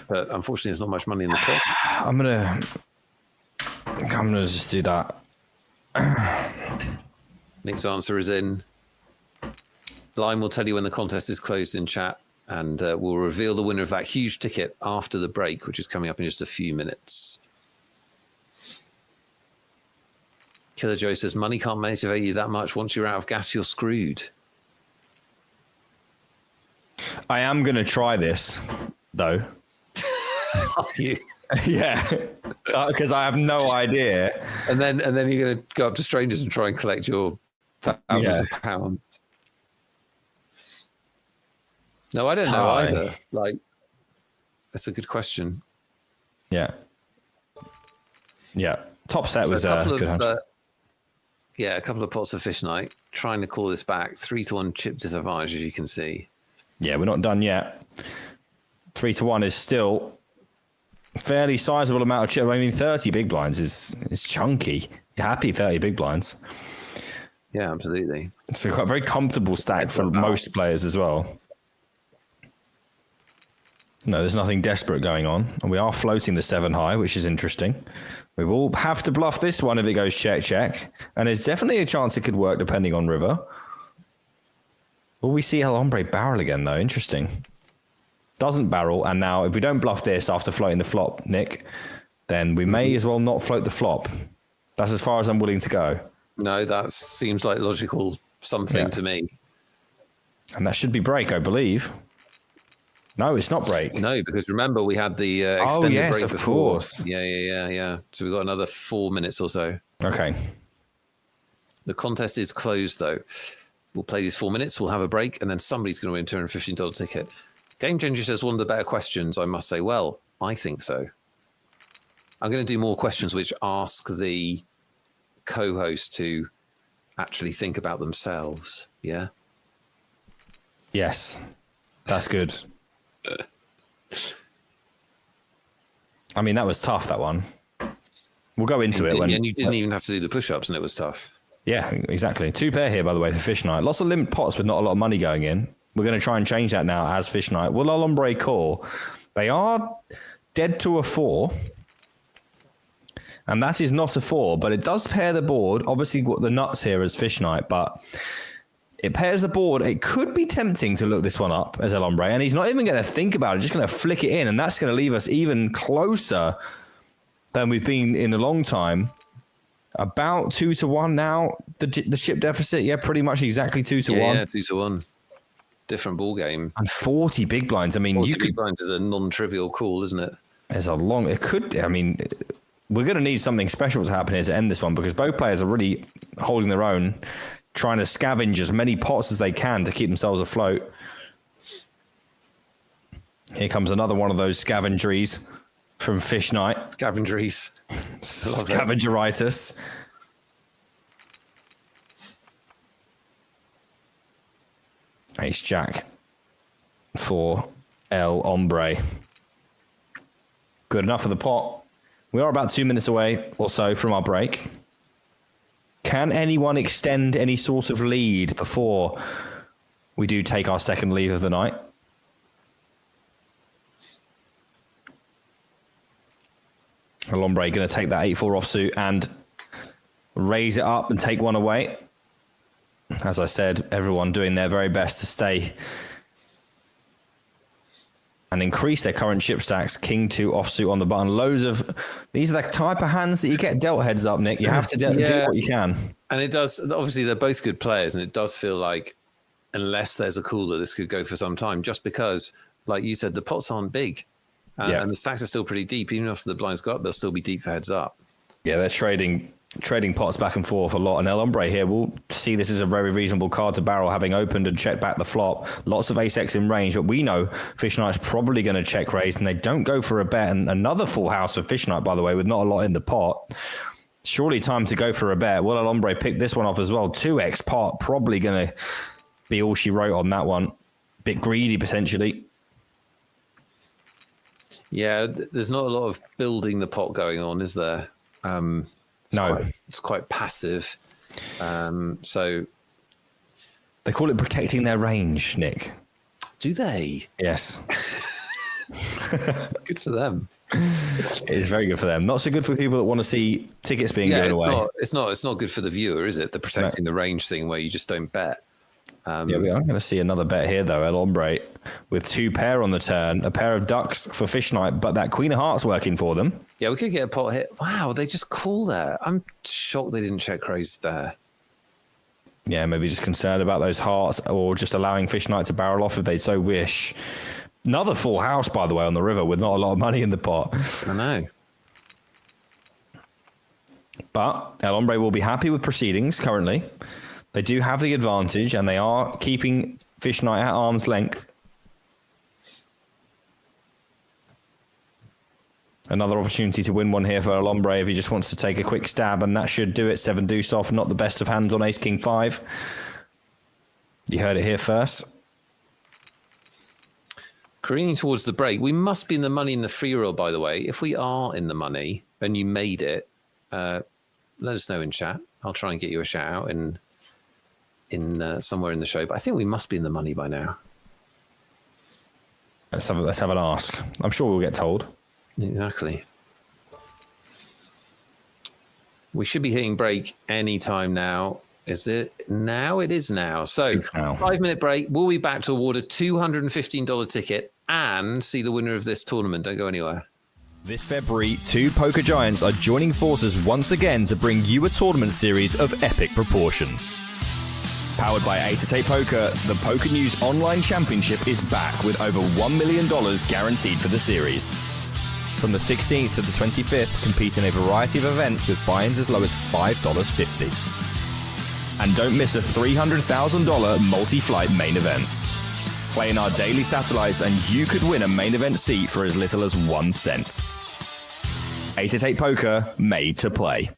but unfortunately, there's not much money in the pot. I'm gonna just do that. Nick's answer is in. Lime will tell you when the contest is closed in chat, and we'll reveal the winner of that huge ticket after the break, which is coming up in just a few minutes. Killer Joe says, money can't motivate you that much. Once you're out of gas, you're screwed. I am going to try this, though. Are you? Yeah, because I have no idea. And then you're going to go up to strangers and try and collect your thousands of pounds. No, I don't know either. Like, that's a good question. Yeah. Top set was a good. A couple of pots of fish night. Trying to call this back. 3-1 chip disadvantage, as you can see. Yeah, we're not done yet. 3-1 is still fairly sizable amount of chip. I mean, 30 big blinds is chunky. You're happy 30 big blinds. Yeah, absolutely. So quite a very comfortable stack for most players as well. No, there's nothing desperate going on. And we are floating the 7 high, which is interesting. We will have to bluff this one if it goes check. And there's definitely a chance it could work depending on river. Will we see El Ombre barrel again, though? Interesting. Doesn't barrel. And now if we don't bluff this after floating the flop, Nick, then we may as well not float the flop. That's as far as I'm willing to go. No, that seems like logical something to me. And that should be break, I believe. No, it's not break. No, because remember we had the extended break before. Course. Yeah. So we've got another 4 minutes or so. Okay. The contest is closed, though. We'll play these 4 minutes. We'll have a break, and then somebody's going to win a $215 ticket. Game Changer says one of the better questions, I must say. Well, I think so. I'm going to do more questions which ask the co-host to actually think about themselves. Yeah? Yes. That's good. I mean, that was tough, that one. We'll go into it. And you didn't even have to do the push-ups, and it was tough. Yeah, exactly. 2 pair here, by the way, for Fish Night. Lots of limp pots with not a lot of money going in. We're going to try and change that now as Fish Night. Will El Ombre call? They are dead to a 4. And that is not a 4, but it does pair the board. Obviously, got the nuts here as Fish Night, but it pairs the board. It could be tempting to look this one up as El Ombre, and he's not even going to think about it, just going to flick it in, and that's going to leave us even closer than we've been in a long time. About 2-1 now, the chip deficit. Yeah, pretty much exactly 2-1. Yeah, 2-1. Different ball game. And 40 big blinds. I mean, 40 big blinds is a non-trivial call, isn't it? There's a long. It could. I mean, we're going to need something special to happen here to end this one, because both players are really holding their own, trying to scavenge as many pots as they can to keep themselves afloat. Here comes another one of those scavengeries from Fish Night. Scavengeries. Scavengeritis. Ace Jack for El Ombre. Good enough for the pot. We are about 2 minutes away or so from our break. Can anyone extend any sort of lead before we do take our second leave of the night? El Ombre going to take that 8-4 offsuit and raise it up and take one away. As I said, everyone doing their very best to stay and increase their current chip stacks. King 2 offsuit on the button. Loads of... These are the type of hands that you get dealt heads up, Nick. You have to do what you can. And it does... Obviously, they're both good players, and it does feel like, unless there's a cooler, this could go for some time, just because, like you said, the pots aren't big. And the stacks are still pretty deep. Even after the blinds go up, they'll still be deep for heads up. Yeah, they're trading pots back and forth a lot. And El Ombre here, we'll see this is a very reasonable card to barrel, having opened and checked back the flop. Lots of ace-x in range, but we know Fish Knight's probably going to check raise, and they don't go for a bet. And another full house of Fish Knight, by the way, with not a lot in the pot. Surely time to go for a bet. Will El Ombre pick this one off as well? 2x pot, probably going to be all she wrote on that one. Bit greedy, potentially. Yeah, there's not a lot of building the pot going on, is there? It's quite passive. So they call it protecting their range, Nick. Do they? Yes. Good for them. It is very good for them. Not so good for people that want to see tickets being given away. It's not good for the viewer, is it? The protecting the range thing where you just don't bet. Yeah, we are going to see another bet here, though. El Ombre with 2 pair on the turn, a pair of ducks for fish night, but that Queen of Hearts working for them. Yeah, we could get a pot hit. Wow, they just call there. I'm shocked they didn't check raise there. Yeah, maybe just concerned about those hearts or just allowing fish night to barrel off if they so wish. Another full house, by the way, on the river with not a lot of money in the pot. I know. But El Ombre will be happy with proceedings currently. They do have the advantage, and they are keeping fish night at arm's length. Another opportunity to win one here for El Ombre if he just wants to take a quick stab, and that should do it. 7 deuce off, not the best of hands on ace king 5. You heard it here first. Careening towards the break. We must be in the money in the free roll, by the way. If we are in the money and you made it, let us know in chat. I'll try and get you a shout out in somewhere in the show. But I think we must be in the money by now. Let's have an ask. I'm sure we'll get told. Exactly. We should be hitting break any time now. Is it now? It is now. So, 5-minute break. We'll be back to award a $215 ticket and see the winner of this tournament. Don't go anywhere. This February, 2 poker giants are joining forces once again to bring you a tournament series of epic proportions. Powered by 8-8 Poker, the PokerNews Online Championship is back with over $1 million guaranteed for the series. From the 16th to the 25th, compete in a variety of events with buy-ins as low as $5.50. And don't miss the $300,000 multi-flight main event. Play in our daily satellites and you could win a main event seat for as little as 1 cent. 8-8 Poker, made to play.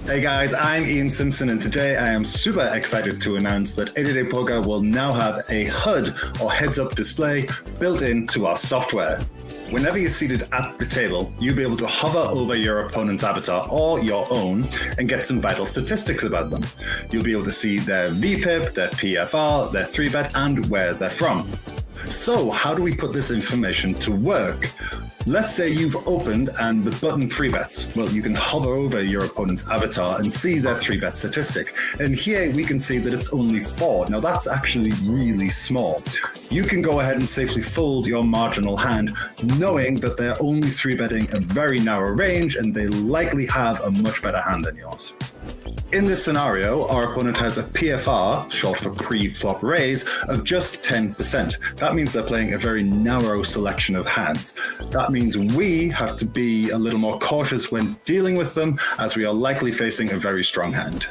Hey guys, I'm Ian Simpson, and today I am super excited to announce that 8-8 Poker will now have a HUD or heads-up display built into our software. Whenever you're seated at the table, you'll be able to hover over your opponent's avatar or your own and get some vital statistics about them. You'll be able to see their VPIP, their PFR, their 3-bet, and where they're from. So how do we put this information to work? Let's say you've opened and the button 3-bets. Well, you can hover over your opponent's avatar and see their 3-bet statistic. And here we can see that it's only 4. Now that's actually really small. You can go ahead and safely fold your marginal hand, knowing that they're only 3-betting a very narrow range and they likely have a much better hand than yours. In this scenario, our opponent has a PFR, short for pre-flop raise, of just 10%. That means they're playing a very narrow selection of hands. That means we have to be a little more cautious when dealing with them, as we are likely facing a very strong hand.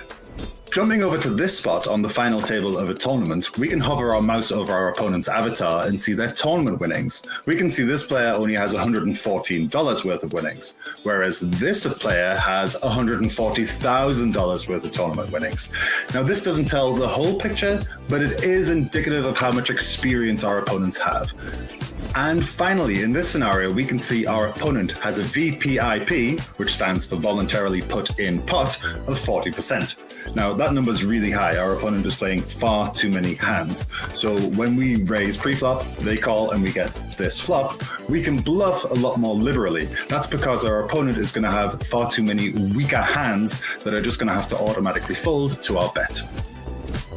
Jumping over to this spot on the final table of a tournament, we can hover our mouse over our opponent's avatar and see their tournament winnings. We can see this player only has $114 worth of winnings, whereas this player has $140,000 worth of tournament winnings. Now, this doesn't tell the whole picture, but it is indicative of how much experience our opponents have. And finally, in this scenario, we can see our opponent has a VPIP, which stands for voluntarily put in pot, of 40%. Now, that number is really high. Our opponent is playing far too many hands. So when we raise pre-flop, they call and we get this flop, we can bluff a lot more liberally. That's because our opponent is going to have far too many weaker hands that are just going to have to automatically fold to our bet.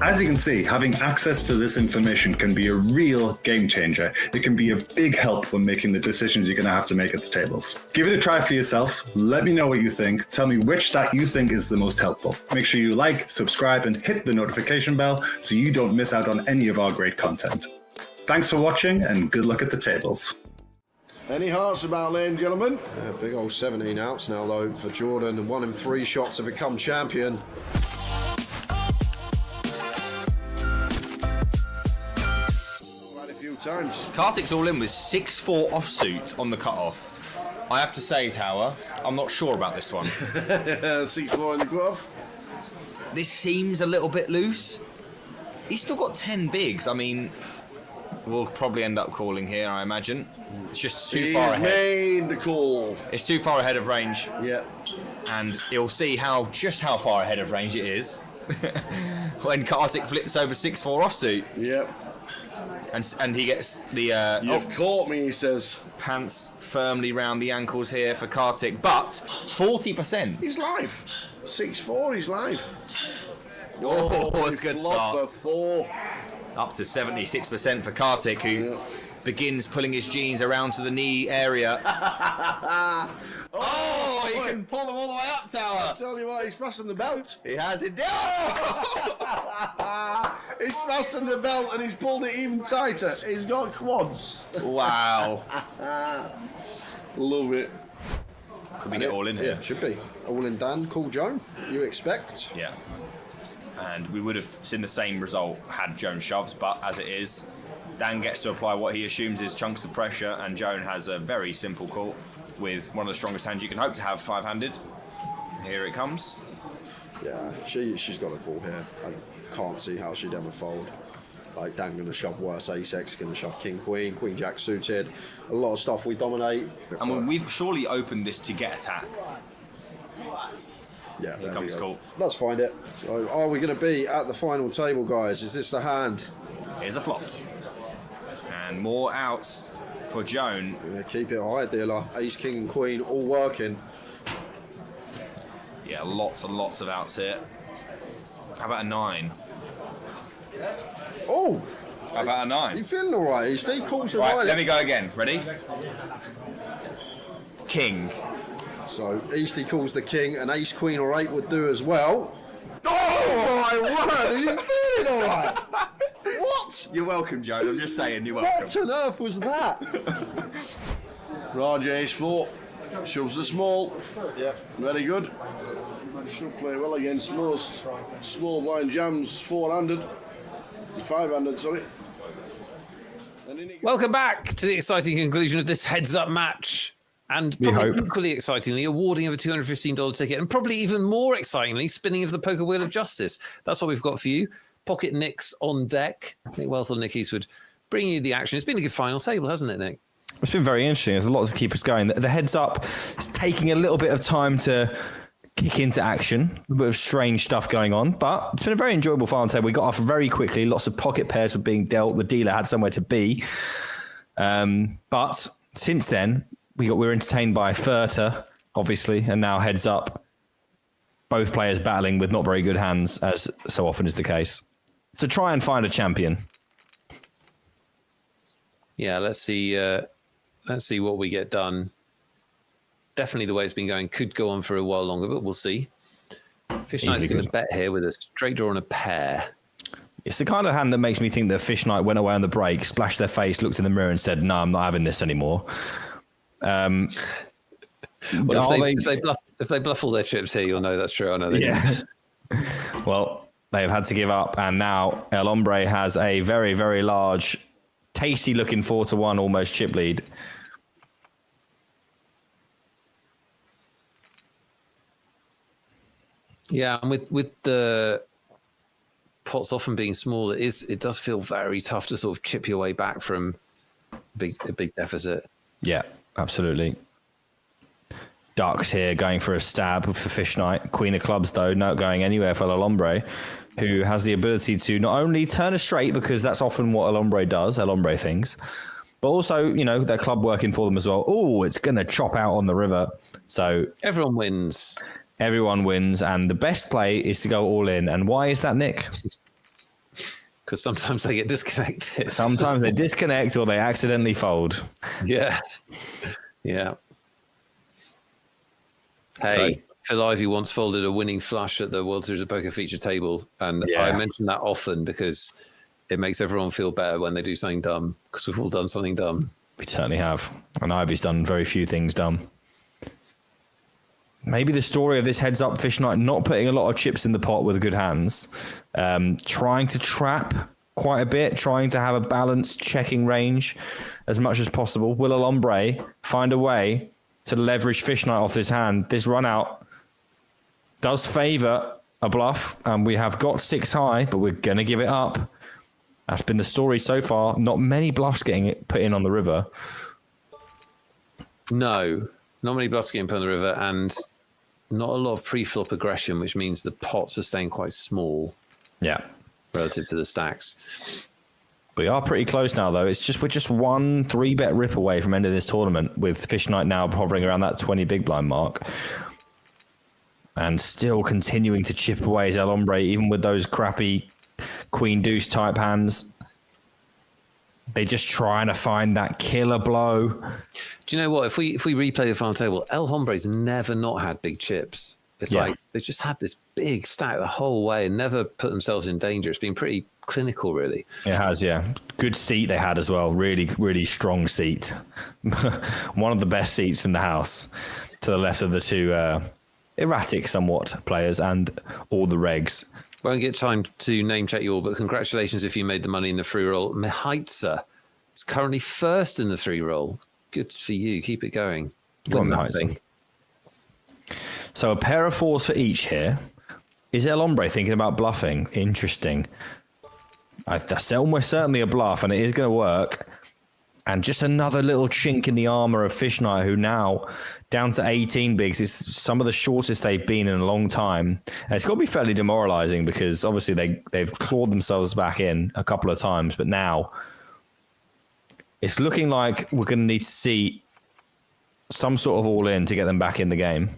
As you can see, having access to this information can be a real game changer. It can be a big help when making the decisions you're going to have to make at the tables. Give it a try for yourself. Let me know what you think. Tell me which stack you think is the most helpful. Make sure you like, subscribe, and hit the notification bell so you don't miss out on any of our great content. Thanks for watching, and good luck at the tables. Any hearts about, ladies and gentlemen? Big old 17 outs now, though, for Jordan, and 1 in 3 shots to become champion. Times. Cartic's all in with 6-4 offsuit on the cutoff. I have to say, Tower, I'm not sure about this one. 6-4 in the cutoff. This seems a little bit loose. He's still got 10 bigs. I mean, we'll probably end up calling here, I imagine. It's just too far ahead. He's made the call. It's too far ahead of range. Yeah. And you'll see just how far ahead of range it is when Cartic flips over 6-4 offsuit. Yep. And he gets the You've caught me, he says. pants firmly round the ankles here for Cartic, but 40%. He's live. 6-4, he's live. Oh, it's a good start. Flopper 4. Up to 76% for Cartic, who begins pulling his jeans around to the knee area. Oh, he can pull them all the way up, Tower. Tell you what, he's fastened the belt. He has it. He's fastened the belt and he's pulled it even tighter. He's got quads. Wow. Love it. Could we get all in here? Yeah, should be. All in Dan, call Joan, you expect. Yeah. And we would have seen the same result had Joan shoves, but as it is, Dan gets to apply what he assumes is chunks of pressure, and Joan has a very simple call with one of the strongest hands you can hope to have five-handed. Here it comes. Yeah, she's got a call here. I can't see how she'd ever fold. Like, Dan going to shove worse ace-x, going to shove king-queen, queen-jack suited. A lot of stuff we dominate. I mean, we've surely opened this to get attacked. Yeah, Here there comes we go. call. Let's find it. So, are we going to be at the final table, guys? Is this the hand? Here's a flop. And more outs for Joan. Yeah, keep it high, dealer. Ace, king, and queen all working. Yeah, lots and lots of outs here. How about a 9? Oh! How about a 9? You feeling all right? Steve calls the Right, nine. let me go again. Ready? King. So Easty calls the king, and ace, queen, or 8 would do as well. Oh my word! Are you feeling all right? What? You're welcome, Joan. I'm just saying, you're welcome. What on earth was that? Raj ace-4. Shoves the small. Yep. Very good. Should play well against most small blind jams, 4-handed. 5-handed, sorry. And in it Welcome back to the exciting conclusion of this heads-up match. And probably hope. equally excitingly, awarding of a $215 ticket, and probably even more excitingly, spinning of the poker wheel of justice. That's what we've got for you. Pocket Nicks on deck. Nick Wealthall, Nick Eastwood, bringing you the action. It's been a good final table, hasn't it, Nick? It's been very interesting. There's a lot to keep us going. The heads up is taking a little bit of time to kick into action. A bit of strange stuff going on, but it's been a very enjoyable final table. We got off very quickly. Lots of pocket pairs were being dealt. The dealer had somewhere to be. But since then, we were entertained by Frankfurter, obviously, and now heads up. Both players battling with not very good hands, as so often is the case. To try and find a champion. Yeah, let's see what we get done. Definitely the way it's been going could go on for a while longer, but we'll see. Fish Knight's going to bet here with a straight draw and a pair. It's the kind of hand that makes me think that Fish Knight went away on the break, splashed their face, looked in the mirror and said, no, I'm not having this anymore. Well, if they bluff all their chips here, you'll know that's true. I know they do. Well, they have had to give up, and now El Ombre has a very, very large, tasty-looking 4-1 almost chip lead. Yeah, and with the pots often being small, it does feel very tough to sort of chip your way back from a big deficit. Yeah, absolutely. Ducks here going for a stab for Fish Knight. Queen of clubs, though, not going anywhere for El Ombre, who has the ability to not only turn a straight, because that's often what El Ombre does, El Ombre things, but also, you know, their club working for them as well. Oh, it's going to chop out on the river. So everyone wins. Everyone wins, and the best play is to go all in. And why is that, Nick? Because sometimes they get disconnected. Sometimes they disconnect or they accidentally fold. Yeah. Yeah. Hey, Phil Ivey once folded a winning flush at the World Series of Poker feature table. And I mention that often because it makes everyone feel better when they do something dumb, because we've all done something dumb. We certainly have. And Ivey's done very few things dumb. Maybe the story of this heads up Fish Knight not putting a lot of chips in the pot with good hands, trying to trap quite a bit, trying to have a balanced checking range as much as possible. Will El Ombre find a way to leverage Fish Knight off this hand? This run out does favour a bluff, and we have got 6 high, but we're going to give it up. That's been the story so far. Not many bluffs getting it put in on the river. No, not many bluffs getting put on the river, and not a lot of pre-flop aggression, which means the pots are staying quite small. Yeah. Relative to the stacks. We are pretty close now, though. We're just 1 3-bet rip away from ending this tournament, with Fish Knight now hovering around that 20 big blind mark. And still continuing to chip away as El Ombre, even with those crappy Queen Deuce type hands. They're just trying to find that killer blow. Do you know what? If we replay the final table, El Hombre's never not had big chips. It's like they just had this big stack the whole way and never put themselves in danger. It's been pretty clinical, really. It has, yeah. Good seat they had as well. Really, really strong seat. One of the best seats in the house, to the left of the two erratic somewhat players and all the regs. Won't get time to name check you all, but congratulations if you made the money in the free roll. Mihaitsa is currently first in the 3-roll. Good for you. Keep it going. Go on, Mihaitsa. So a pair of 4s for each here. Is El Ombre thinking about bluffing? Interesting. That's almost certainly a bluff, and it is going to work. And just another little chink in the armor of Fish Knight, who now down to 18 bigs is some of the shortest they've been in a long time. And it's got to be fairly demoralizing because obviously they've clawed themselves back in a couple of times, but now it's looking like we're going to need to see some sort of all-in to get them back in the game.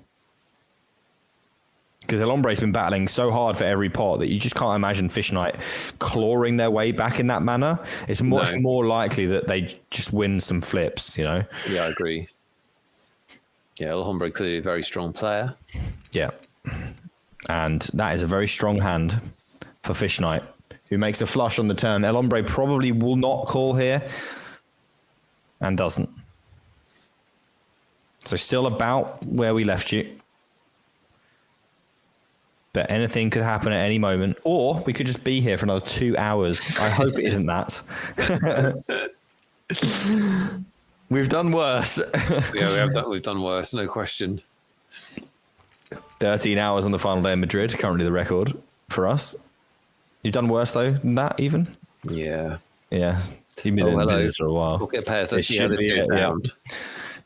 Because El Hombre's been battling so hard for every pot that you just can't imagine Fish Knight clawing their way back in that manner. It's much more likely that they just win some flips, you know? Yeah, I agree. Yeah, El Hombre clearly a very strong player. Yeah. And that is a very strong hand for Fish Knight, who makes a flush on the turn. El Hombre probably will not call here and doesn't. So still about where we left you. But anything could happen at any moment, or we could just be here for another 2 hours. I hope it isn't that. We've done worse. Yeah, we've done worse, no question. 13 hours on the final day in Madrid, currently the record for us. You've done worse, though, than that, even? Yeah. Yeah. You've been in business for a while. Pocket pairs, let's see how this goes down.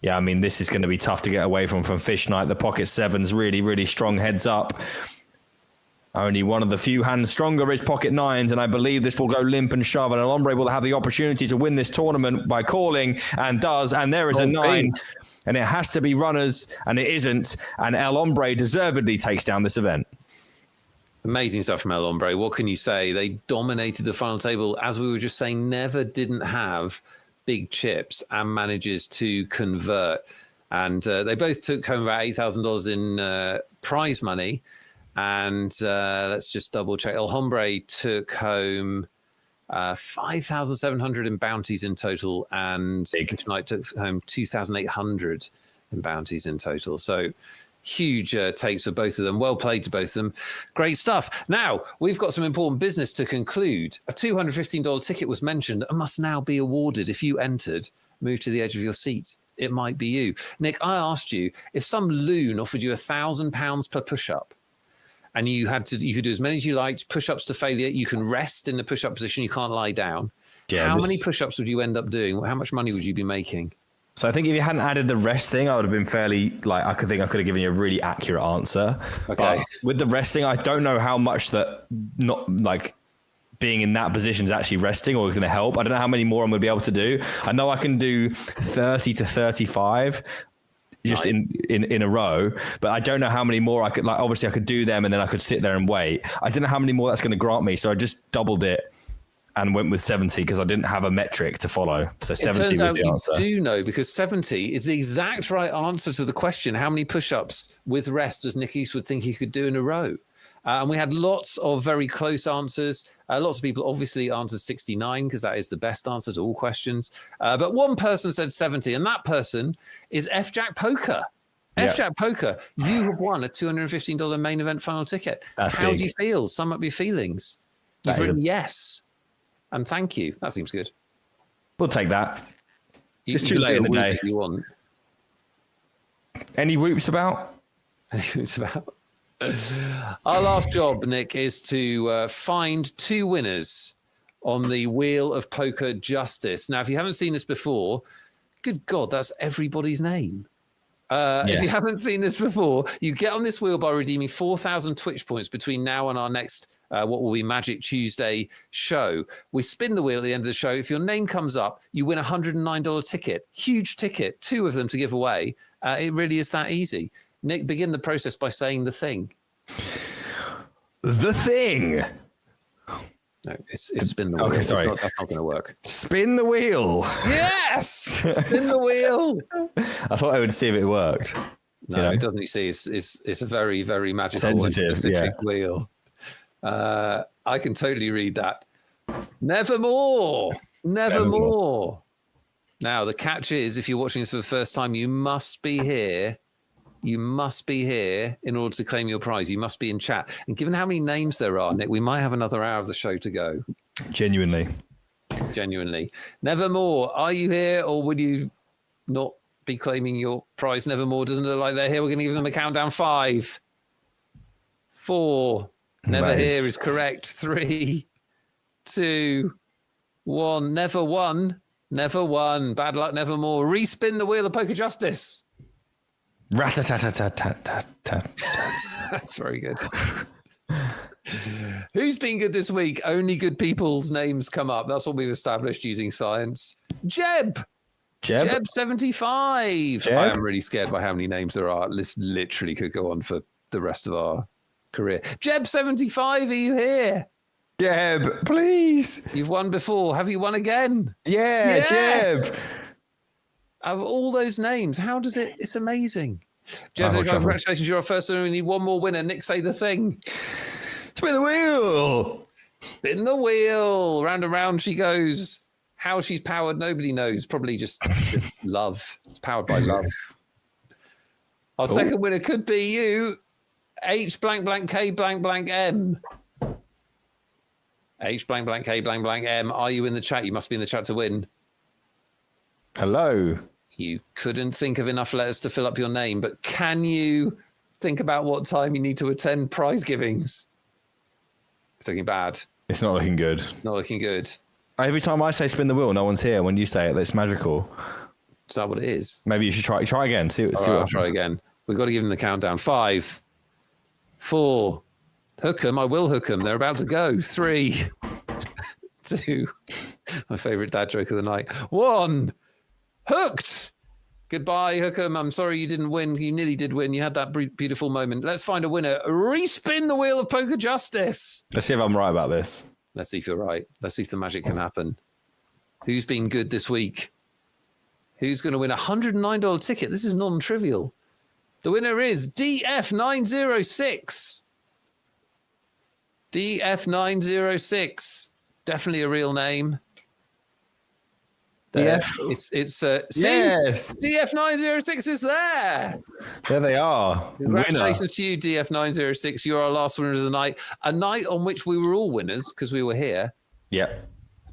Yeah, I mean, this is going to be tough to get away from Fish Knight. The pocket 7's really, really strong heads up. Only one of the few hands stronger is pocket 9s, and I believe this will go limp and shove, and El Hombre will have the opportunity to win this tournament by calling, and does, and there is a 9, and it has to be runners, and it isn't, and El Hombre deservedly takes down this event. Amazing stuff from El Hombre. What can you say? They dominated the final table, as we were just saying, didn't have big chips and manages to convert. And they both took home about $8,000 in prize money. And let's just double check. El Hombre took home 5,700 in bounties in total, and Fish Knight took home 2,800 in bounties in total. So huge takes for both of them. Well played to both of them. Great stuff. Now, we've got some important business to conclude. A $215 ticket was mentioned and must now be awarded. If you entered, move to the edge of your seat. It might be you. Nick, I asked you, if some loon offered you £1,000 per push-up, and you could do as many as you liked, push-ups to failure, you can rest in the push-up position, you can't lie down. Yeah, how many push-ups would you end up doing? How much money would you be making? So I think if you hadn't added the rest thing, I would have been fairly, I could have given you a really accurate answer. Okay. But with the resting, I don't know how much that being in that position is actually resting or is going to help. I don't know how many more I'm going to be able to do. I know I can do 30 to 35 just in a row, but I don't know how many more I could, obviously I could do them and then I could sit there and wait. I don't know how many more that's going to grant me. So I just doubled it and went with 70 because I didn't have a metric to follow. So 70 was the answer. You do know, because 70 is the exact right answer to the question, how many push-ups with rest does Nick Eastwood think he could do in a row? And we had lots of very close answers. Lots of people obviously answered 69 because that is the best answer to all questions. But one person said 70, and that person is F-Jack Poker. F-Jack Poker, you have won a $215 main event final ticket. How do you feel? Sum up your feelings. You've written yes. And thank you. That seems good. We'll take that. It's too late in the day. You want. Any whoops about? Any whoops about? Our last job, Nick, is to find two winners on the Wheel of Poker Justice. Now, if you haven't seen this before, good God, that's everybody's name. If you Yes. haven't seen this before, you get on this wheel by redeeming 4,000 Twitch points between now and our next, what will be Magic Tuesday show. We spin the wheel at the end of the show. If your name comes up, you win a $109 ticket. Huge ticket, 2 of them to give away. It really is that easy. Nick, begin the process by saying the thing. The thing. No, it's spin the wheel. Okay, sorry. That's not going to work. Spin the wheel. Yes! Spin the wheel. I thought I would see if it worked. No, it doesn't. You see, it's a very, very magical Sensitive, and specific wheel. I can totally read that. Nevermore. Nevermore. Now, the catch is, if you're watching this for the first time, you must be here. You must be here in order to claim your prize. You must be in chat. And given how many names there are, Nick, we might have another hour of the show to go. Genuinely. Nevermore, are you here or would you not be claiming your prize? Nevermore doesn't look like they're here. We're going to give them a countdown. 5, 4. Never here is correct. 3, 2, 1. Never won. Never won. Bad luck, nevermore. Respin the wheel of poker justice. Rat-a-tat-tat-tat-tat-tat. That's very good. Who's been good this week? Only good people's names come up. That's what we've established using science. Jeb 75. Jeb? I am really scared by how many names there are. This literally could go on for the rest of our career. Jeb 75, are you here? Jeb, please. You've won before. Have you won again? Yeah, Yes! Jeb. Of all those names, how does it? It's amazing. Jeb, Oh, congratulations, you're our first winner. We need one more winner. Nick, say the thing. Spin the wheel. Spin the wheel. Round and round she goes. How she's powered, nobody knows. Probably just love. It's powered by love. Our second winner could be you. H blank blank K blank blank M. H blank blank K blank blank M. Are you in the chat? You must be in the chat to win. Hello. You couldn't think of enough letters to fill up your name, but can you think about what time you need to attend prize givings? It's looking bad. It's not looking good. It's not looking good. Every time I say spin the wheel, no one's here. When you say it, that's magical. Is that what it is? Maybe you should try again. See what I'll happens. try again. We've got to give them the countdown. 5, 4. Hook 'em. I will hook 'em. They're about to go. 3, 2. My favourite dad joke of the night. 1. Hooked. Goodbye, Hookham. I'm sorry you didn't win. You nearly did win. You had that beautiful moment. Let's find a winner. Respin the wheel of poker justice. Let's see if I'm right about this. Let's see if you're right. Let's see if the magic can happen. Who's been good this week? Who's going to win a $109 ticket? This is non-trivial. The winner is DF906. DF906. Definitely a real name. There. It's yes. DF906 is there. There they are. Congratulations to you, DF906. You're our last winner of the night. A night on which we were all winners because we were here. Yep.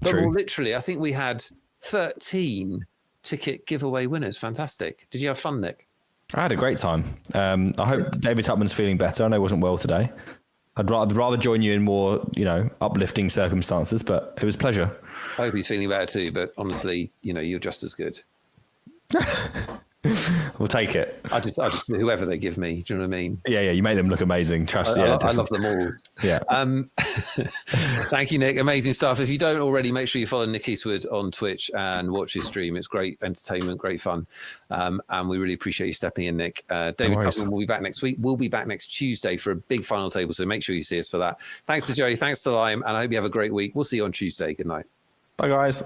But True. more literally, I think we had 13 ticket giveaway winners. Fantastic. Did you have fun, Nick? I had a great time. I hope David Tupman's feeling better. I know he wasn't well today. I'd rather join you in more, uplifting circumstances, but it was a pleasure. I hope he's feeling better too, but honestly, you're just as good. We'll take it. I just whoever they give me, do you know what I mean? Yeah, you made them look amazing. Trust. I love them all. Yeah. Thank you, Nick. Amazing stuff. If you don't already, make sure you follow Nick Eastwood on Twitch and watch his stream. It's great entertainment, great fun. And we really appreciate you stepping in, Nick. David Tupman will be back next week. We'll be back next Tuesday for a big final table. So make sure you see us for that. Thanks to Joey. Thanks to Lime. And I hope you have a great week. We'll see you on Tuesday. Good night. Bye, guys.